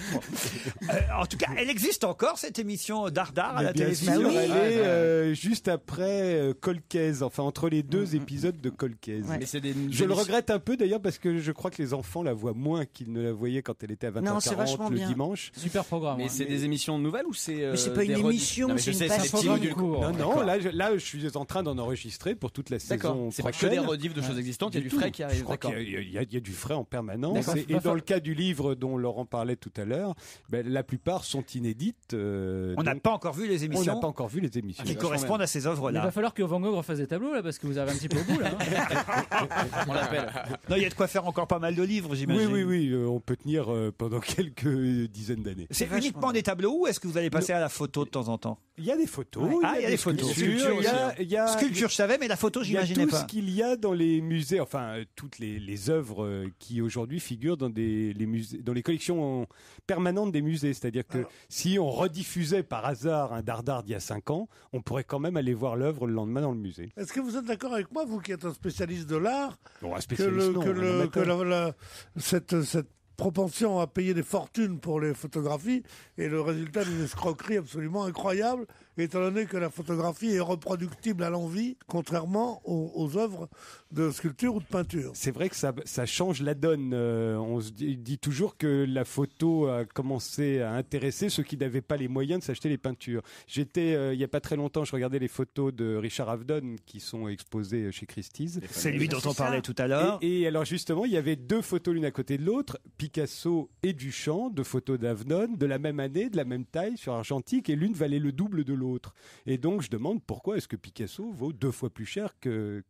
En tout cas, elle existe encore, cette émission Dardar à la Bien télévision. sûr, Bah oui. elle est juste après Colcaise, enfin entre les deux épisodes de Colcaise. Mais c'est des Je le regrette un peu d'ailleurs parce que je crois que les enfants la voient moins qu'ils ne la voyaient quand elle était à Non, c'est 20h40 vachement le bien. dimanche. Super programme. Mais hein. c'est des émissions nouvelles ou c'est. Mais c'est pas une des émission, Non, mais c'est je une sais, c'est des petits passion. modules courts. Non, non, D'accord. là, je suis en train d'en enregistrer pour toute la D'accord. saison C'est pas que prochaine. des rediffs de choses existantes, il y a du frais qui arrive. Je crois qu'il y a du frais en permanence. D'accord. Et dans le cas du livre dont Laurent parlait tout à l'heure, ben, la plupart sont inédites suite. On n'a pas encore vu les émissions. On n'a pas encore vu les émissions. Qui correspondent à ces Il œuvres-là. va falloir que Van Gogh refasse des tableaux là, parce que vous arrivez un petit peu au bout là. On l'appelle. Non, il y a de quoi faire encore pas mal de livres, j'imagine. Oui, on peut tenir pendant quelques dizaines d'années. C'est uniquement des tableaux ou est-ce que vous allez passer à la photo de temps en temps? Il y a des photos. Il y a des photos. Sculpture, je savais, mais la photo, j'imaginais pas. Il y a tout ce qu'il y a dans les musées, enfin, toutes les œuvres qui aujourd'hui figurent dans les musées, dans les collections permanentes des musées. C'est-à-dire que si on rediffusait par hasard un Dardar d'il y a 5 ans, on pourrait quand même aller voir l'œuvre le lendemain dans le musée. Est-ce que vous êtes d'accord avec moi, vous qui êtes un spécialiste de l'art, cette propension à payer des fortunes pour les photographies est le résultat d'une escroquerie absolument incroyable, étant donné que la photographie est reproductible à l'envi, contrairement aux œuvres de sculpture ou de peinture. C'est vrai que ça change la donne. On se dit toujours que la photo a commencé à intéresser ceux qui n'avaient pas les moyens de s'acheter les peintures. J'étais, il n'y a pas très longtemps, je regardais les photos de Richard Avedon qui sont exposées chez Christie's. C'est lui dont on parlait tout à l'heure. Et alors justement, il y avait 2 photos l'une à côté de l'autre, Picasso et Duchamp, 2 photos d'Avedon, de la même année, de la même taille, sur argentique, et l'une valait le double de l'autre. Et donc je demande pourquoi est-ce que Picasso vaut 2 fois plus cher que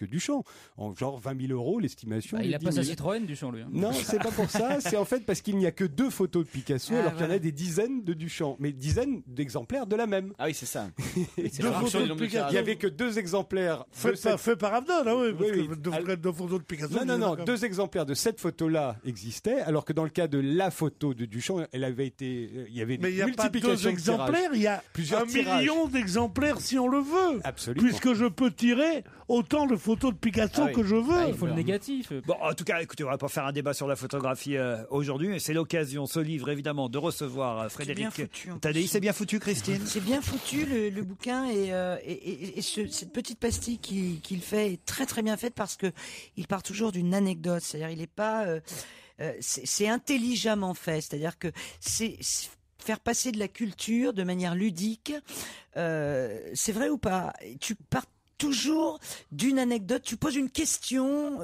Duchamp. En genre 20 000 euros, l'estimation. Il n'a pas sa Citroën, Duchamp, lui. Non, c'est pas pour ça. C'est en fait parce qu'il n'y a que 2 photos de Picasso, alors qu'il y en a des dizaines de Duchamp, mais dizaines d'exemplaires de la même. Ah oui, c'est ça. Il n'y avait que 2 exemplaires. Fait par Avedon, oui, parce que 2 photos de Picasso. Non, 2 exemplaires de cette photo-là existaient, alors que dans le cas de la photo de Duchamp, elle avait été, il y avait une multiplication de tirages. Mais il n'y a pas 2 exemplaires, il y a plusieurs 1 million d'exemplaires si on le veut. Absolument. Puisque je peux tirer autant de photos de Picasso que je veux. Il faut le négatif. Bon, en tout cas, écoutez, on va pas faire un débat sur la photographie aujourd'hui, mais c'est l'occasion, ce livre évidemment, de recevoir Frédéric Tadei. C'est bien foutu, Christine. C'est bien foutu le bouquin et cette petite pastille qu'il fait est très très bien faite parce que il part toujours d'une anecdote. C'est-à-dire, il est pas, c'est intelligemment fait. C'est-à-dire que c'est faire passer de la culture de manière ludique. C'est vrai ou pas? Tu pars toujours d'une anecdote, tu poses une question.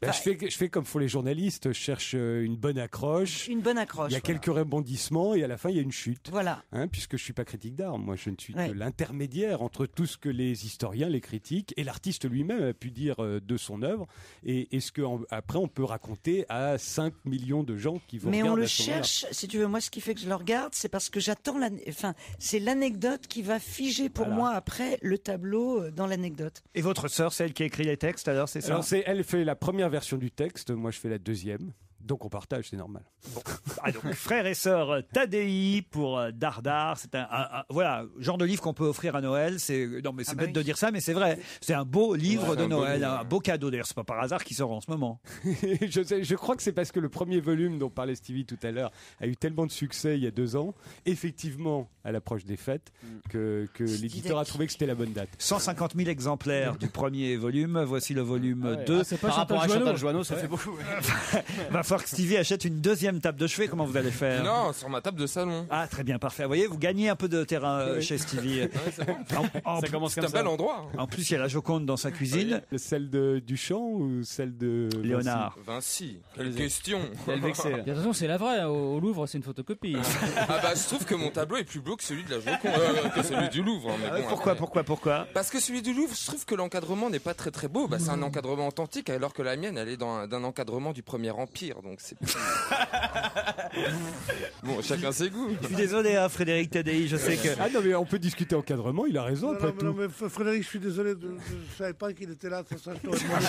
Je fais comme font les journalistes, je cherche une bonne accroche. Une bonne accroche. Il y a quelques rebondissements et à la fin il y a une chute. Voilà. Puisque je suis pas critique d'art, moi je ne suis que l'intermédiaire entre tout ce que les historiens, les critiques et l'artiste lui-même a pu dire de son œuvre et ce que après on peut raconter à 5 millions de gens qui vont. Mais on le cherche, si tu veux. Moi, ce qui fait que je le regarde, c'est parce que j'attends c'est l'anecdote qui va figer pour moi après le tableau dans l'anecdote. Et votre sœur, c'est elle qui écrit les textes, alors c'est ça? Alors elle fait la première version du texte, moi je fais la deuxième. Donc on partage, c'est normal. Bon. Donc frère et sœur Tadei pour Dardar, c'est voilà, genre de livre qu'on peut offrir à Noël. C'est bête de dire ça, mais c'est vrai. C'est un beau livre de Noël, un beau cadeau. D'ailleurs, c'est pas par hasard qu'il sort en ce moment. Je crois que c'est parce que le premier volume dont parlait Stevie tout à l'heure a eu tellement de succès il y a 2 ans, effectivement à l'approche des fêtes, que l'éditeur a trouvé que c'était la bonne date. 150 000 exemplaires du premier volume. Voici le volume 2. C'est pas par rapport à Chantal Joanneau, ça fait beaucoup. Va falloir que Stevie achète une 2e table de chevet. Comment vous allez faire? Non, sur ma table de salon. Ah, très bien, parfait. Vous voyez, vous gagnez un peu de terrain chez Stevie. C'est un bel endroit. En plus, il y a la Joconde dans sa cuisine. Celle de Duchamp ou celle de Léonard? Vinci. Quelle question. Attention, c'est la vraie. Au Louvre, c'est une photocopie. Je trouve que mon tableau est plus beau que celui de la Joconde, que celui du Louvre. Mais Pourquoi? Parce que celui du Louvre, je trouve que l'encadrement n'est pas très très beau. C'est un encadrement authentique, alors que la mienne, elle est d'un encadrement du Premier Empire. Donc c'est bon, chacun ses goûts. Je suis désolé, Frédéric Tadei, je sais que. Ah non, mais on peut discuter encadrement, il a raison après tout. Non, mais Frédéric, je suis désolé, je savais pas qu'il était là, ça je t'aurais demandé.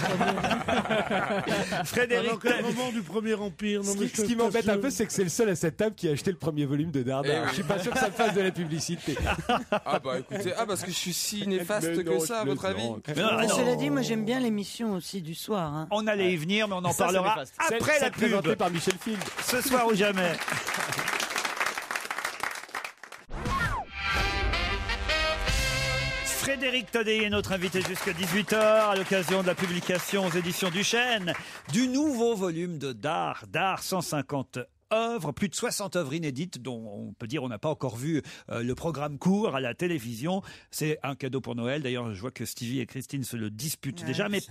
Frédéric L'encadrement du Premier Empire. Non, ce qui m'embête un peu, c'est que c'est le seul à cette table qui a acheté le premier volume de Dardar. Je suis pas sûr que ça me fasse de la publicité. Écoutez, parce que je suis si néfaste que ça, à votre avis? Cela dit, moi j'aime bien l'émission aussi du soir. On allait y venir, mais on en parlera après la pub. Présenté par Michel Field. Ce soir ou jamais. Frédéric Tadei est notre invité jusqu'à 18h à l'occasion de la publication aux éditions Duchesne du nouveau volume de Dardar 150 œuvres, plus de 60 œuvres inédites dont on peut dire on n'a pas encore vu le programme court à la télévision. C'est un cadeau pour Noël. D'ailleurs, je vois que Stevie et Christine se le disputent déjà. Mais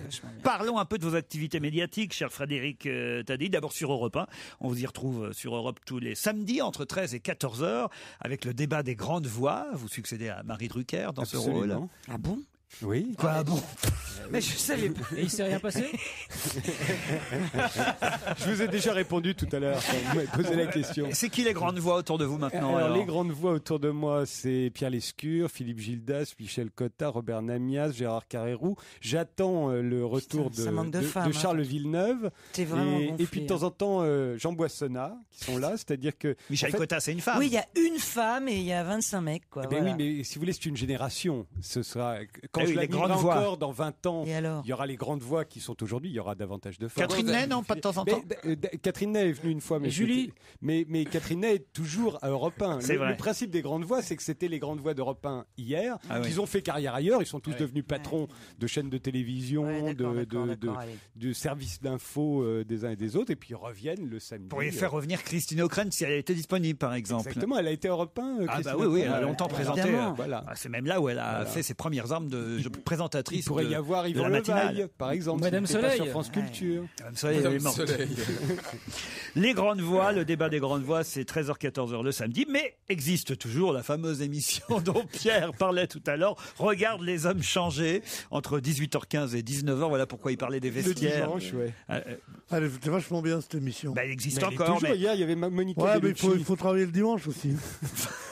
parlons un peu de vos activités médiatiques, cher Frédéric Taddy. D'abord sur Europe 1. On vous y retrouve sur Europe tous les samedis entre 13 et 14 heures avec le débat des grandes voix. Vous succédez à Marie Drucker dans ce rôle. Ah bon? Oui. Quoi, ah bon? Mais je savais pas. Et il s'est rien passé? Je vous ai déjà répondu tout à l'heure quand vous m'avez posé la question. C'est qui les grandes voix autour de vous maintenant? Alors, les grandes voix autour de moi, c'est Pierre Lescure, Philippe Gildas, Michel Cotta, Robert Namias, Gérard Carrérou. J'attends le retour de Charles Villeneuve. T'es vraiment et gonflé, puis de temps en temps, Jean Boissonnat, qui sont là. C'est-à-dire que... Michel Cotta, c'est une femme. Oui, il y a une femme et il y a 25 mecs. Quoi, Ben voilà. oui, mais si vous voulez, c'est une génération. Ce sera... Quand Eh je oui, les l'animerai grandes voix. encore dans 20 ans, Et alors il y aura les grandes voix qui sont aujourd'hui, il y aura davantage de femmes. Catherine Ney, non, pas de temps en temps. Catherine Ney est venue une fois, mais Julie. Mais Catherine Ney est toujours à Europe 1. C'est vrai. Le principe des grandes voix, c'est que c'était les grandes voix d'Europe 1 hier, Ah oui. qu'ils ont fait carrière ailleurs. Ils sont tous devenus patrons de chaînes de télévision, d'accord, de services d'info des uns et des autres, et puis ils reviennent le samedi. Vous pourriez faire revenir Christine O'Krent si elle était disponible, par exemple. Exactement, elle a été à Europe 1. Ah Christine bah oui, elle a O'Krent. longtemps présenté. Évidemment. Voilà. C'est même là où elle a fait ses premières armes de présentatrice. Il pourrait y avoir Yvon Levaille, par exemple. Madame s'il n'était pas Soleil. sur France Culture. Madame Soleil, elle est morte. Les grandes voix, le débat des grandes voix, c'est 13h-14h le samedi, mais existe toujours la fameuse émission dont Pierre parlait tout à l'heure. Regarde les hommes changer entre 18h15 et 19h. Voilà pourquoi il parlait des Le vestiaires. dimanche, ouais. Elle était vachement bien cette émission. Bah, elle existe Mais elle est encore. toujours, Mais... hier, il y avait Monica Ouais, mais Bellucci. il faut travailler le dimanche aussi.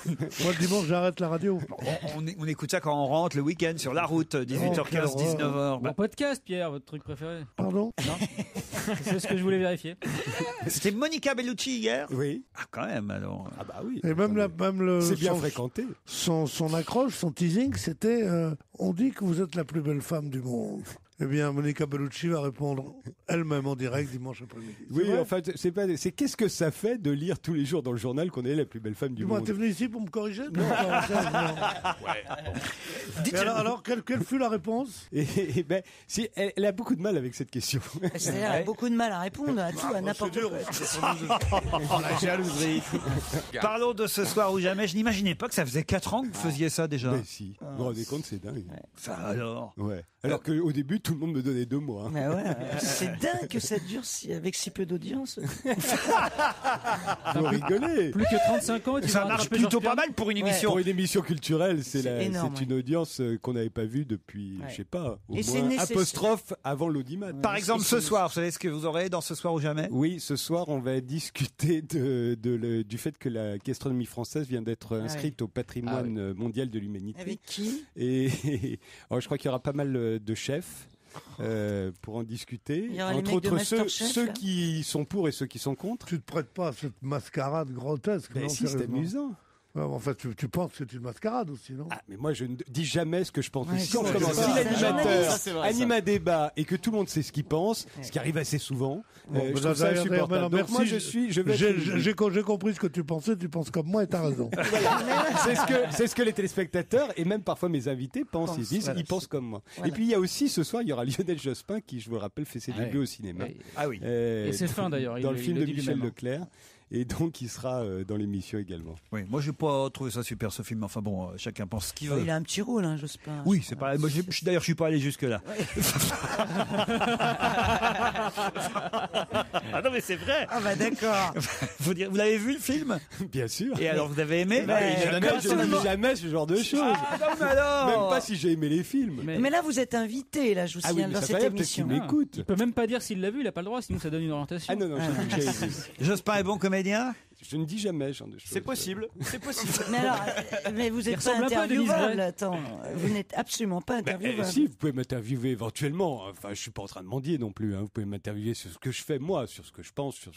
Moi, le dimanche, j'arrête la radio. On écoute ça quand on rentre le week-end sur la route, 18h15, 19h. Bon podcast, Pierre, votre truc préféré? Pardon? Non. C'est ce que je voulais vérifier. C'était Monica Bellucci hier? Oui. Ah, quand même, alors. Ah bah oui. Et C'est bien fréquenté. Son accroche, son teasing, c'était on dit que vous êtes la plus belle femme du monde. Eh bien, Monica Bellucci va répondre elle-même en direct dimanche après-midi. Oui, en fait, c'est qu'est-ce que ça fait de lire tous les jours dans le journal qu'on est la plus belle femme du Dis-moi, monde? t'es venu ici pour me corriger? Non. Alors, quelle fut la réponse? Et ben, si, elle a beaucoup de mal avec cette question. C'est-à-dire, elle a beaucoup de mal à répondre à tout, à n'importe quoi. La jalousie. Parlons de Ce soir ou jamais. Je n'imaginais pas que ça faisait 4 ans que vous faisiez ça déjà. Mais si, vous vous rendez compte, c'est dingue. Ça alors. Ouais. Alors qu'au début, tout le monde me donnait 2 mois. Hein. Mais ouais, c'est dingue que ça dure avec si peu d'audience. Faut rigoler. Plus que 35 ans, et tu Ça vas marche rattraper plutôt Jean-Pierre. pas mal pour une émission. Pour une émission culturelle, c'est énorme, une audience qu'on n'avait pas vue depuis, je sais pas, au Et c'est moins nécessaire. apostrophe avant l'audimat. Par exemple, ce soir, vous savez ce que vous aurez dans Ce soir ou jamais? Oui, ce soir, on va discuter du fait que la gastronomie française vient d'être inscrite au patrimoine mondial de l'humanité. Avec qui? Et alors, je crois qu'il y aura pas mal de chefs. Pour en discuter, Il y aura les entre mecs de autres ceux Masterchef, là. qui sont pour et ceux qui sont contre. Tu te prêtes pas à cette mascarade grotesque. Ben non, si, c'est sérieusement. amusant. Ouais, en fait, tu penses que c'est une mascarade aussi, non? Ah, mais moi, je ne dis jamais ce que je pense. Ouais, Si on c'est commence, ça. si C'est l'animateur ça, c'est vrai, anime un débat et que tout le monde sait ce qu'il pense, ce qui arrive assez souvent, Bon, je trouve ça insupportable. Donc merci. moi, je vais être- J'ai compris ce que tu pensais, tu penses comme moi et t'as raison. C'est ce que les téléspectateurs et même parfois mes invités pensent. Ils disent, ils pensent comme moi. Voilà. Et puis il y a aussi ce soir, il y aura Lionel Jospin qui, je vous le rappelle, fait ses débuts au cinéma. Ah oui. Et c'est fin, d'ailleurs, Dans il- le il film le de dit Michel lui-même. Leclerc. Et donc il sera dans l'émission également. Oui, moi j'ai pas trouvé ça super ce film. Enfin bon, chacun pense ce qu'il veut. Il a un petit rôle, hein, Jospin. Oui, c'est pas. Moi, d'ailleurs, je suis pas allé jusque là. Ah non, mais c'est vrai. Ah bah d'accord. Vous l'avez vu le film? Bien sûr. Et alors, vous avez aimé? Je ne dis jamais ce genre de choses. Ah non, mais alors. Même pas si j'ai aimé les films. Mais là, vous êtes invité, là, je vous Ah oui, signale, mais dans ça cette fait peut-être qu'il émission. m'écoute. Il peut même pas dire s'il l'a vu, il a pas le droit, sinon ça donne une orientation. Ah non, non, j'ai vu. Jospin est bon comédien? Je ne dis jamais ce genre de choses. C'est possible, c'est possible. Mais alors, mais vous Il êtes pas ressemble un peu à Denise interviewable, Gray. attends. Vous n'êtes absolument pas interviewable. Si, vous pouvez m'interviewer éventuellement. Enfin, je suis pas en train de mendier non plus. Hein. Vous pouvez m'interviewer sur ce que je fais moi, sur ce que je pense, sur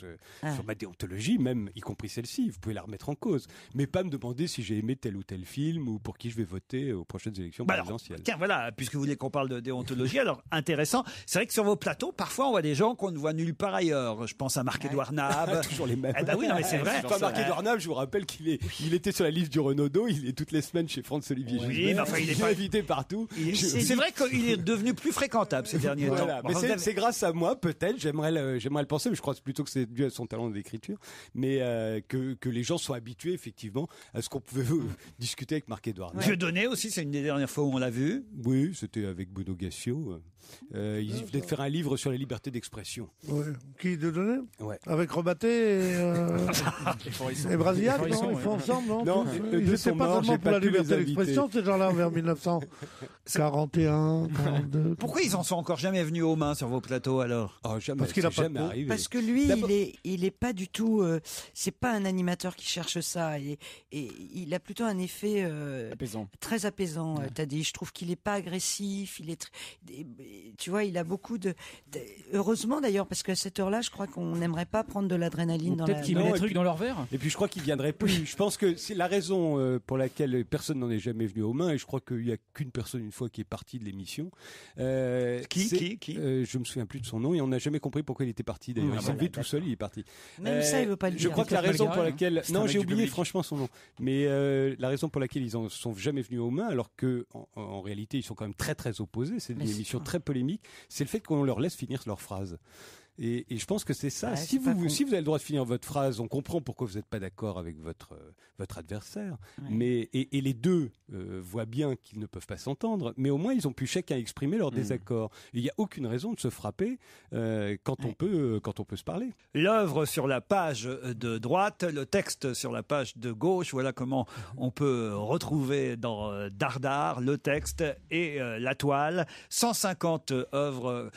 ma déontologie, même y compris celle-ci. Vous pouvez la remettre en cause, mais pas me demander si j'ai aimé tel ou tel film ou pour qui je vais voter aux prochaines élections présidentielles. Tiens, voilà, puisque vous voulez qu'on parle de déontologie, alors intéressant. C'est vrai que sur vos plateaux, parfois, on voit des gens qu'on ne voit nulle part ailleurs. Je pense à Marc-Édouard Nab. Toujours les mêmes. Eh ben oui, non, mais c'est vrai. vrai. Enfin, Marc-Édouard Naves, je vous rappelle il était sur la liste du Renaudot, il est toutes les semaines chez Franz-Olivier Gisbert. Oui, mais enfin, il est pas invité partout. C'est vrai qu'il est devenu plus fréquentable ces derniers temps. Mais c'est grâce à moi, peut-être, j'aimerais le penser, mais je crois plutôt que c'est dû à son talent d'écriture, mais que les gens sont habitués effectivement à ce qu'on pouvait discuter avec Marc-Édouard Naves. Dieudonné aussi, c'est une des dernières fois où on l'a vu. Oui, c'était avec Bruno Gassio. Il venait de faire un livre sur la liberté d'expression. Ouais. Qui Dieudonné? Ouais. Avec Robaté et Brasillac, non? Ils font ensemble, non? Non, ils n'étaient pas tellement pour la liberté d'expression, ces gens-là, vers 1941, 42. Pourquoi ils en sont encore jamais venus aux mains sur vos plateaux alors? Jamais. Parce qu'il a pas jamais arrivé. Parce que lui, il est pas du tout. C'est pas un animateur qui cherche ça. Et il a plutôt un effet très apaisant. T'as dit, je trouve qu'il est pas agressif. Il est, tu vois, il a beaucoup de. Heureusement d'ailleurs, parce qu'à cette heure-là, je crois qu'on n'aimerait pas prendre de l'adrénaline dans la. Peut-être qu'il met des trucs dans leur verre. Et puis je crois qu'il viendrait plus. Je pense que c'est la raison pour laquelle personne n'en est jamais venu aux mains. Et je crois qu'il y a qu'une personne une fois qui est partie de l'émission. Qui je me souviens plus de son nom et on n'a jamais compris pourquoi il était parti. D'ailleurs, il s'est levé tout seul, il est parti. Même ça, il veut pas le dire. Je crois que la raison pour laquelle, non, j'ai oublié public. franchement son nom, mais la raison pour laquelle ils en sont jamais venus aux mains, alors que en réalité ils sont quand même très très opposés. C'est une émission très polémique. C'est le fait qu'on leur laisse finir leur phrase. Et je pense que c'est ça. Ouais, si vous avez le droit de finir votre phrase, on comprend pourquoi vous n'êtes pas d'accord avec votre adversaire. Ouais. Mais et les deux voient bien qu'ils ne peuvent pas s'entendre. Mais au moins ils ont pu chacun exprimer leur désaccord. Il n'y a aucune raison de se frapper quand on peut se parler. L'œuvre sur la page de droite, le texte sur la page de gauche. Voilà comment on peut retrouver dans Dardar le texte et la toile. 150 œuvres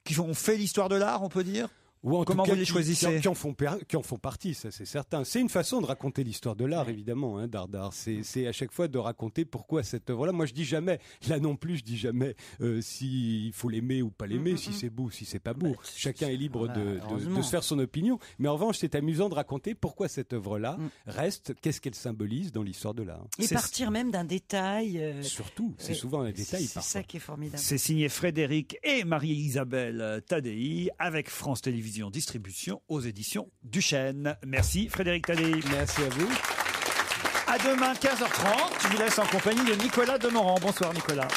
qui ont fait l'histoire de l'art, on peut dire. Ou en Comment tout cas, vous les choisissez? qui en font partie, ça c'est certain. C'est une façon de raconter l'histoire de l'art, évidemment, hein, Dardar. C'est à chaque fois de raconter pourquoi cette œuvre-là. Moi, je dis jamais, là non plus, je dis jamais s'il faut l'aimer ou pas l'aimer, si c'est beau, si c'est pas beau. Chacun est libre de se faire son opinion. Mais en revanche, c'est amusant de raconter pourquoi cette œuvre-là reste, qu'est-ce qu'elle symbolise dans l'histoire de l'art. Et partir même d'un détail. Surtout, c'est souvent un détail. C'est ça qui est formidable. C'est signé Frédéric et Marie-Isabelle Tadei avec France Télévisions Distribution aux éditions Duchesne. Merci Frédéric Tadei. Merci à vous. À demain 15h30. Je vous laisse en compagnie de Nicolas Demorand. Bonsoir Nicolas.